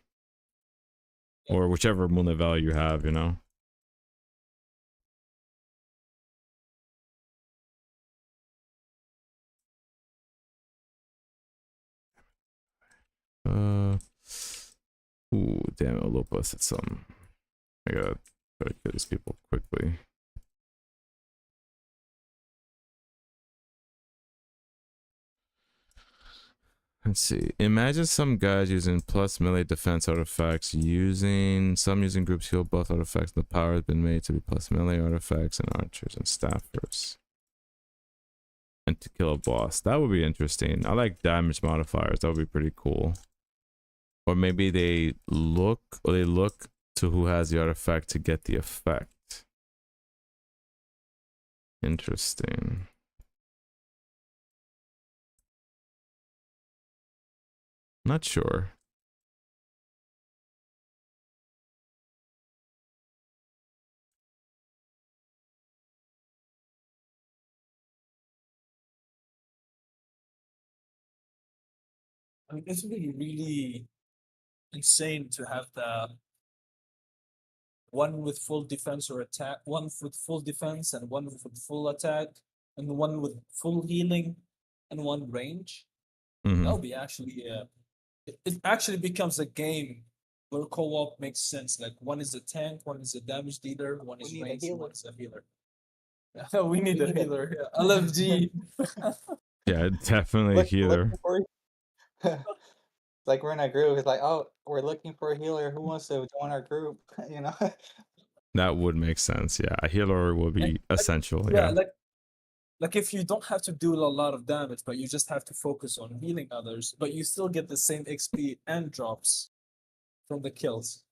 or whichever Moonlit Valor you have, you know. Ooh, damn it, Lopa said something. I gotta try to kill these people quickly. Let's see. Imagine some guys using plus melee defense artifacts, using groups heal buff artifacts, and the power has been made to be plus melee artifacts and archers and staffers. And to kill a boss. That would be interesting. I like damage modifiers. That would be pretty cool. Or maybe they look to who has the artifact to get the effect. Interesting. Not sure. I mean, it's really, really insane to have the one with full defense or attack, one with full defense and one with full attack, and one with full healing and one range. Mm-hmm. That would be actually it actually becomes a game where co-op makes sense. Like one is a tank, one is a damage dealer, one is ranged, and one is a healer. Yeah, we need a healer. Yeah. LFG. Yeah, definitely a healer. Like we're in a group. It's like, oh, we're looking for a healer. Who wants to join our group? You know. That would make sense. Yeah, a healer will be essential. Yeah, Yeah. like like if you don't have to do a lot of damage, but you just have to focus on healing others, but you still get the same XP and drops from the kills.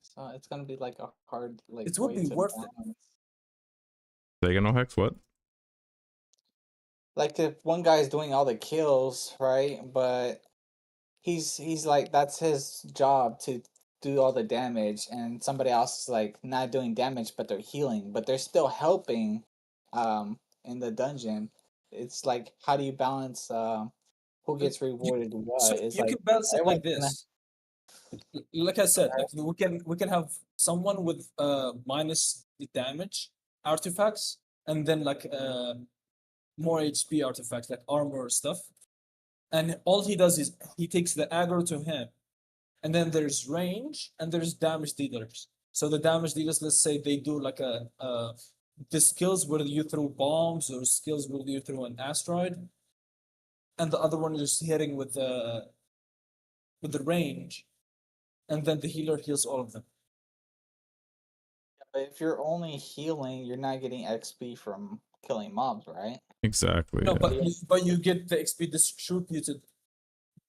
So it's gonna be like a hard like It would way be to worth it. balance. Sega no hex, what? Like if one guy's doing all the kills, right? But he's like that's his job to do all the damage, and somebody else is like not doing damage, but they're healing, but they're still helping, in the dungeon. It's like how do you balance who But gets rewarded So what? It's you like can balance it like everyone's gonna this. Like I said, like we can have someone with minus the damage artifacts, and then like more HP artifacts like armor stuff. And all he does is he takes the aggro to him, and then there's range and there's damage dealers. So the damage dealers, let's say they do like the skills where you throw bombs or skills where you throw an asteroid, and the other one is hitting with the range, and then the healer heals all of them. but if you're only healing, you're not getting XP from killing mobs, right? Exactly. No, Yeah. but you get the XP distributed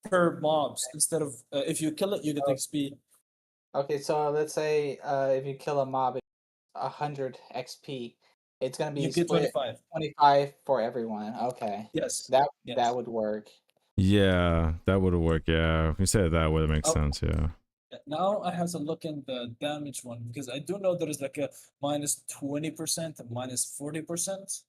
per mobs instead of if you kill it, you get the XP. Okay, so let's say if you kill a mob, it's 100 XP. It's gonna be You get split 25. 25 for everyone. Okay, Yes. that Yes. would work. Yeah, that would work. Yeah, if you say it that way, it makes Oh. sense. Yeah. Now I have to look in the damage one because I do know there is like a minus 20% and minus 40%.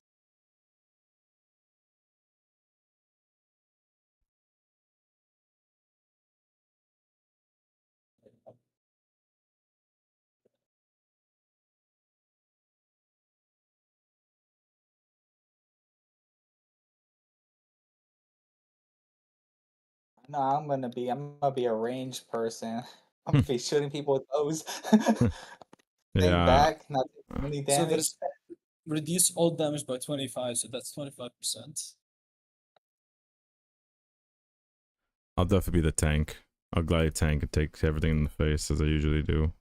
No, I'm gonna be a ranged person. I'm gonna be shooting people with bows. Staying Yeah. back, not taking any So damage. there's reduce all damage by 25, so that's 25%. I'll definitely be the tank. I'll glide tank and take everything in the face as I usually do.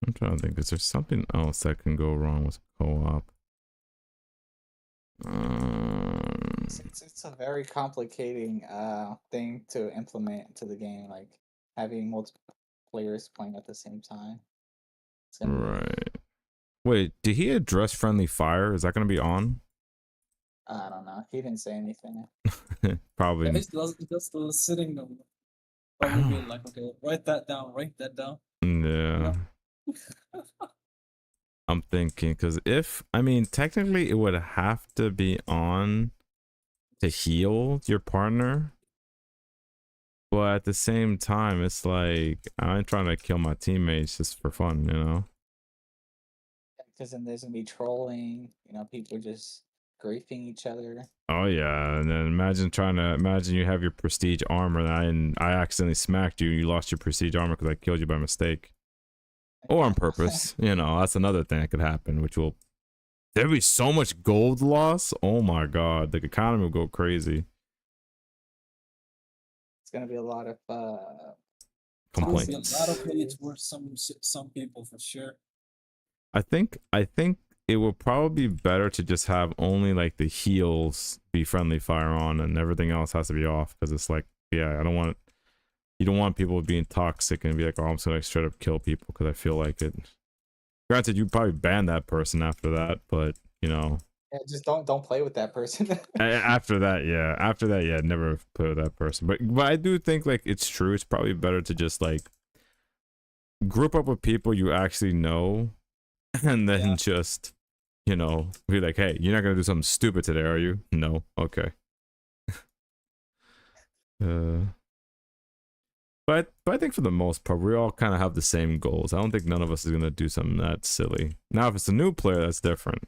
I'm trying to think. Is there something else that can go wrong with co-op? It's a very complicating thing to implement to the game, like having multiple players playing at the same time. It's gonna be Right. Wait, did he address friendly fire? Is that going to be on? I don't know. He didn't say anything. Probably. He's just sitting probably being like, okay, write that down, write that down. Yeah. I'm thinking because I mean, technically it would have to be on to heal your partner, but at the same time, it's like I'm trying to kill my teammates just for fun, you know? Because then there's gonna be trolling. You know, people just griefing each other. Oh yeah, and then imagine you have your prestige armor and I accidentally smacked you. You lost your prestige armor because I killed you by mistake. Or on purpose, you know, that's another thing that could happen, which will there'll be so much gold loss. Oh my god, the economy will go crazy. It's gonna be a lot of Complaints. A lot of it's worth some people for sure. I think it would probably be better to just have only like the heals be friendly fire on and everything else has to be off because it's like, yeah, you don't want people being toxic and be like, oh, I'm just gonna straight up kill people because I feel like it. Granted, you probably ban that person after that, but you know. yeah, just don't play with that person. After that, yeah, never play with that person. But I do think like it's true. It's probably better to just like group up with people you actually know, and then just you know be like, hey, you're not gonna do something stupid today, are you? No, okay. But I think for the most part, we all kind of have the same goals. I don't think none of us is gonna do something that silly. Now, if it's a new player, that's different.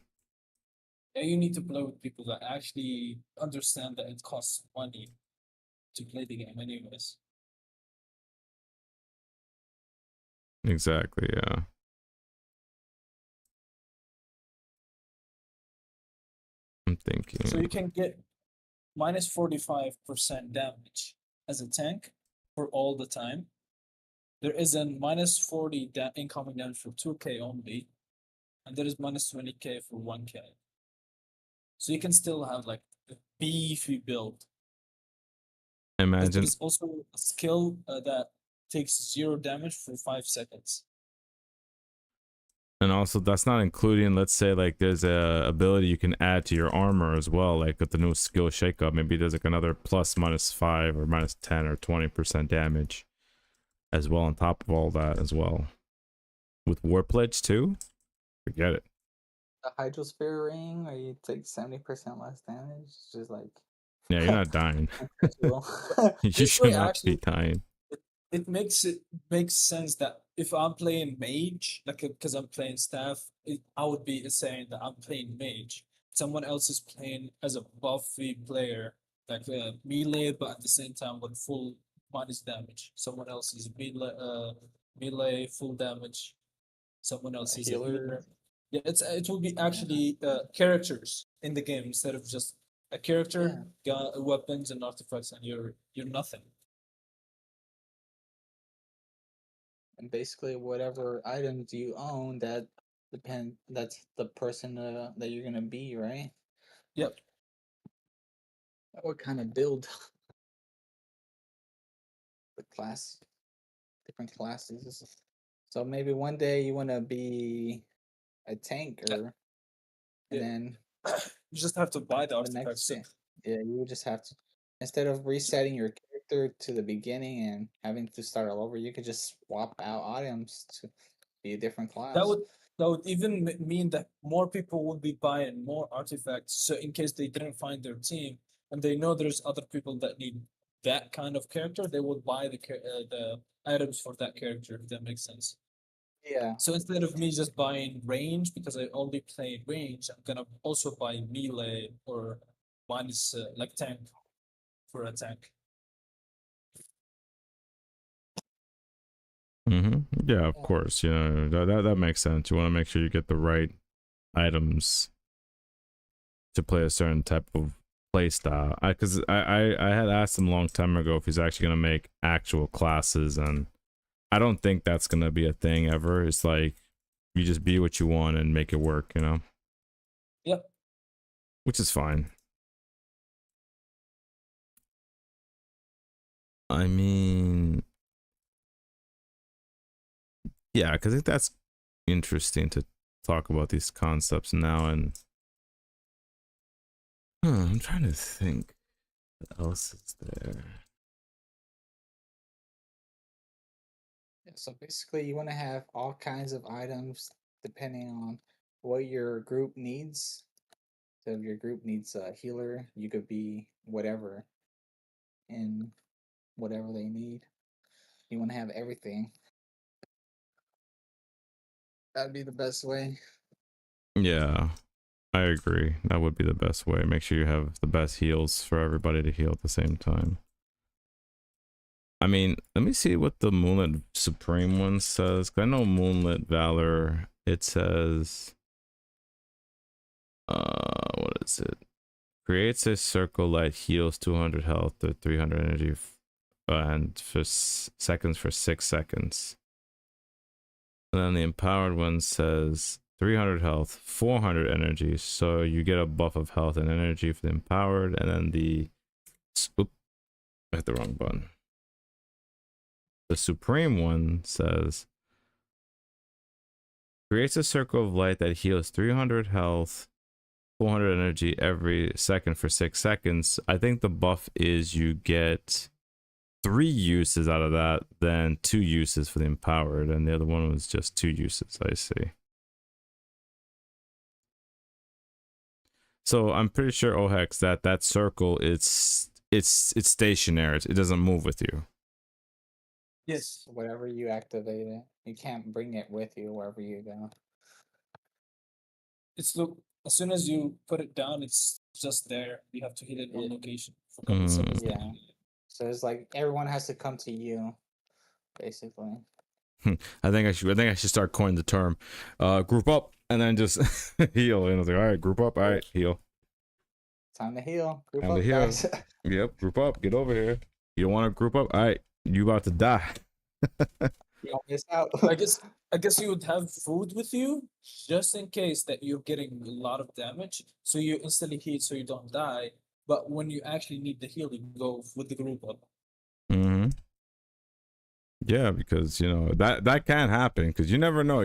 Yeah, you need to play with people that actually understand that it costs money to play the game anyways. Exactly, yeah. I'm thinking. So you can get minus 45% damage as a tank for all the time. There is a minus 40 incoming damage for 2k only, and there is minus 20k for 1k. So you can still have like a beefy build. Imagine. There's also a skill that takes 0 damage for 5 seconds. And also, that's not including, let's say, like, there's a ability you can add to your armor as well, like with the new skill shakeup. Maybe there's like another plus -5 or -10 or 20% damage as well on top of all that as well. With War Pledge too? Forget it. The Hydrosphere ring, where you take 70% less damage. It's just like Yeah, you're not dying. uncomfortable. You This should way, not be actually, dying. it makes sense that if I'm playing mage, like because I'm playing staff, I would be saying that I'm playing mage. Someone else is playing as a buffy player, like melee, but at the same time with full minus damage. Someone else is melee full damage. Someone else is a Healer. healer. Yeah, it will be actually characters in the game instead of just a character, weapons and artifacts, and you're nothing. And basically, whatever items you own, that's the person that you're gonna be, right? Yep. What kind of build? The class, different classes. So maybe one day you want to be a tanker, and Yeah. then You just have to buy the the next artifacts. day, yeah, you would just have to, instead of resetting your character to the beginning and having to start all over, you could just swap out items to be a different class. That would even mean that more people would be buying more artifacts. So in case they didn't find their team and they know there's other people that need that kind of character, they would buy the items for that character. If that makes sense. Yeah. So instead of me just buying range because I only play range, I'm gonna also buy melee or minus like tank for a tank. Yeah, of course. You know, that makes sense. You want to make sure you get the right items to play a certain type of play style. Because I had asked him a long time ago if he's actually gonna make actual classes, and I don't think that's gonna be a thing ever. It's like you just be what you want and make it work, you know? Yep. Which is fine. I mean, yeah, because I think that's interesting to talk about these concepts now. And I'm trying to think what else is there. So basically, you want to have all kinds of items depending on what your group needs. So if your group needs a healer, you could be whatever in whatever they need. You want to have everything. That'd be the best way. Yeah, I agree. That would be the best way. Make sure you have the best heals for everybody to heal at the same time. I mean, let me see what the Moonlit Supreme one says. 'Cause I know Moonlit Valor, it says, what is it? Creates a circle that heals 200 health or 300 energy and for seconds for 6 seconds. And then the empowered one says 300 health, 400 energy. So you get a buff of health and energy for the empowered. And then the, oop, I hit the wrong button. The Supreme one says creates a circle of light that heals 300 health, 400 energy every second for 6 seconds. I think the buff is you get 3 uses out of that, then 2 uses for the empowered, and the other one was just 2 uses. I see. So I'm pretty sure, Ohex, that circle it's stationary. It doesn't move with you. Yes. Whatever you activate it, you can't bring it with you wherever you go. It's look as soon as you put it down, it's just there. You have to hit it on location. Yeah. So it's like everyone has to come to you, basically. I think I should start coining the term, group up and then just heal. And I was like, all right, group up, all right, heal. Time to heal. Group Time to up, heal. guys. Yep, group up, get over here. You don't want to group up? All right, you about to die. You don't miss out. I guess you would have food with you just in case that you're getting a lot of damage, so you instantly heal so you don't die. But when you actually need the heal, you go with the group up. Mm-hmm. Yeah, because you know that can happen because you never know.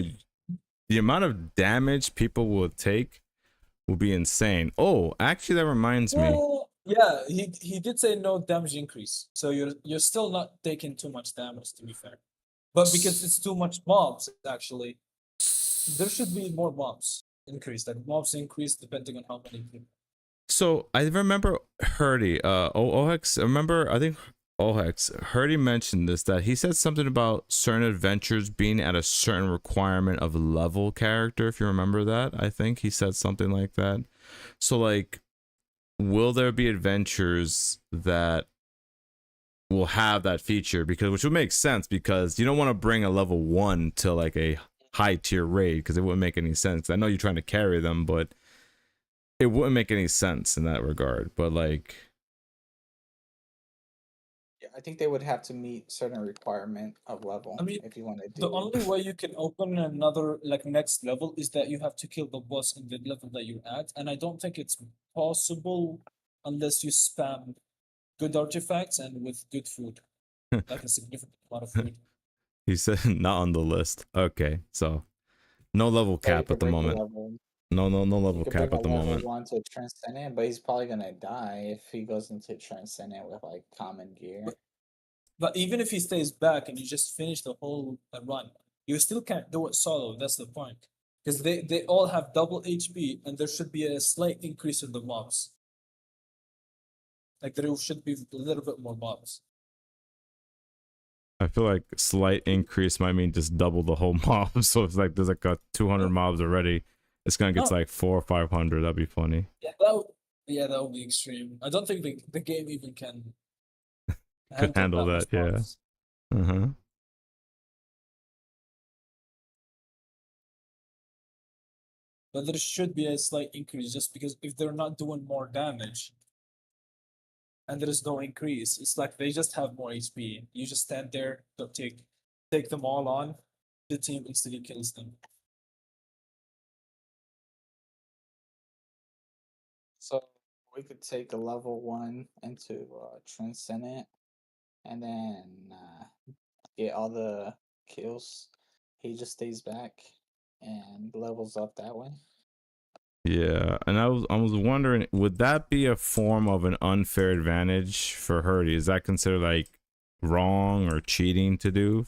The amount of damage people will take will be insane. Oh, actually, that reminds me. Well, yeah, he did say no damage increase, so you're still not taking too much damage, to be fair. But because it's too much mobs, actually, there should be more mobs increase. Like mobs increase depending on how many people. So I remember Hurdy, Ohex. Remember, I think Ohex Hurdy mentioned this, that he said something about certain adventures being at a certain requirement of level character. If you remember that, I think he said something like that. So like, will there be adventures that will have that feature? Because which would make sense, because you don't want to bring a level 1 to like a high tier raid, because it wouldn't make any sense. I know you're trying to carry them, but it wouldn't make any sense in that regard. But like, Yeah, I think they would have to meet certain requirement of level. I mean, if you want to do the only way you can open another like next level is that you have to kill the boss in the level that you're at, and I don't think it's possible unless you spam good artifacts and with good food, like a significant amount of food. he said not on the list. Okay, so no level Yeah, you cap could at the bring a moment. level. No You level could cap bring at a the level moment. 1 to Transcendent, but he's probably gonna die if he goes into Transcendent with like common gear. But even if he stays back and you just finish the whole run, you still can't do it solo. That's the point. Because they all have double HP and there should be a slight increase in the mobs. Like there should be a little bit more mobs. I feel like slight increase might mean just double the whole mob. So it's like there's like a 200 mobs already. It's gonna get to like 400 or 500. That'd be funny. Yeah, that would be extreme. I don't think the game even can Could handle much that, yeah. mobs. Uh-huh. But there should be a slight increase just because if they're not doing more damage and there is no increase, it's like they just have more HP. You just stand there, don't take them all on, the team instantly kills them. So we could take a level 1 into Transcendent, and then get all the kills. He just stays back and levels up that way. Yeah, and I was wondering, would that be a form of an unfair advantage for Hurdy? Is that considered like wrong or cheating to do?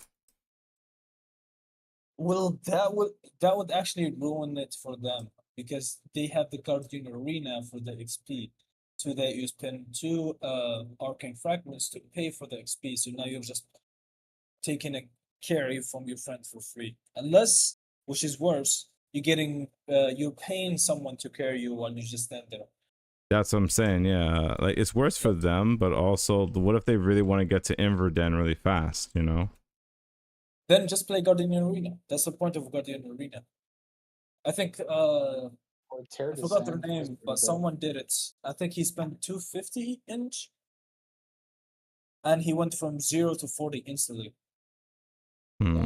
Well, that would actually ruin it for them because they have the Guardian Arena for the XP. So that you spend 2 arcane fragments to pay for the XP. So now you're just taking a carry from your friend for free. Unless, which is worse, you're paying someone to carry you while you just stand there. That's what I'm saying. Yeah, like it's worse for them, but also, what if they really want to get to Inverden really fast? You know? Then just play Guardian Arena. That's the point of Guardian Arena. I think Or I forgot their name, but someone did it. I think he spent 250 inch, and he went from 0 to 40 instantly. Hmm.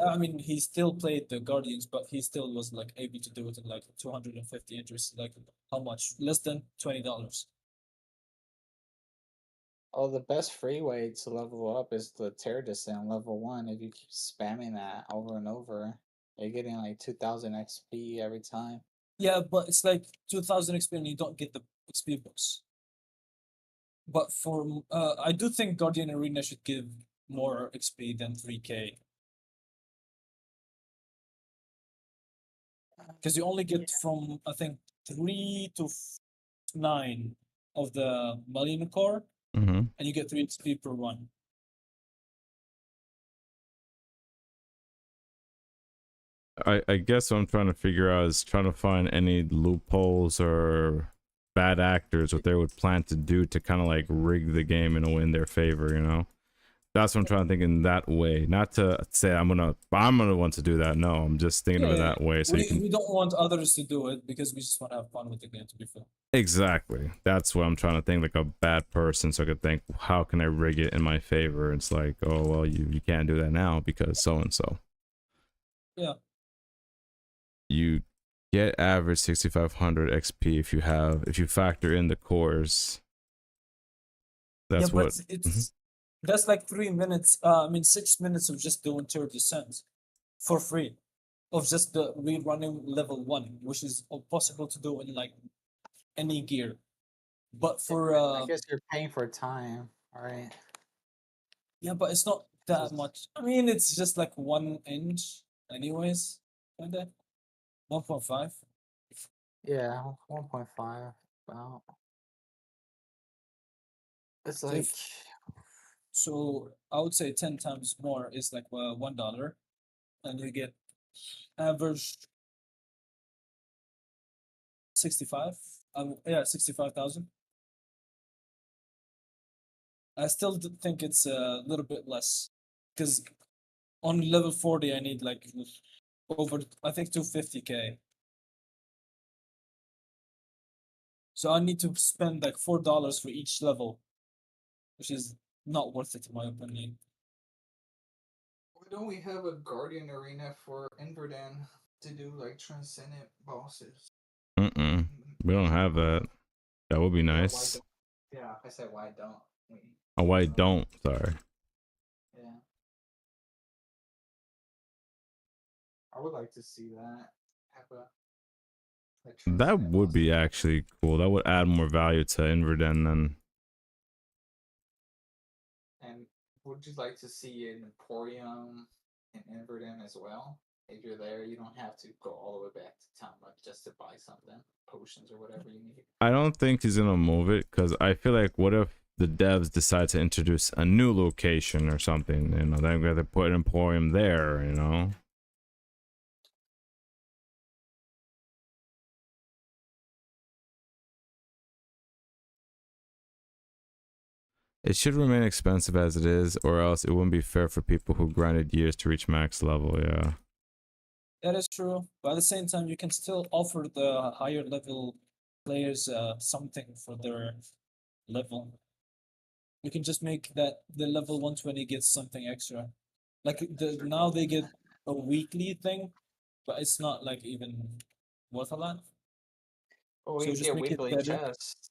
I mean, he still played the Guardians, but he still was like able to do it in like 250 inches. Like how much? Less than $20. Oh, the best free way to level up is the Tear Descent level 1. If you keep spamming that over and over, you're getting like 2000 XP every time. Yeah, but it's like 2000 XP and you don't get the XP books. But for I do think Guardian Arena should give more XP than 3K. Because you only get from I think 3 to 9 of the Millennium Core, Mm-hmm. and you get 3 XP per one. I guess what I'm trying to figure out is trying to find any loopholes or bad actors, what they would plan to do to kind of like rig the game in a way in their favor, you know? That's what I'm trying to think in that way. Not to say I'm gonna want to do that. No, I'm just thinking of it Yeah, that way. So you can we don't want others to do it because we just want to have fun with the game. To be fair. exactly. That's what I'm trying to think. Like a bad person, so I could think, how can I rig it in my favor? It's like, oh well, you can't do that now because so and so. Yeah. You get average 6500 XP if you factor in the cores. That's Yeah, but what. it's that's like 3 minutes. I mean 6 minutes of just doing tier descent for free, of just the rerunning level 1, which is possible to do in like any gear. But for I guess you're paying for time, all right? yeah, but it's not that much. I mean, it's just like 1 inch, anyways. Kinda 1.5. Yeah, 1.5. About. It's So, like so I would say 10 times more is like $1, and you get average 65. Yeah, 65,000. I still think it's a little bit less because on level 40 I need like over, I think, 250k. So I need to spend like $4 for each level, which is not worth it in my opinion. why don't we have a Guardian arena for Inverdan to do like transcendent bosses? We don't have that. That would be Yeah, nice. yeah, I said why don't we? Oh, why don't? Sorry. Yeah. I would like to see that. Have a That transcendent would boss. be actually cool. That would add more value to Inverden than. And would you like to see an Emporium in Inverdan as well? If you're there, you don't have to go all the way back to town like just to buy something, potions or whatever you need. I don't think he's gonna move it because I feel like what if the devs decide to introduce a new location or something? You know, they're gonna put an Emporium there. You know. It should remain expensive as it is, or else it wouldn't be fair for people who grinded years to reach max level. Yeah. That is true, but at the same time, you can still offer the higher level players something for their level. You can just make that the level 120 gets something extra. Like now they get a weekly thing, but it's not like even worth a lot. Oh, So we just get make it weekly better. chests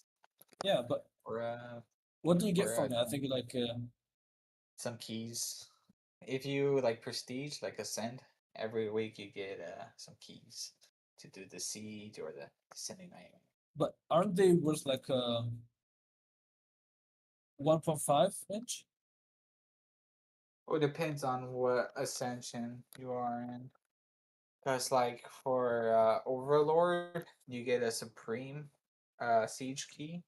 Yeah, but or what do you get or from it? I think like some keys. If you like prestige, like ascend, every week you get some keys to do the siege or the descending item. but aren't they worth like 1.5 inch? Well, it depends on what ascension you are in. Because like for Overlord, you get a supreme siege key,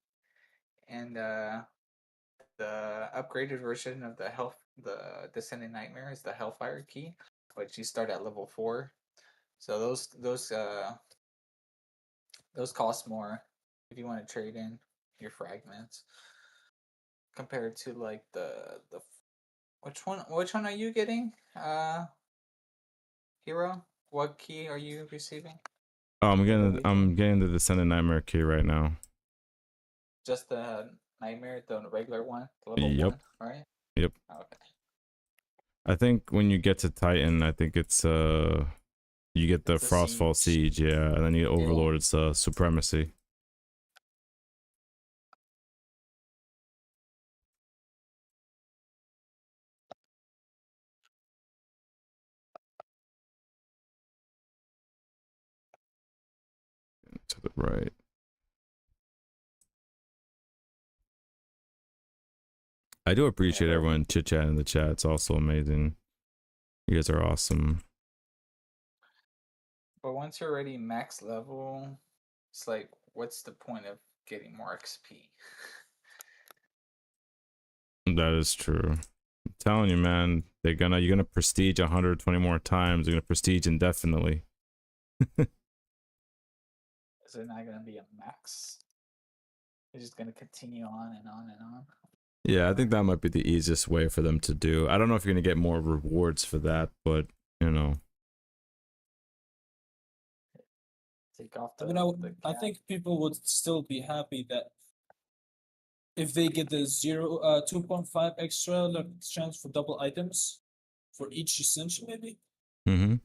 and the upgraded version of the Descending Nightmare is the Hellfire key, which you start at level 4. So those cost more if you want to trade in your fragments compared to like the which one are you getting? Hero? What key are you receiving? Oh, For the I'm weekly? getting the Descendant Nightmare key right now. Just the nightmare, the regular one, level Yep. 1, right? Yep. Okay. I think when you get to Titan, I think it's you get the It's a Frostfall siege. Siege, yeah, and then you get Yeah. Overlord, it's Supremacy. To the right. I do appreciate everyone chit chatting in the chat. It's also amazing. You guys are awesome. But once you're already max level, it's like, what's the point of getting more XP? That is true. I'm telling you, man, you're gonna prestige 120 more times. You're gonna prestige indefinitely. Is it not gonna be a max? It's just gonna continue on and on and on. Yeah, I think that might be the easiest way for them to do. I don't know if you're gonna get more rewards for that, but you know. Take off I the. mean, I cap. think people would still be happy that if they get the 2.5 extra like chance for double items for each ascension, maybe. Mm-hmm.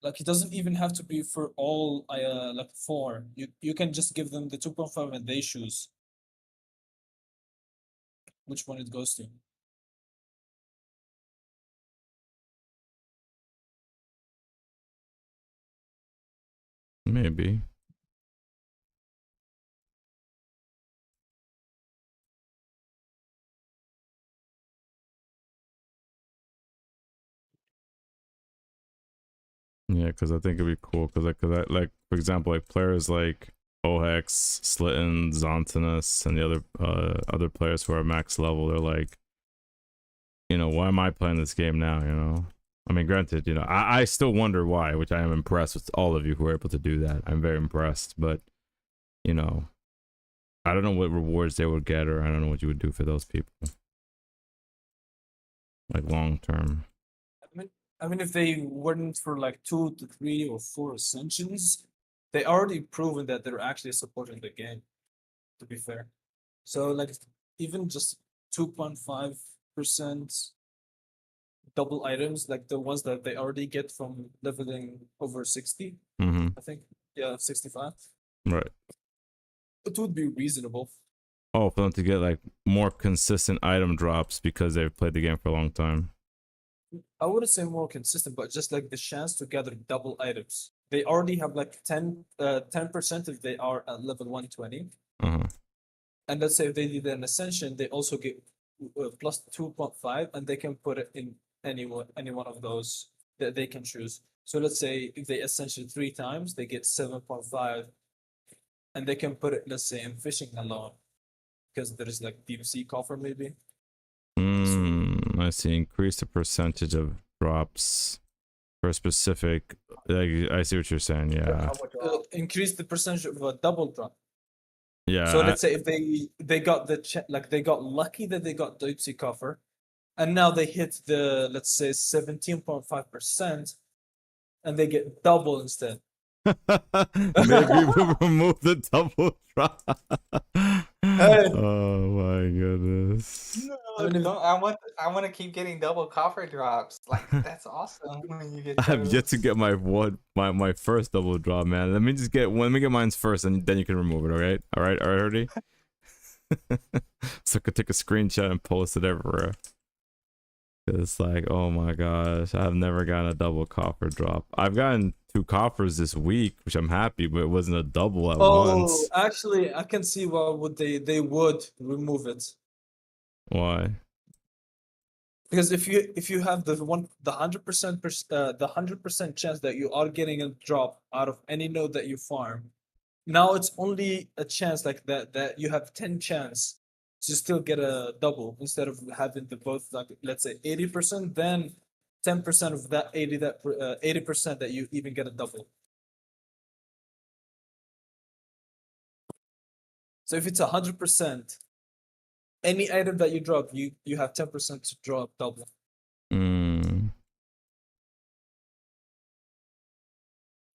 Like it doesn't even have to be for all like 4. You can just give them the 2.5 and they choose which one it goes to. Maybe. Yeah, because I think it'd be cool. Like, for example, like players like Ohex, Slitten, Zontanus, and the other players who are max level, they're like, you know, why am I playing this game now? You know, I mean, granted, you know, I still wonder why, which I am impressed with all of you who are able to do that. I'm very impressed, but you know, I don't know what rewards they would get, or I don't know what you would do for those people, like long term. I mean, if they weren't for like 2 to 3 or 4 ascensions, they already proven that they're actually supporting the game. To be fair, so like even just 2.5% double items, like the ones that they already get from leveling over 60, Mm-hmm. I think. Yeah, 65. Right. It would be reasonable. Oh, for them to get like more consistent item drops because they've played the game for a long time. I wouldn't say more consistent, but just like the chance to gather double items. They already have like 10% if they are at level 120. Uh-huh. And let's say if they did an ascension, they also get plus 2.5, and they can put it in any one of those that they can choose. So let's say if they ascension 3 times, they get 7.5, and they can put it, let's say, in fishing alone, because there is like deep sea coffer maybe. I see. Increase the percentage of drops for a specific. Like, I see what you're saying. Yeah. Increase the percentage of a double drop. Yeah. So let's say if they got like they got lucky that they got deep sea coffer, and now they hit the, let's say, 17.5%, and they get double instead. Maybe we'll remove the double drop. Hey. Oh my goodness. No, I want to keep getting double coffer drops. Like that's awesome when you get I have yet those. to get my first double drop, man. Let me get mine first, and then you can remove it. All right, already. So I could take a screenshot and post it everywhere. It's like, oh my gosh, I've never gotten a double copper drop. I've gotten 2 coppers this week, which I'm happy, but it wasn't a double at once. Actually, I can see why would they would remove it. Why? Because if you have the 100% chance that you are getting a drop out of any node that you farm, now it's only a chance like that you have 10 chance to still get a double, instead of having the both, like let's say 80%, then 10% of that 80% that you even get a double. So if it's 100%, any item that you drop, you have 10% to drop double.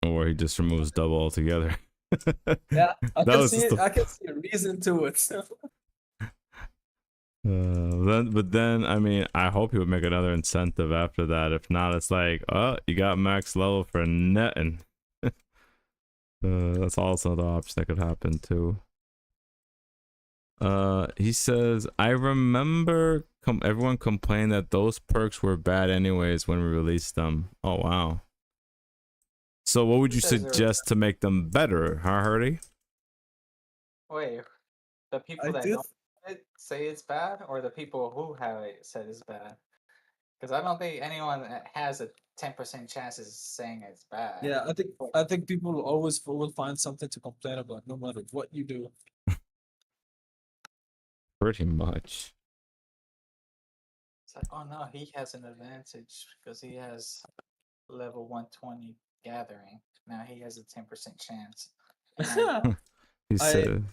Or he just removes double altogether. Yeah, I That can see a reason to it. But then, I mean, I hope he would make another incentive after that. If not, it's like, oh, you got max level for netting. That's also the option that could happen too. He says, I remember everyone complained that those perks were bad anyways when we released them. Oh wow. So what would you suggest to make them better, huh, Hardy? Wait, the people that don't say it's bad, or the people who have it said it's bad? Because I don't think anyone that has a 10% chance is saying it's bad. Yeah, I think people always will find something to complain about, no matter what you do. Pretty much. It's like, oh no, he has an advantage because he has level 120 gathering. Now he has a 10% chance. He said,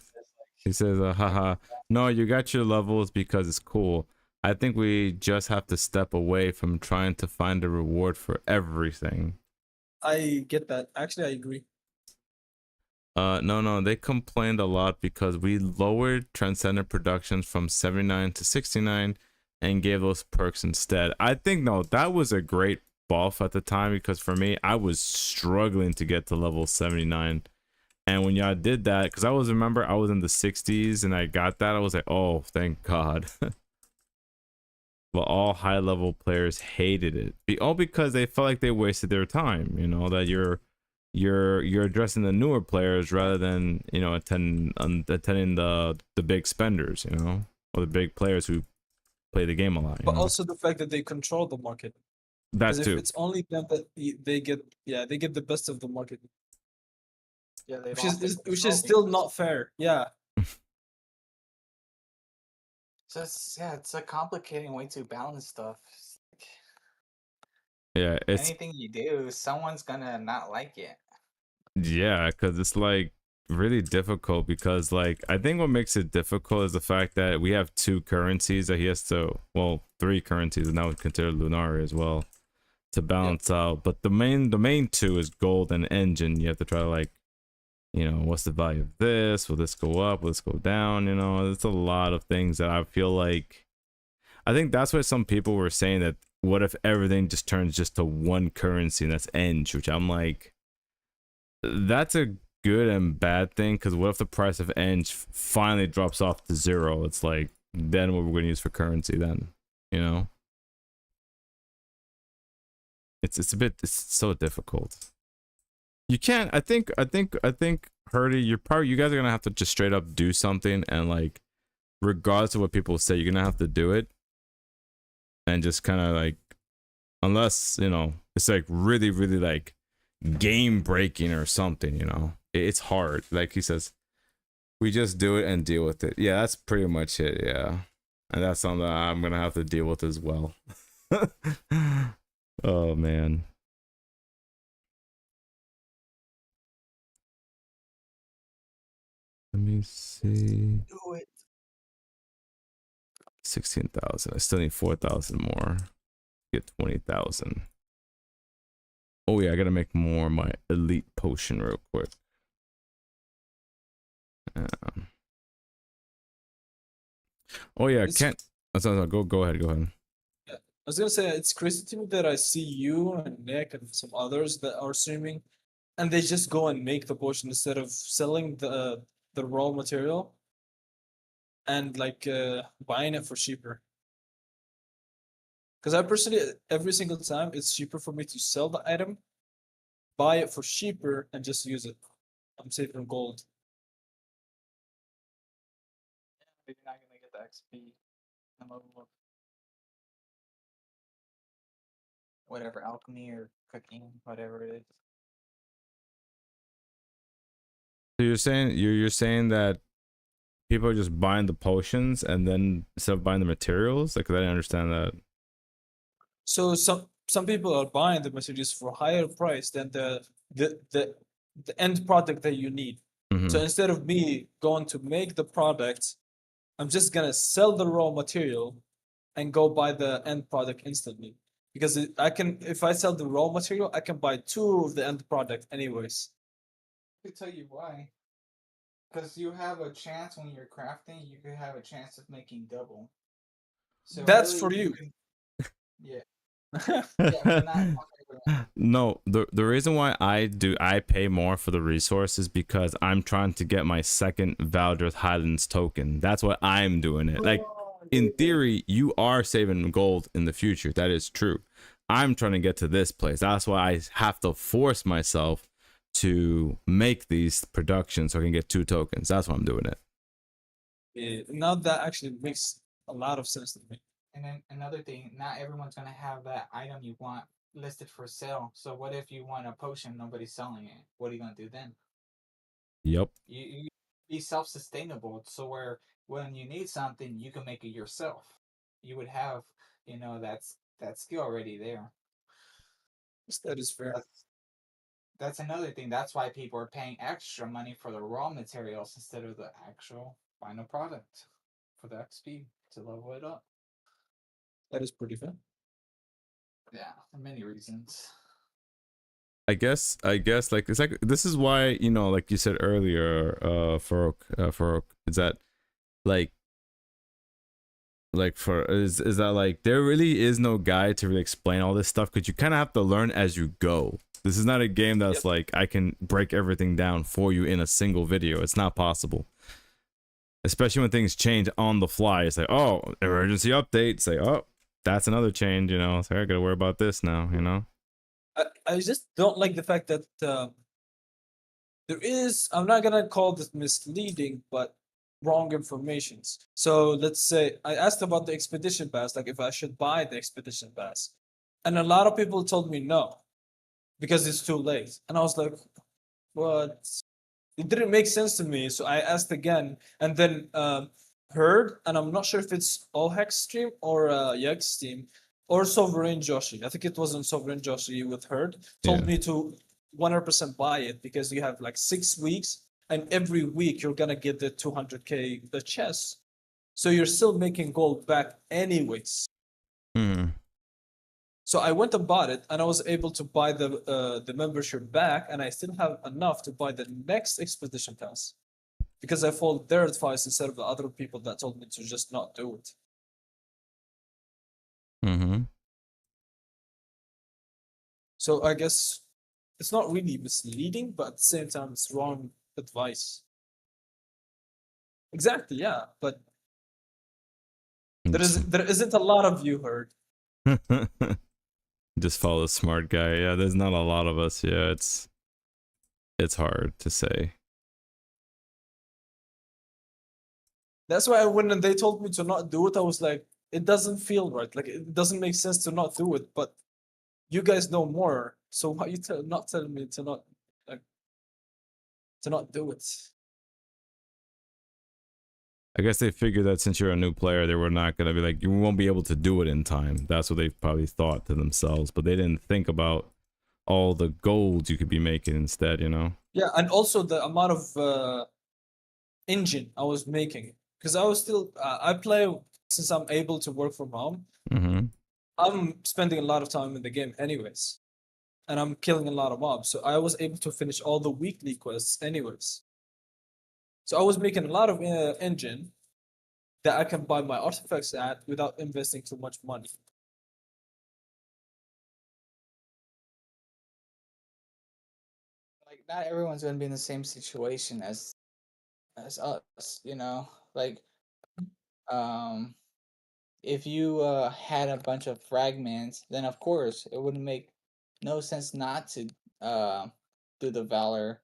He says, haha, no, you got your levels because it's cool. I think we just have to step away from trying to find a reward for everything. I get that. Actually, I agree. No, they complained a lot because we lowered Transcendent Productions from 79 to 69 and gave those perks instead. I think, no, that was a great buff at the time because for me, I was struggling to get to level 79. And when y'all did that, because remember, I was in the 60s and I got that, I was like, oh, thank God. But all high level players hated it. All because they felt like they wasted their time, you know, that you're addressing the newer players rather than, you know, attending the big spenders, you know, or the big players who play the game a lot. But also the fact that they control the market. That Because if too. it's only them that they get, they get the best of the market. Yeah, they Which is still not fair. Yeah. Just it's a complicating way to balance stuff. It's like, Yeah, it's anything you do, someone's gonna not like it. yeah, because it's like really difficult because like I think what makes it difficult is the fact that we have two currencies that he has to, well, three currencies, and that would consider Lunari as well to balance out. But the main two is gold and engine. You have to try to like, you know, what's the value of this? Will this go up? Will this go down? You know, it's a lot of things that I feel like. I think that's why some people were saying that what if everything just turns just to one currency and that's Eng, which I'm like, that's a good and bad thing because what if the price of Eng finally drops off to zero? It's like, then what we're going to use for currency then, you know? It's so difficult. You can't. I think Hurdy, you guys are gonna have to just straight up do something, and like, regardless of what people say, you're gonna have to do it, and just kind of like, unless you know it's like really like game breaking or something, you know, it's hard. Like he says, we just do it and deal with it. Yeah, that's pretty much it. Yeah, and that's something that I'm gonna have to deal with as well. Oh man. Let me see. Do it. 16,000. I still need 4,000 more. Get 20,000. Oh yeah, I gotta make more of my elite potion real quick. Oh yeah, can't. Go ahead. Yeah. I was gonna say it's crazy to me that I see you and Nick and some others that are streaming, and they just go and make the potion instead of selling the raw material and like buying it for cheaper. Because I personally, every single time, it's cheaper for me to sell the item, buy it for cheaper, and just use it. I'm saving gold. Maybe not gonna get the XP. Whatever, alchemy or cooking, whatever it is. So you're saying that people are just buying the potions and then instead of buying the materials? Like, 'cause I didn't understand that. So some people are buying the materials for a higher price than the end product that you need. So instead of me going to make the product, I'm just gonna sell the raw material and go buy the end product instantly. Because I can, if I sell the raw material, I can buy two of the end product anyways. I can tell you why. Because you have a chance when you're crafting, you could have a chance of making double. So That's really, for you. yeah. Yeah, but not everyone. No, the reason why I pay more for the resource is because I'm trying to get my second Valdrith Highlands token. That's why I'm doing it. Like, in theory, you are saving gold in the future. That is true. I'm trying to get to this place. That's why I have to force myself to make these productions so I can get 2 tokens. That's why I'm doing it. Now that actually makes a lot of sense to me. And then another thing, not everyone's gonna have that item you want listed for sale. So what if you want a potion, nobody's selling it? What are you gonna do then? Yep. You be self-sustainable, so where when you need something, you can make it yourself. You would have, that skill already there. That is fair. That's another thing. That's why people are paying extra money for the raw materials instead of the actual final product for the XP to level it up. That is pretty fair. Yeah, for many reasons. I guess like it's like this is why, you know, like you said earlier, Farouk, is that like is that like there really is no guide to really explain all this stuff, because you kind of have to learn as you go. This is not a game that's like I can break everything down for you in a single video. It's not possible, especially when things change on the fly. It's like, oh, emergency update. Say, oh, that's another change, you know. So I gotta worry about this now, you know. I just don't like the fact that there is, I'm not gonna call this misleading, but wrong informations. So let's say I asked about the expedition pass, like if I should buy the expedition pass, and a lot of people told me no, because it's too late. And I was like, what? It didn't make sense to me. So I asked again, and then heard, and I'm not sure if it's Olhex stream or Yeg's stream or Sovereign Joshi. I think it was on Sovereign Joshi with Heard. Told me to 100% buy it because you have like 6 weeks, and every week you're gonna get the 200k the chest. So you're still making gold back anyways. So I went and bought it, and I was able to buy the membership back, and I still have enough to buy the next expedition pass, because I followed their advice instead of the other people that told me to just not do it. So I guess it's not really misleading, but at the same time, it's wrong advice. Exactly, yeah, but there isn't a lot of you Heard. Just follow the smart guy. Yeah, there's not a lot of us. Yeah, it's hard to say. That's why when they told me to not do it, I was like, it doesn't feel right. Like it doesn't make sense to not do it. But you guys know more, so why you not telling me to not do it? I guess they figured that since you're a new player, they were not going to be like, you won't be able to do it in time. That's what they probably thought to themselves, but they didn't think about all the gold you could be making instead, you know? Yeah, and also the amount of engine I was making, because I was still I play since I'm able to work from home. I'm spending a lot of time in the game anyways, and I'm killing a lot of mobs, so I was able to finish all the weekly quests anyways. So I was making a lot of engine that I can buy my artifacts at without investing too much money. Like, not everyone's gonna be in the same situation as us, you know. Like, if you had a bunch of fragments, then of course it would make no sense not to do the valor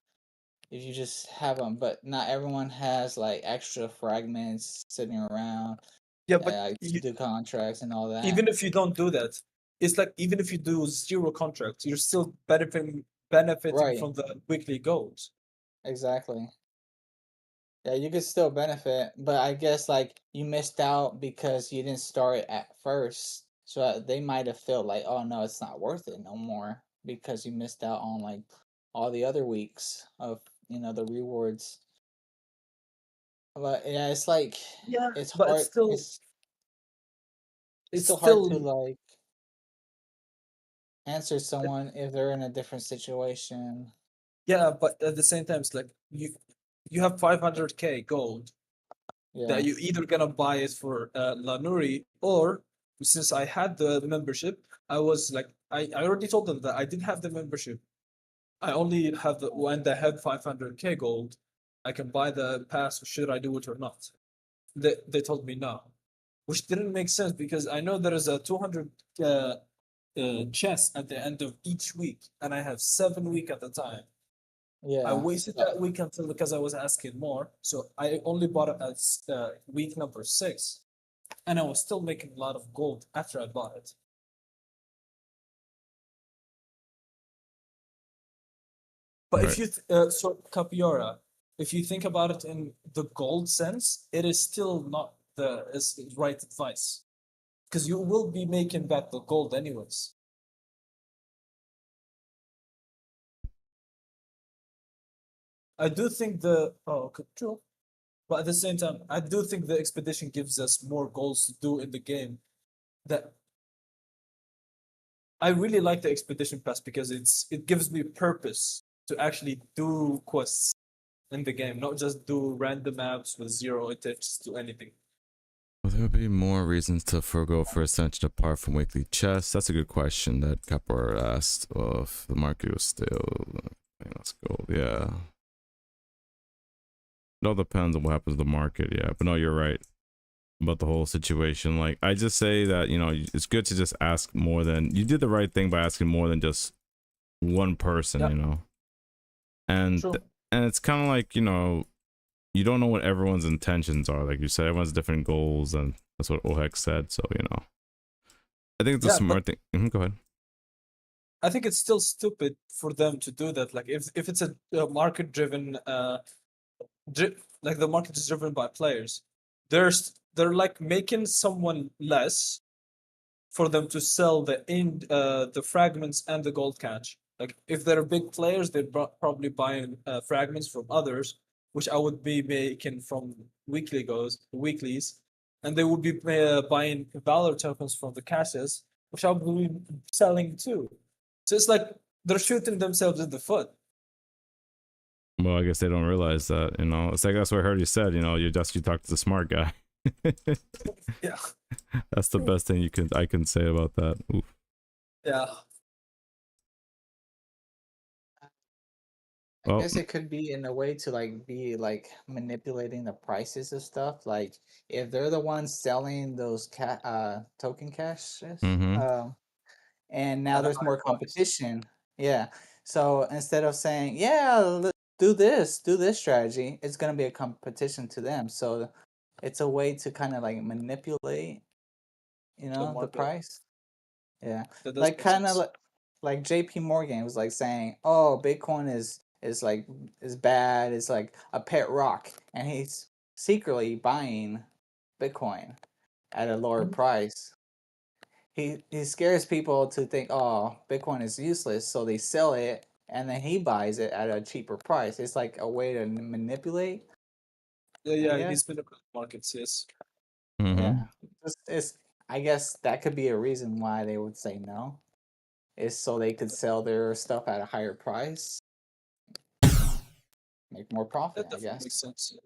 if you just have them. But not everyone has like extra fragments sitting around. Yeah, but like to do contracts and all that. even if you don't do that, it's like even if you do 0 contracts, you're still benefiting Right. from the weekly goals. Exactly. Yeah, you could still benefit, but I guess like you missed out because you didn't start at first. So they might have felt like, oh no, it's not worth it no more because you missed out on like all the other weeks of, you know, the rewards. But yeah, it's like it's but hard. it's still It's still hard to like answer someone if they're in a different situation. Yeah, but at the same time, it's like you have 500k gold that you either gonna buy it for Lanuri, or since I had the membership, I was like, I already told them that I didn't have the membership. I only have the when I had 500k gold, I can buy the pass. Should I do it or not? They told me no, which didn't make sense because I know there is a 200 chest at the end of each week, and I have 7 weeks at the time. Yeah. I wasted that week until because I was asking more, so I only bought it at week number 6, and I was still making a lot of gold after I bought it. But if you so Capiora, if you think about it in the gold sense, it is still not the right advice, because you will be making back the gold anyways. I do think the true. But at the same time, I do think the expedition gives us more goals to do in the game. That I really like the expedition pass because it gives me purpose to actually do quests in the game, not just do random maps with zero attempts to anything. Will there be more reasons to forego for Ascension apart from weekly chests? That's a good question that Kapor asked. Well, if the market was still, let's go. Yeah. It all depends on what happens to the market. Yeah, but no, you're right about the whole situation. Like, I just say that, you know, it's good to just ask more than, you did the right thing by asking more than just one person, you know. And True. and it's kind of like, you know, you don't know what everyone's intentions are. Like you said, everyone's different goals, and that's what Ohek said. So, you know, I think it's a smart thing. Go ahead. I think it's still stupid for them to do that. Like if it's a market driven, like the market is driven by players, they're like making someone less for them to sell the fragments and the gold catch. Like if they're big players, they're probably buying fragments from others, which I would be making from weeklies, and they would be buying valor tokens from the caches, which I would be selling too. So it's like they're shooting themselves in the foot. Well, I guess they don't realize that, you know. It's like, that's what I heard you said, you know, you talk to the smart guy. Yeah. That's the best thing I can say about that. Oof. Yeah. I guess it could be in a way to like be like manipulating the prices of stuff. Like if they're the ones selling those token caches, and now there's more competition. Yeah. So instead of saying, yeah, do this strategy, it's gonna be a competition to them. So it's a way to kind of like manipulate, the price. Yeah. Like kind of like JP Morgan was like saying, "Oh, Bitcoin is bad. It's like a pet rock." And he's secretly buying Bitcoin at a lower price. He scares people to think, "Oh, Bitcoin is useless," so they sell it and then he buys it at a cheaper price. It's like a way to manipulate. Yeah, he's been about markets, yes. Yeah. It's I guess that could be a reason why they would say no. Is so they could sell their stuff at a higher price, make more profit, That I definitely guess. makes sense.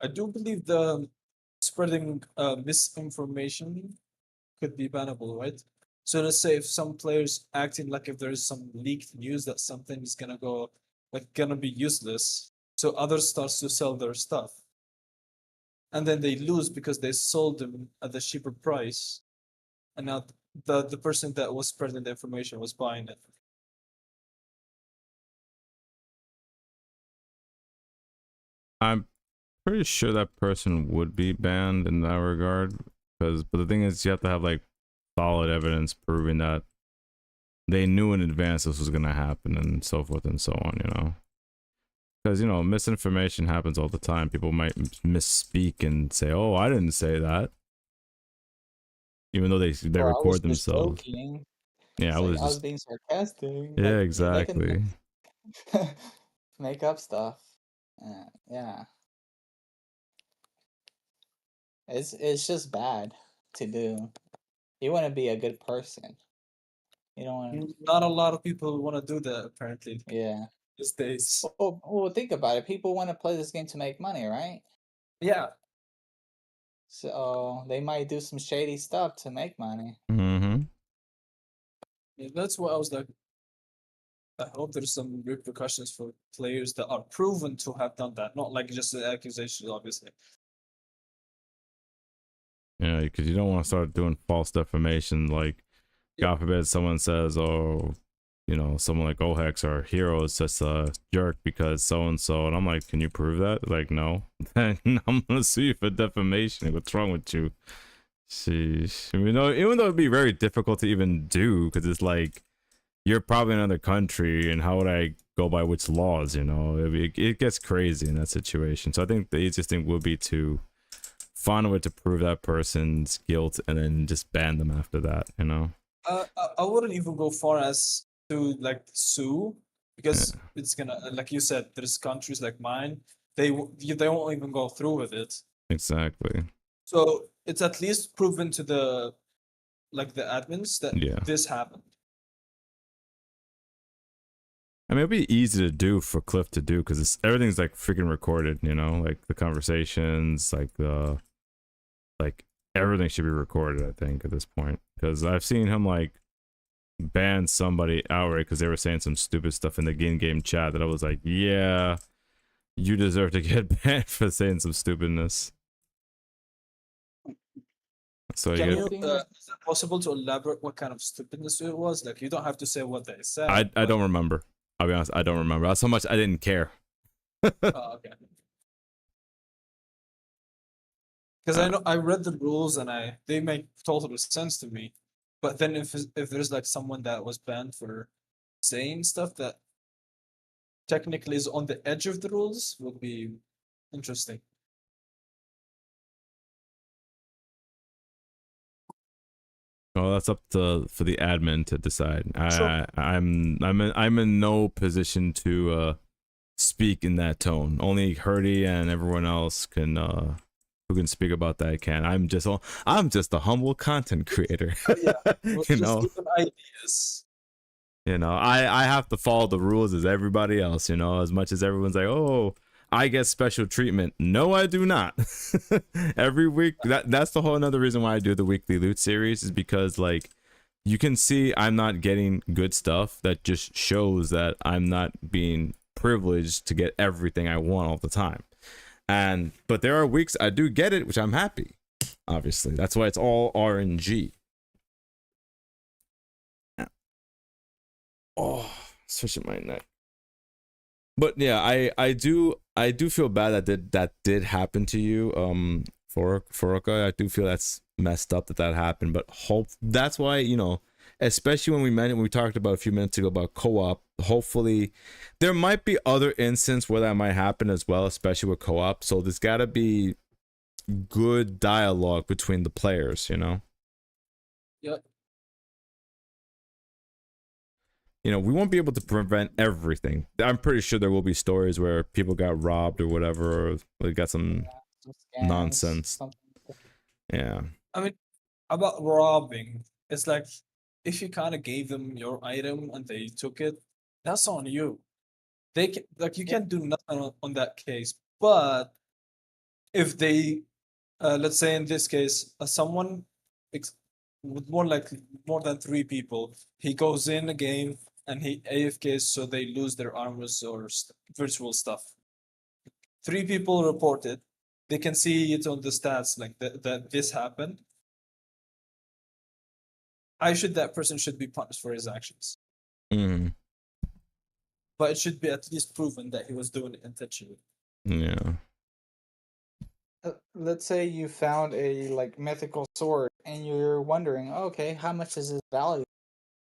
I do believe the spreading misinformation could be bannable, right? So let's say if some players acting like if there is some leaked news that something is gonna be useless, so others starts to sell their stuff, and then they lose because they sold them at the cheaper price, and now the person that was spreading the information was buying it. I'm pretty sure that person would be banned in that regard, but the thing is, you have to have like solid evidence proving that they knew in advance this was going to happen and so forth and so on, you know. Because, you know, misinformation happens all the time. People might misspeak and say, "Oh, I didn't say that," even though they record themselves. Joking. Yeah, I was being sarcastic. yeah, Like, exactly. they can make up stuff. Yeah, it's just bad to do. You want to be a good person. You don't want. Not a lot of people want to do that apparently Yeah. these days. Well, think about it. People want to play this game to make money, right? Yeah. So they might do some shady stuff to make money. Yeah, that's what I was like. I hope there's some repercussions for players that are proven to have done that, not like just the accusations, obviously. Yeah, because you don't want to start doing false defamation. Like, God forbid someone says, "Oh, you know, someone like Ohex or Hero is just a jerk because so and so, and I'm like, can you prove that? Like, no. Then I'm gonna sue you for defamation. What's wrong with you? Sheesh. You know, even though it'd be very difficult to even do, because it's like you're probably in another country, and how would I go by which laws? You know, it gets crazy in that situation. So I think the easiest thing would be to find a way to prove that person's guilt, and then just ban them after that. You know. I wouldn't even go far as to like sue, because Yeah, it's gonna, like you said, there's countries like mine, they won't even go through with it. exactly. So it's at least proven to the the admins that Yeah. this happened. I mean, it'd be easy to do for Cliff to do because everything's like freaking recorded, you know, like the conversations, like everything should be recorded. I think at this point, because I've seen him like ban somebody outright because they were saying some stupid stuff in the game chat that I was like, yeah, you deserve to get banned for saying some stupidness. So Can you you, Get, is it possible to elaborate what kind of stupidness it was? Like, you don't have to say what they said. I don't remember. I'll be honest, I don't remember. That's how much I didn't care. Oh, okay. Because I know I read the rules and they make total sense to me. But then if there's like someone that was banned for saying stuff that technically is on the edge of the rules, would be interesting. Well, that's up to for the admin to decide. Sure. I'm in no position to speak in that tone. Only Hurdy and everyone else can who can speak about that can. I'm just a humble content creator. Yeah, we're You just know. giving ideas. You know, I have to follow the rules as everybody else, you know, as much as everyone's like, "Oh, I get special treatment." No, I do not. Every week, that's the whole another reason why I do the weekly loot series, is because like you can see I'm not getting good stuff. That just shows that I'm not being privileged to get everything I want all the time. But there are weeks I do get it, which I'm happy. Obviously, that's why it's all RNG. Oh, switching my neck. But yeah, I do feel bad that did happen to you, Furuka. I do feel that's messed up that happened. But hope that's why, you know, especially when we talked about a few minutes ago about co-op. Hopefully, there might be other instances where that might happen as well, especially with co-op. So there's got to be good dialogue between the players, you know. Yep. You know, we won't be able to prevent everything. I'm pretty sure there will be stories where people got robbed or whatever, or they got some some scams, nonsense. something. Yeah. I mean, about robbing, it's like if you kind of gave them your item and they took it, that's on you. They can, like, you can't do nothing on that case. But if they, let's say in this case, someone with more than 3 people, he goes in a game and he AFKs, so they lose their armors or virtual stuff. 3 people reported. They can see it on the stats like that this happened. That person should be punished for his actions. Mm. But it should be at least proven that he was doing it intentionally. Yeah. Let's say you found a like mythical sword and you're wondering, okay, how much is this value?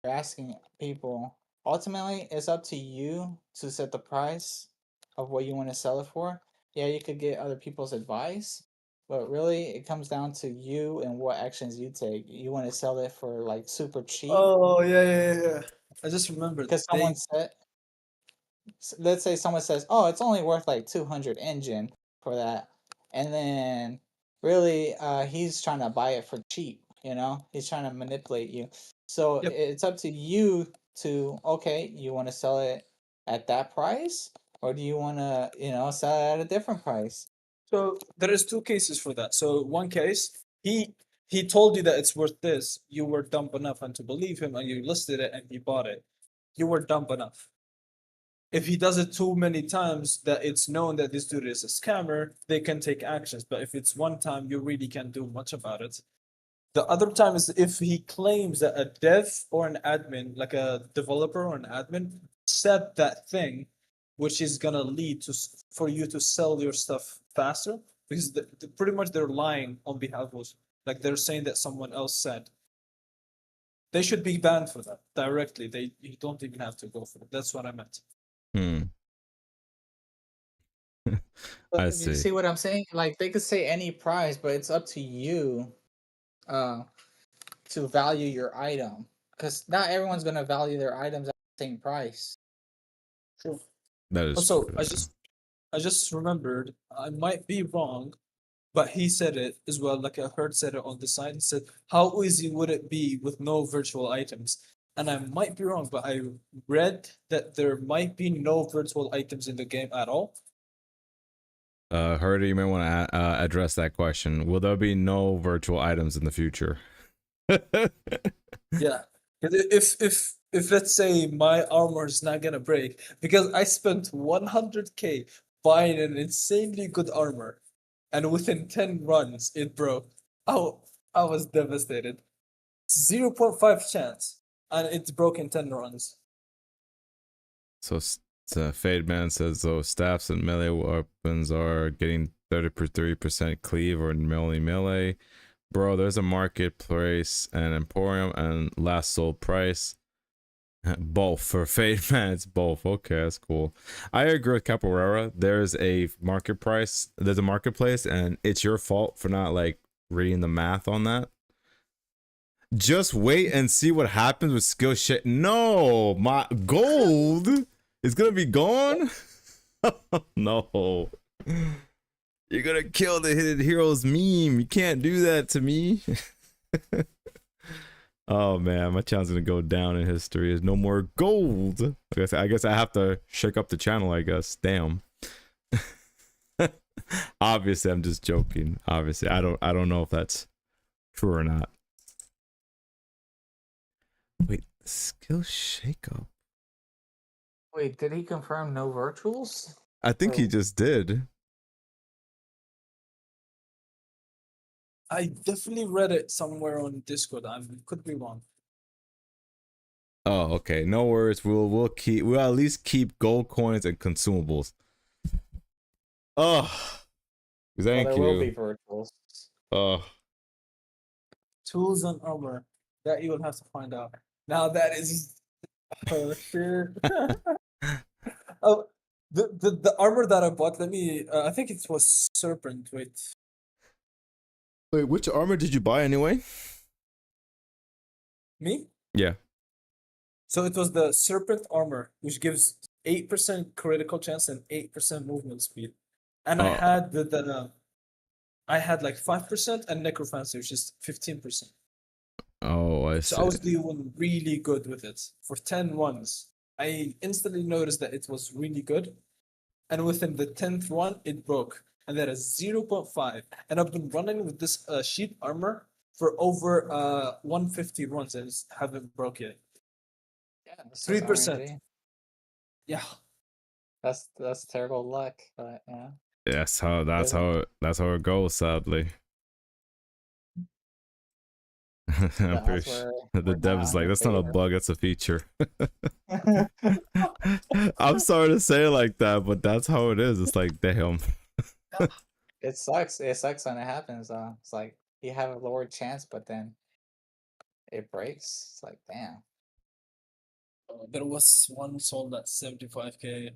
You're asking people. Ultimately, it's up to you to set the price of what you want to sell it for. Yeah, you could get other people's advice, but really it comes down to you and what actions you take. You want to sell it for like super cheap Oh yeah. I just remembered because someone said, let's say someone says, "Oh, it's only worth like 200 engine for that," and then really, he's trying to buy it for cheap. You know, he's trying to manipulate you. So Yep. it's up to you to, okay, you want to sell it at that price, or do you want to, sell it at a different price? So there is 2 cases for that. So one case, he told you that it's worth this. You were dumb enough and to believe him, and you listed it and he bought it. You were dumb enough. If he does it too many times that it's known that this dude is a scammer, they can take actions. But if it's one time, you really can't do much about it. The other time is if he claims that a dev or an admin, like a developer or an admin, said that thing, which is gonna lead to for you to sell your stuff faster, because pretty much they're lying on behalf of us. Like they're saying that someone else said. They should be banned for that directly. You don't even have to go for it. That's what I meant. I You see. see what I'm saying? Like they could say any price, but it's up to you to value your item. Because not everyone's gonna value their items at the same price. True. That is Also, true. I just remembered, I might be wrong, but he said it as well, like I heard said it on the side. He said, how easy would it be with no virtual items? And I might be wrong, but I read that there might be no virtual items in the game at all. Herder, you may want to address that question. Will there be no virtual items in the future? Yeah. If let's say my armor is not gonna break, because I spent 100k buying an insanely good armor, and within 10 runs it broke. Oh, I was devastated. 0.5 chance, and it's broke in 10 runs. So Fade Man says those staffs and melee weapons are getting 33% cleave or melee. Bro, there's a marketplace and emporium and last sold price. Both for Fade Man, it's both. Okay, that's cool. I agree with Capoeira. There's a market price, there's a marketplace, and it's your fault for not like reading the math on that. Just wait and see what happens with skill shit. No, my gold is gonna be gone. No, you're gonna kill the Hidden Heroes meme. You can't do that to me. Oh man, my channel's gonna go down in history. There's no more gold. I guess I have to shake up the channel. I guess. Damn. Obviously, I'm just joking. Obviously, I don't know if that's true or not. Wait, skill shakeup. Wait, did he confirm no virtuals? I think he just did. I definitely read it somewhere on Discord. I could be wrong. Oh, okay. No worries. We'll at least keep gold coins and consumables. Oh, thank there you. will be virtuals. Oh, Tools and armor. That you will have to find out. Now that is for sure. Oh, the armor that I bought. Let me. I think it was Serpent. wait, which armor did you buy anyway? Me? Yeah. So it was the Serpent armor, which gives 8% critical chance and 8% movement speed. And I had I had like 5% and Necromancy, which is 15%. Oh, I see. So I was doing really good with it for 10 runs. I instantly noticed that it was really good. And within the 10th run, it broke. And that is 0.5. And I've been running with this sheep armor for over 150 runs and it haven't broke yet. Yeah, 3%. Yeah. That's terrible luck, but yeah. That's how it goes, sadly. I'm pretty sure the dev is like, that's not a bug, that's a feature. I'm sorry to say it like that, but that's how it is. It's like, damn. It sucks. It sucks when it happens. It's like you have a lower chance, but then it breaks. It's like, damn. There was one sold at 75k.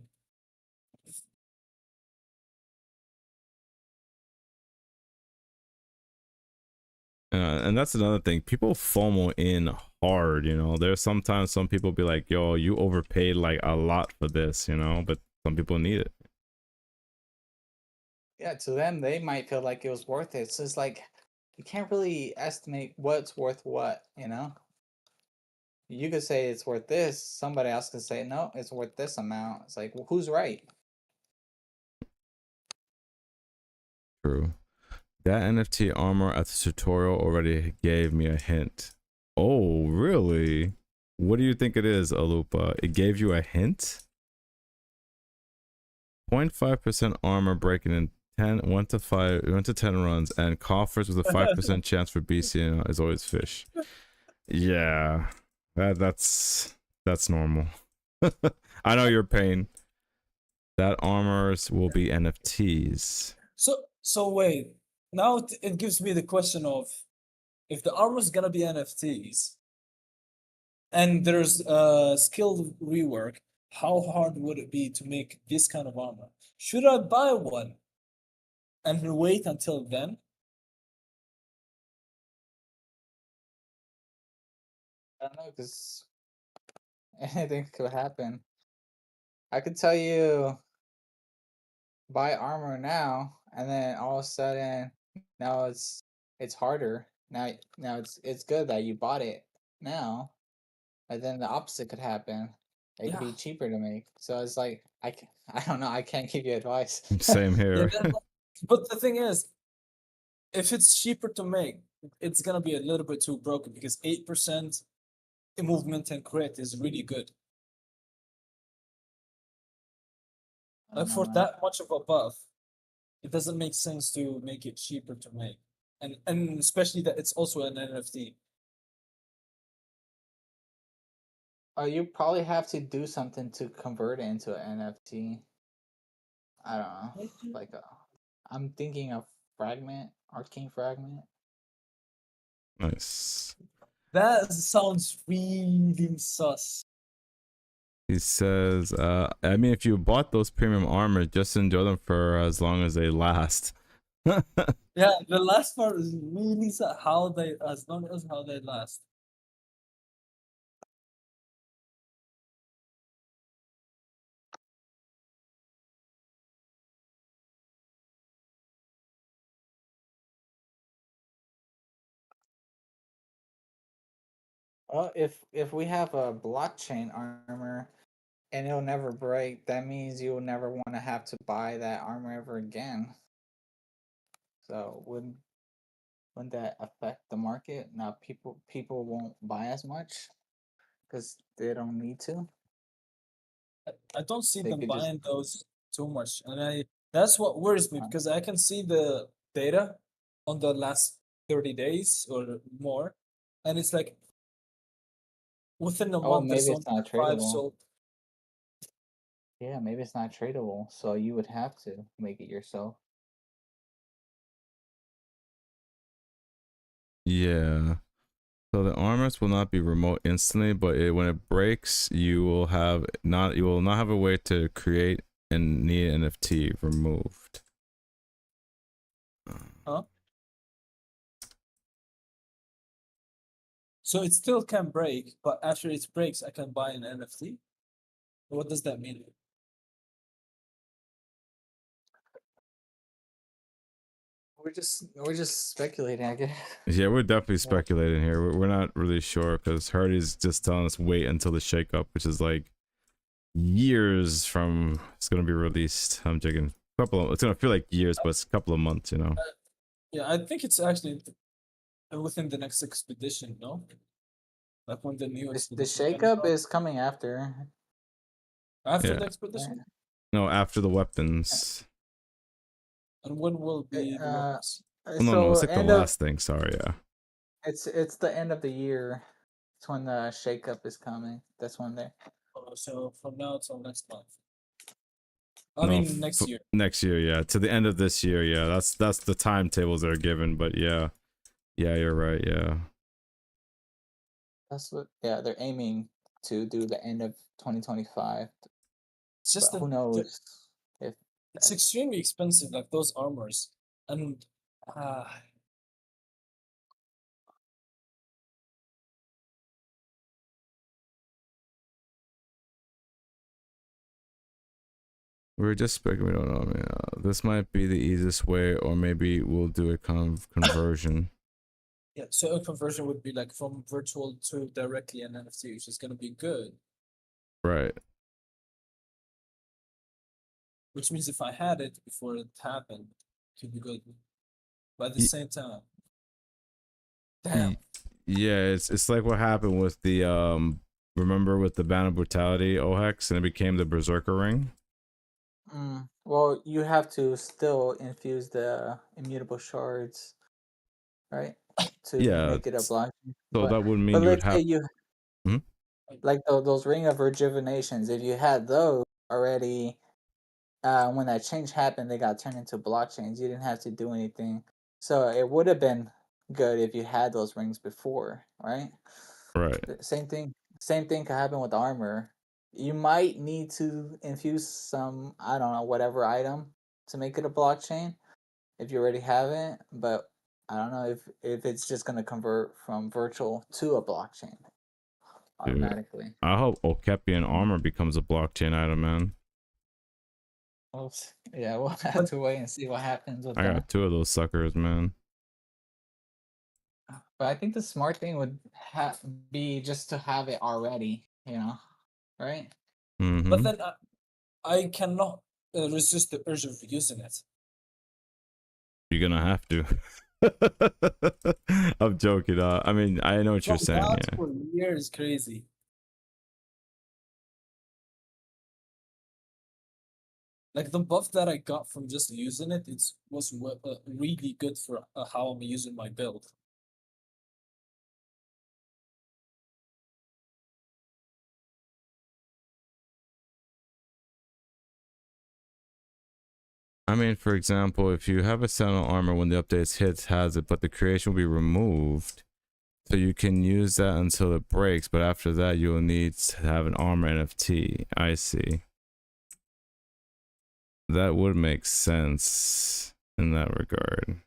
And that's another thing. People FOMO in hard, you know. There's sometimes some people be like, yo, you overpaid like a lot for this, you know, but some people need it. Yeah, to them, they might feel like it was worth it. So it's like, you can't really estimate what's worth what, you know? You could say it's worth this. Somebody else could say, no, it's worth this amount. It's like, well, who's right? True. That NFT armor at the tutorial already gave me a hint. Oh, really? What do you think it is, Alupa? It gave you a hint? 0.5% armor breaking in 10 1 to 5 1 to 10 runs, and coffers with a 5% chance for BC is always fish. Yeah, that's normal. I know your pain. That armors will be NFTs. So wait. Now it gives me the question of, if the armor is gonna be NFTs and there's skill rework, how hard would it be to make this kind of armor? Should I buy one and wait until then? I don't know, because anything could happen. I could tell you buy armor now, and then all of a sudden now it's harder. Now it's good that you bought it now, but then the opposite could happen. It could Yeah. be cheaper to make. So it's like I don't know. I can't give you advice. Same Yeah, here. but the thing is, if it's cheaper to make, it's gonna be a little bit too broken because 8% movement and crit is really good. I don't Like, know, for man. that much of a buff, it doesn't make sense to make it cheaper to make, and especially that it's also an NFT. You probably have to do something to convert it into an NFT. I don't know. Like I'm thinking of fragment, arcane fragment. Nice. That sounds really sus. He says, I mean, if you bought those premium armor, just enjoy them for as long as they last. Yeah, the last part is really sus. How they, as long as how they last. Well, if we have a blockchain armor and it'll never break, that means you'll never want to have to buy that armor ever again. So wouldn't that affect the market? Now people won't buy as much because they don't need to. I don't see They them could just buying those too much, and that's what worries me, because I can see the data on the last 30 days or more, and it's like within a oh, month there's maybe it's only not five tradable. sold. Yeah, maybe it's not tradable, so you would have to make it yourself. Yeah. So the armors will not be remote instantly, but when it breaks, you will not have a way to create and need NFT removed. Huh? So it still can break, but after it breaks, I can buy an NFT. What does that mean? We're just speculating, I guess. Yeah, we're definitely speculating here. We're not really sure because Hardy's just telling us wait until the shakeup, which is like years from it's gonna be released. I'm joking. It's gonna feel like years, but it's a couple of months, you know. Yeah, I think it's actually within the next expedition, no? Like when the new The expedition comes shakeup out. is coming after. After Yeah. the expedition? No, after the weapons. And when will be the Uh, weapons? Oh, no, so it's like the end of last thing. Sorry, yeah. it's the end of the year. It's when the shakeup is coming. That's when they. Oh, so from now till next month. I No, mean next year. Next year, yeah. To the end of this year, yeah. That's the timetables that are given, but yeah. Yeah, you're right, yeah. That's what. Yeah, they're aiming to do the end of 2025. It's just But who that knows if it's extremely expensive, like those armors. And We're just speculating. We don't know. I mean, this might be the easiest way, or maybe we'll do a conversion. yeah, so a conversion would be like from virtual to directly an NFT, which is gonna be good. Right. Which means if I had it before it happened, it could be good. But at the same time, damn. Yeah, it's like what happened with the remember with the Ban of Brutality OHEX, and it became the Berserker Ring. Well, you have to still infuse the immutable shards, right? To Yeah, make it a block. so But that would mean you would let's say have. you Mhm. like those ring of rejuvenations. If you had those already, when that change happened, they got turned into blockchains. You didn't have to do anything, so it would have been good if you had those rings before, right? Right. Same thing. Same thing could happen with armor. You might need to infuse some, I don't know, whatever item to make it a blockchain if you already have it, but I don't know if it's just gonna convert from virtual to a blockchain Dude, automatically. I hope Okepian armor becomes a blockchain item, man. Well, yeah, we'll have But to wait and see what happens with I that. got 2 of those suckers, man. But I think the smart thing would be just to have it already, right? but Mm-hmm. then I cannot resist the urge of using it. You're gonna have to. I'm joking. I mean, I know what you're From saying. that Yeah. for years, crazy. Like the buff that I got from just using it, was really good for how I'm using my build. I mean, for example, if you have a Sentinel armor when the updates hits has it, but the creation will be removed, so you can use that until it breaks. But after that, you will need to have an armor NFT. I see. That would make sense in that regard.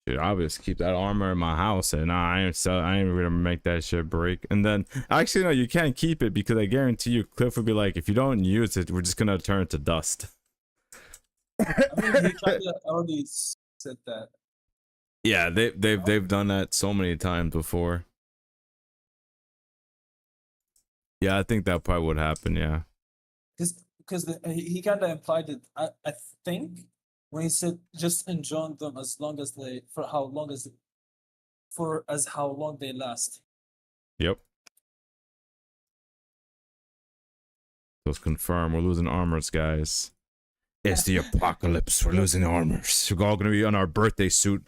Dude, I'll just keep that armor in my house, and I ain't gonna make that shit break. And then, actually, no, you can't keep it because I guarantee you, Cliff would be like, if you don't use it, we're just gonna turn it to dust. I mean, he kind of already said that. Yeah, they've done that so many times before. Yeah, I think that probably would happen. Yeah. Because he kind of implied it. I think when he said just enjoy them as long as they for as how long they last. Yep. Those confirm. We're losing armors, guys. It's the apocalypse. We're losing armors. We're all gonna be on our birthday suit.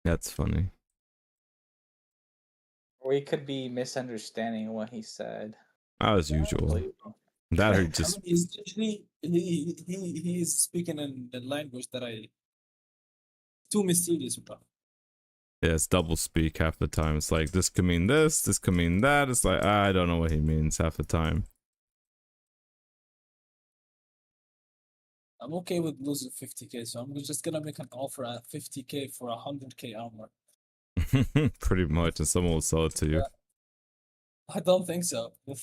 That's funny. We could be misunderstanding what he said. As usual. That or I just mean, he's literally he's speaking in the language that I too mysterious about. yeah, it's double speak half the time. It's like this could mean this could mean that. It's like I don't know what he means half the time. I'm okay with losing 50k, so I'm just gonna make an offer at 50k for 100k armor. Pretty much, and someone will sell it to you. I don't think so. Well,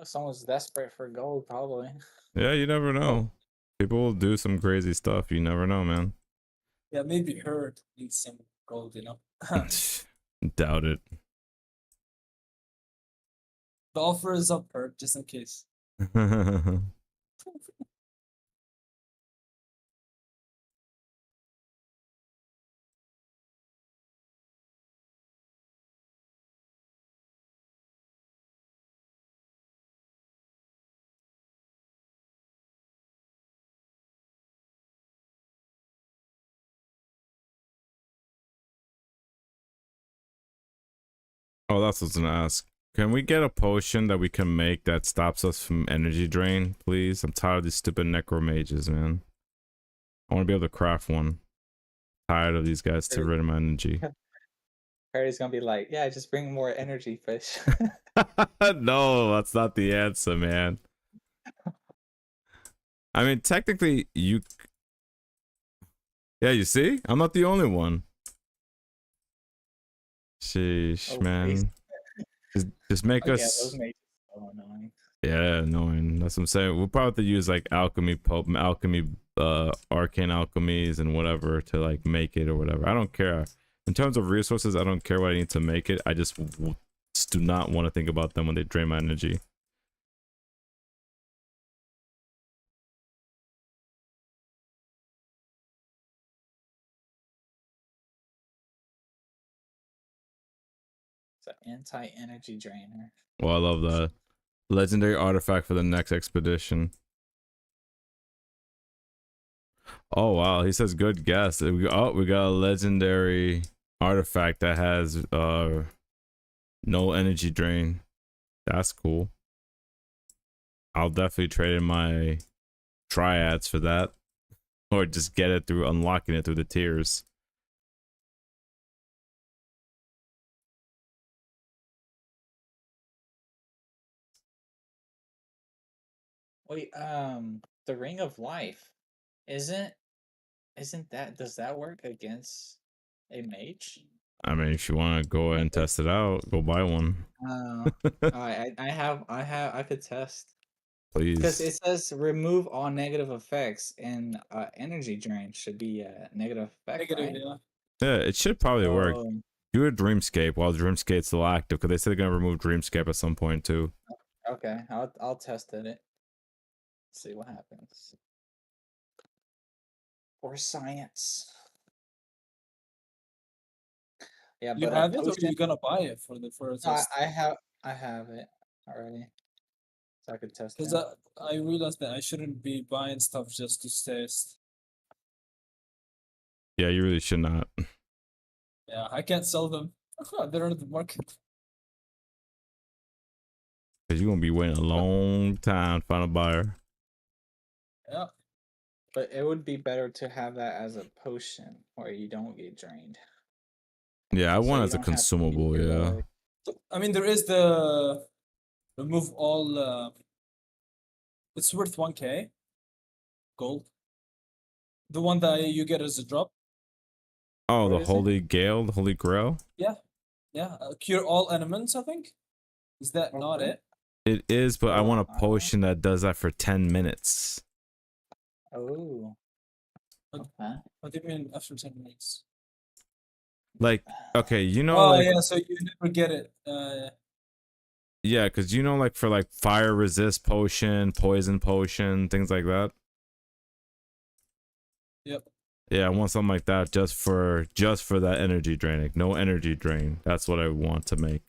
if someone's desperate for gold, probably. Yeah, you never know. People will do some crazy stuff. You never know, man. Yeah, maybe Herd needs some gold, Doubt it. The offer is up, Herd, just in case. Oh, that's what I was gonna ask. Can we get a potion that we can make that stops us from energy drain, please? I'm tired of these stupid necromages, man. I want to be able to craft one. Tired of these guys to rid of my energy. Harry's gonna be like, yeah, just bring more energy fish. No, that's not the answer, man. I mean, technically, you... Yeah, you see? I'm not the only one. Sheesh, Oh, man. Just make yeah, us... those mages are so annoying. Yeah, annoying. That's what I'm saying. We'll probably have to use, like, alchemy, arcane alchemies and whatever to, like, make it or whatever. I don't care. In terms of resources, I don't care what I need to make it. I just do not want to think about them when they drain my energy. The anti-energy drainer. Well, I love that. Legendary artifact for the next expedition. Oh wow, he says good guess. We got a legendary artifact that has no energy drain. That's cool. I'll definitely trade in my triads for that, or just get it through unlocking it through the tiers. Wait, the Ring of Life, isn't does that work against a mage? I mean, if you want to go ahead and test it out, go buy one. I could test. Because it Please. says remove all negative effects, and energy drain should be a negative effect, Negative, right? yeah. Yeah, it should probably work. Oh, Do a Dreamscape while Dreamscape's still active, because they said they're gonna remove Dreamscape at some point too. okay. I'll test it. See what happens. Or science. Yeah, You but have it, or potion. you gonna buy it for a No, test? I have it already, so I could test Because it. I realized that I shouldn't be buying stuff just to test. Yeah, you really should not. Yeah, I can't sell them. They're on the market. Because you're gonna be waiting a long time to find a buyer. Yeah. But it would be better to have that as a potion where you don't get drained. Yeah, I So want you as a don't have to use consumable, your, yeah. I mean, there is the remove all. It's worth 1k gold. The one that you get as a drop. Oh, What the is it? Holy Gale, the Holy Grail? Yeah. Cure all elements, I think. Is that not Okay. it? It is, but I Oh, want a potion that does that for 10 minutes. Oh. What- Okay. What do you mean after 10 minutes? Like, okay, you know, Oh like, yeah, so you never get it. yeah, because you know, like, for like fire resist potion, poison potion, things like that. Yep. Yeah, I want something like that just for that energy drain. Like, no energy drain. That's what I want to make.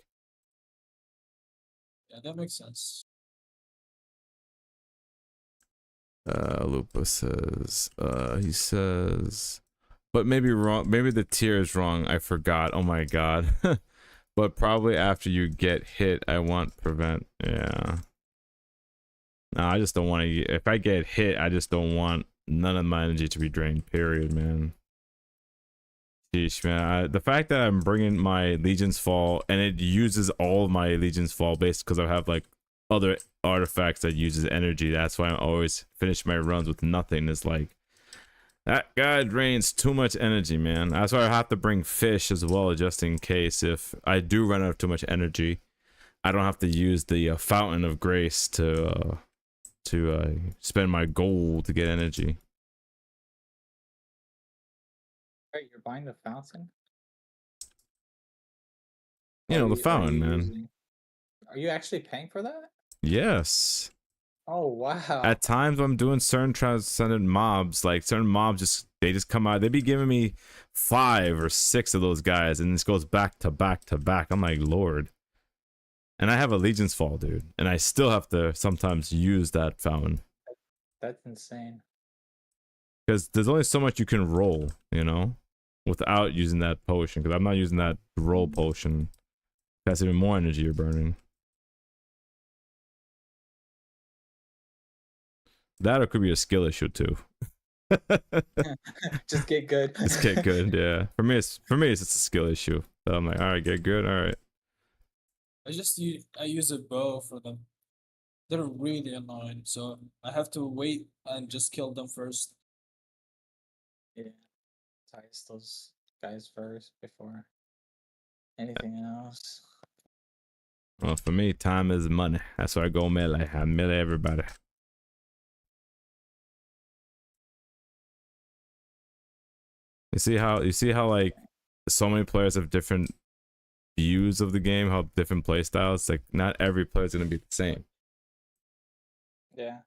Yeah, that makes sense. Lupus says, he says, but maybe wrong. Maybe the tier is wrong. I forgot. Oh my god. But probably after you get hit, I want prevent. Yeah. No, I just don't want to. If I get hit, I just don't want none of my energy to be drained. Period, man. Sheesh, man. The fact that I'm bringing my Legion's Fall and it uses all of my Legion's Fall based because I have like other artifacts that uses energy. That's why I always finish my runs with nothing. It's like that guy drains too much energy, man. That's why I have to bring fish as well, just in case if I do run out of too much energy, I don't have to use the Fountain of Grace to spend my gold to get energy. Wait, you're buying the fountain? You know, the Are fountain, you man. Are you actually paying for that? Yes. Oh wow. At times when I'm doing certain transcendent mobs, like certain mobs they just come out, they be giving me 5 or 6 of those guys, and this goes back to back to back. I'm like, Lord. And I have a Legion's Fall, dude, and I still have to sometimes use that fountain. That's insane. Because there's only so much you can roll, you know, without using that potion. Because I'm not using that roll potion. That's even more energy you're burning. That or could be a skill issue too. Just get good. Just get good, yeah. For me, it's just a skill issue. So I'm like, all right, get good, all right. I use a bow for them. They're really annoying, so I have to wait and just kill them first. Yeah. Ties those guys first before anything else. Well, for me, time is money. That's why I go melee. I melee everybody. You see how like so many players have different views of the game, how different play styles. Like not every player is gonna be the same. Yeah.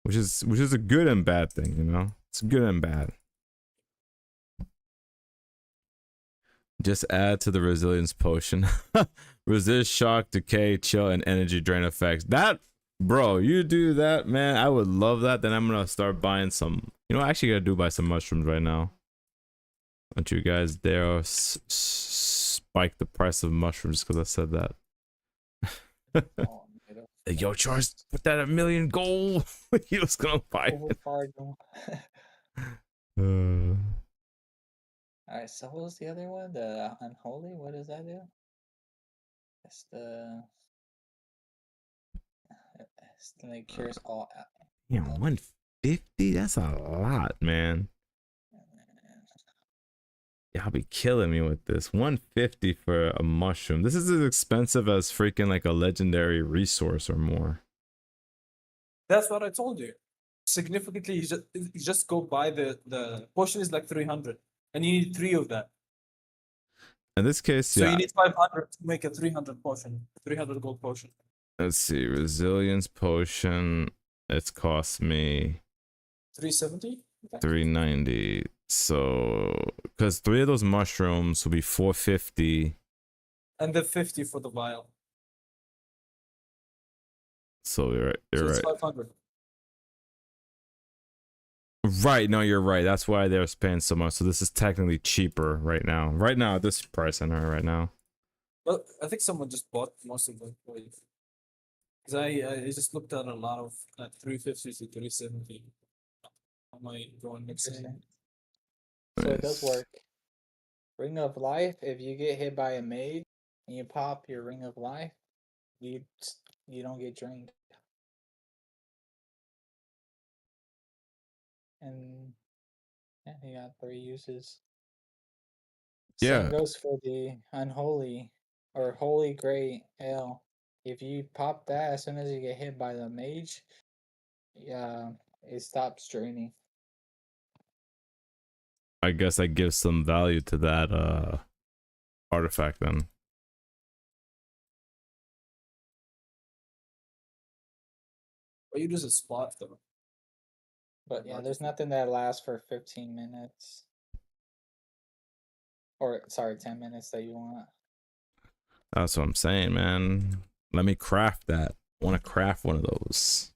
Which is a good and bad thing, you know? It's good and bad. Just add to the resilience potion. Resist shock, decay, chill, and energy drain effects. That, bro, you do that, man. I would love that. Then I'm gonna start buying some. You know, I actually gotta buy some mushrooms right now. Don't you guys dare spike the price of mushrooms because I said that. Oh, Yo, Charles, put that at 1,000,000 gold. He was gonna buy it. Alright, so what was the other one? The unholy? What does that do? It's the it cures all. Yeah, 150. That's a lot, man. Y'all be killing me with this. 150 for a mushroom. This is as expensive as freaking like a legendary resource or more. That's what I told you. Significantly, you just go buy the potion is like 300, and you need 3 of that. In this case, So yeah. you need 500 to make a 300 potion, 300 gold potion. Let's see, resilience potion. It's cost me 370. 390. So, because 3 of those mushrooms will be 450. And the 50 for the vial. So you're right. So You're it's right. 500. Right. No, you're right. That's why they're paying so much. So this is technically cheaper right now. Right now, at this price I know right now. Well, I think someone just bought most of them. Because I just looked at a lot of 350 to 370. I might go and mix it. So it does work. Ring of Life, if you get hit by a mage and you pop your Ring of Life, you don't get drained. And yeah, you got 3 uses. Yeah. Same goes for the Unholy or Holy Great Ale. If you pop that as soon as you get hit by the mage, it stops draining. I guess that gives some value to that artifact then. But you just a spot though. But yeah, there's nothing that lasts for 15 minutes. Or sorry, 10 minutes that you want. That's what I'm saying, man. Let me craft that. I want to craft one of those.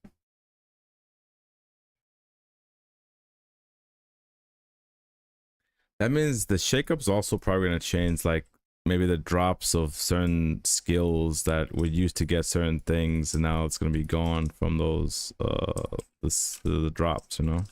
That means the shakeup's also probably going to change, like, maybe the drops of certain skills that we used to get certain things, and now it's going to be gone from those, the drops, you know?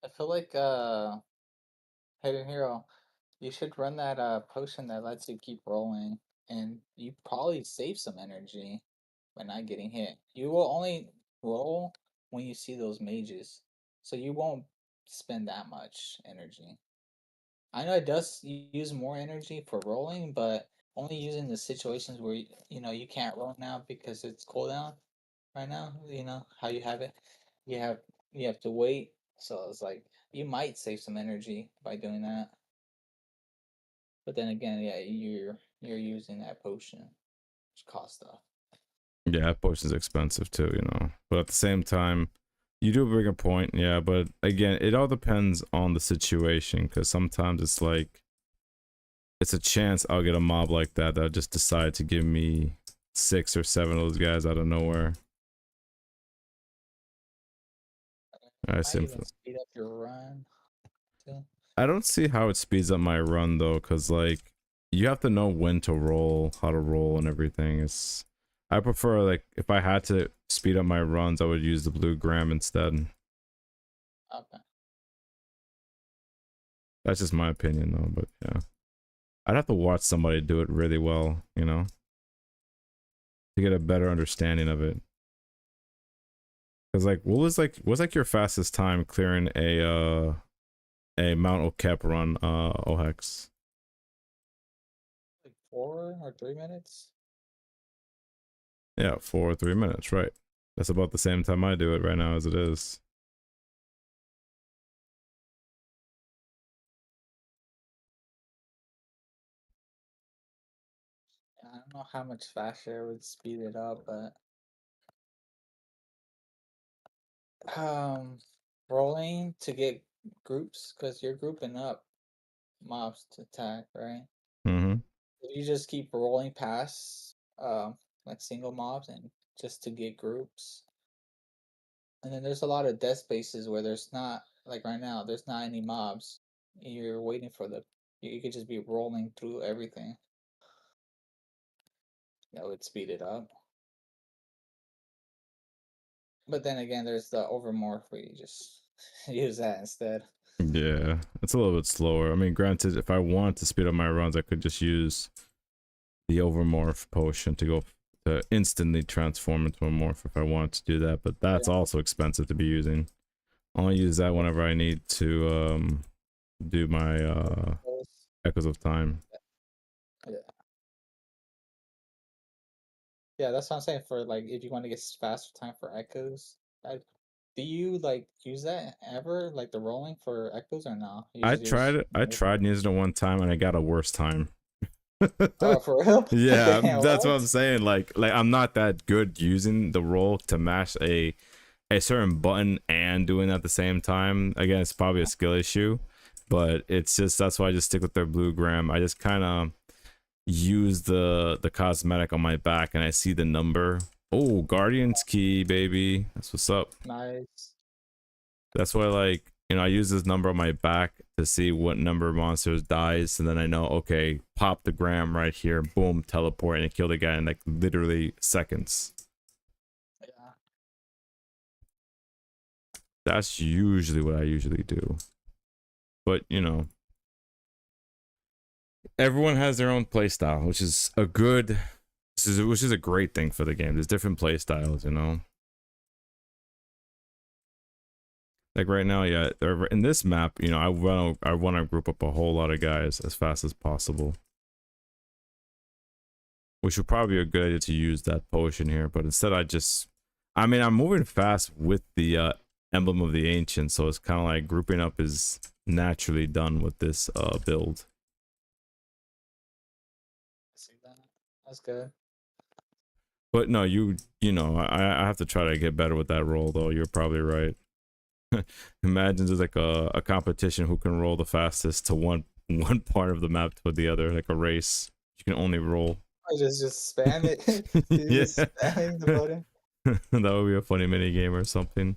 I feel like Hidden Hero, you should run that potion that lets you keep rolling, and you probably save some energy by not getting hit. You will only roll when you see those mages, so you won't spend that much energy. I know it does use more energy for rolling, but only using the situations where you can't roll now because it's cooldown right now. You know how you have it. You have you have to wait, so it's like you might save some energy by doing that. But then again, yeah, you're using that potion, which costs stuff. Yeah, that potion's expensive too, you know? But at the same time, you do bring a point, yeah, but again, it all depends on the situation, because sometimes it's like, it's a chance I'll get a mob like that that'll just decide to give me 6 or 7 of those guys out of nowhere. I Might even speed up your run. Too. I don't see how it speeds up my run though, because like, you have to know when to roll, how to roll, and everything. I prefer, like, if I had to speed up my runs, I would use the blue gram instead. Okay. That's just my opinion though, but yeah. I'd have to watch somebody do it really well, you know? To get a better understanding of it. Cause like, what's like your fastest time clearing a Mount Okep run, Ohex? 4 or 3 minutes. Yeah, 4 or 3 minutes, right? That's about the same time I do it right now as it is. I don't know how much faster it would speed it up, but rolling to get groups because you're grouping up mobs to attack, right? Mm-hmm. If you just keep rolling past like single mobs and just to get groups. And then there's a lot of death spaces where there's not, like right now, there's not any mobs. You're waiting for you could just be rolling through everything. That would speed it up. But then again, there's the overmorph where you just use that instead. Yeah, it's a little bit slower. I mean, granted, if I want to speed up my runs, I could just use the overmorph potion to go to instantly transform into a morph if I want to do that, but that's also expensive to be using. I'll use that whenever I need to do my Echoes of Time. Yeah. Yeah, that's what I'm saying. For like, if you want to get faster time for echoes, do you like use that ever, like the rolling for echoes, or no? You I just tried use. it. I tried using it one time and I got a worse time. Oh, for real? Yeah, Damn, that's what what? I'm saying. Like I'm not that good using the roll to mash a certain button and doing it at the same time. Again, it's probably a skill issue, but it's just that's why I just stick with their blue gram. I just kind of use the cosmetic on my back and I see the number. Oh, Guardian's Key, baby. That's what's up. Nice. That's why, like, you know, I use this number on my back to see what number of monsters dies, and then I know, okay, pop the gram right here, boom, teleport, and it killed the guy in like literally seconds. Yeah. That's usually what I usually do. But you know, everyone has their own playstyle, which is a good, which is a great thing for the game. There's different playstyles, you know. Like right now, yeah, in this map, you know, I want to group up a whole lot of guys as fast as possible, which would probably be a good idea to use that potion here. But instead, I mean, I'm moving fast with the Emblem of the Ancient, so it's kind of like grouping up is naturally done with this build. I see that. That's good. But no, you know, I have to try to get better with that roll, though. You're probably right. Imagine there's like a competition who can roll the fastest to one part of the map to the other, like a race. You can only roll. I just spam it. You Yeah. just spamming the button. That would be a funny mini game or something.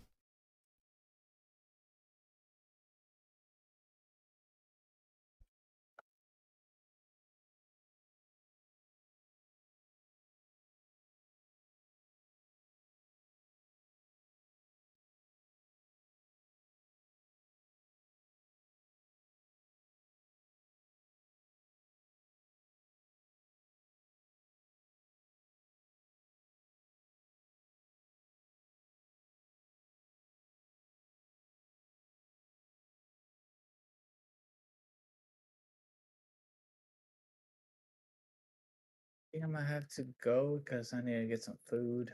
I think I'm gonna have to go because I need to get some food.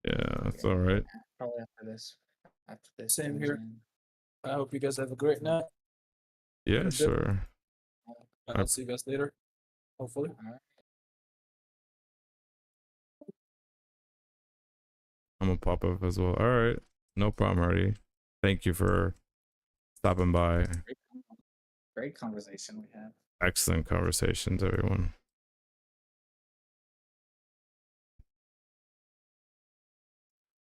Yeah, that's all right. Probably after this. After this. Same here. dungeon. I hope you guys have a great night. Yeah, Good. sure. I'll see you guys later. Hopefully. Alright. I'm gonna pop up as well. All right, no problem, Hardy. Thank you for stopping by. Great conversation we had. Excellent conversations, everyone.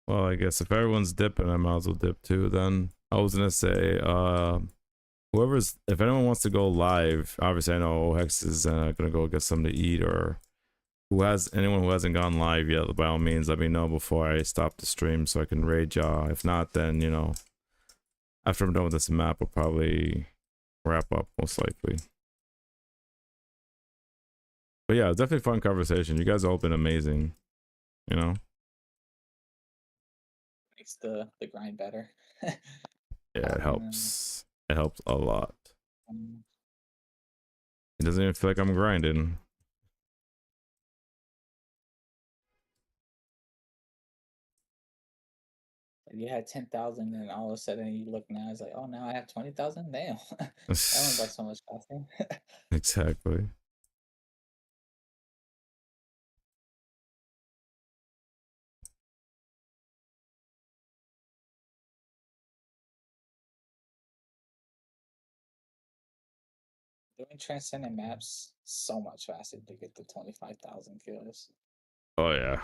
Well, I guess if everyone's dipping, I might as well dip too. Then I was gonna say, if anyone wants to go live, obviously I know Hex is gonna go get something to eat, or anyone who hasn't gone live yet, by all means, let me know before I stop the stream so I can raid y'all. If not, then you know, after I'm done with this map, I'll probably wrap up most likely. But yeah, it's definitely a fun conversation. You guys have all been amazing, you know. Makes the grind better. Yeah, it helps. It helps a lot. Um, It doesn't even feel like I'm grinding. You had 10,000, and all of a sudden you look now, it's like, oh, now I have 20,000. Damn, that went by so much faster. Exactly. Doing transcendent maps so much faster to get to 25,000 kills. Oh yeah.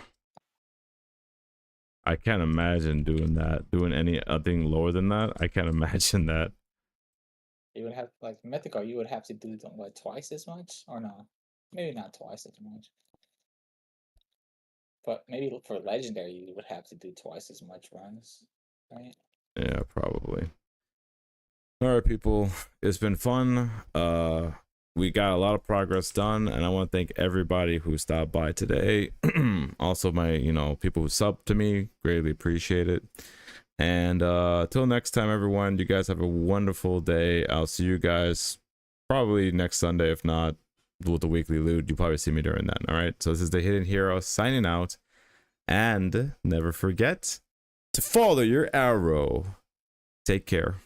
I can't imagine doing that. Doing anything lower than that. I can't imagine that. You would have, like, mythical, you would have to do what, twice as much, or no? Maybe not twice as much. But maybe for legendary, you would have to do twice as much runs, right? Yeah, probably. All right, people. It's been fun. We got a lot of progress done, and I want to thank everybody who stopped by today. Also, my people who subbed to me, greatly appreciate it. And till next time, everyone, you guys have a wonderful day. I'll see you guys probably next Sunday, if not with the weekly loot. You'll probably see me during that. All right. So this is the Hidden Hero signing out, and never forget to follow your arrow. Take care.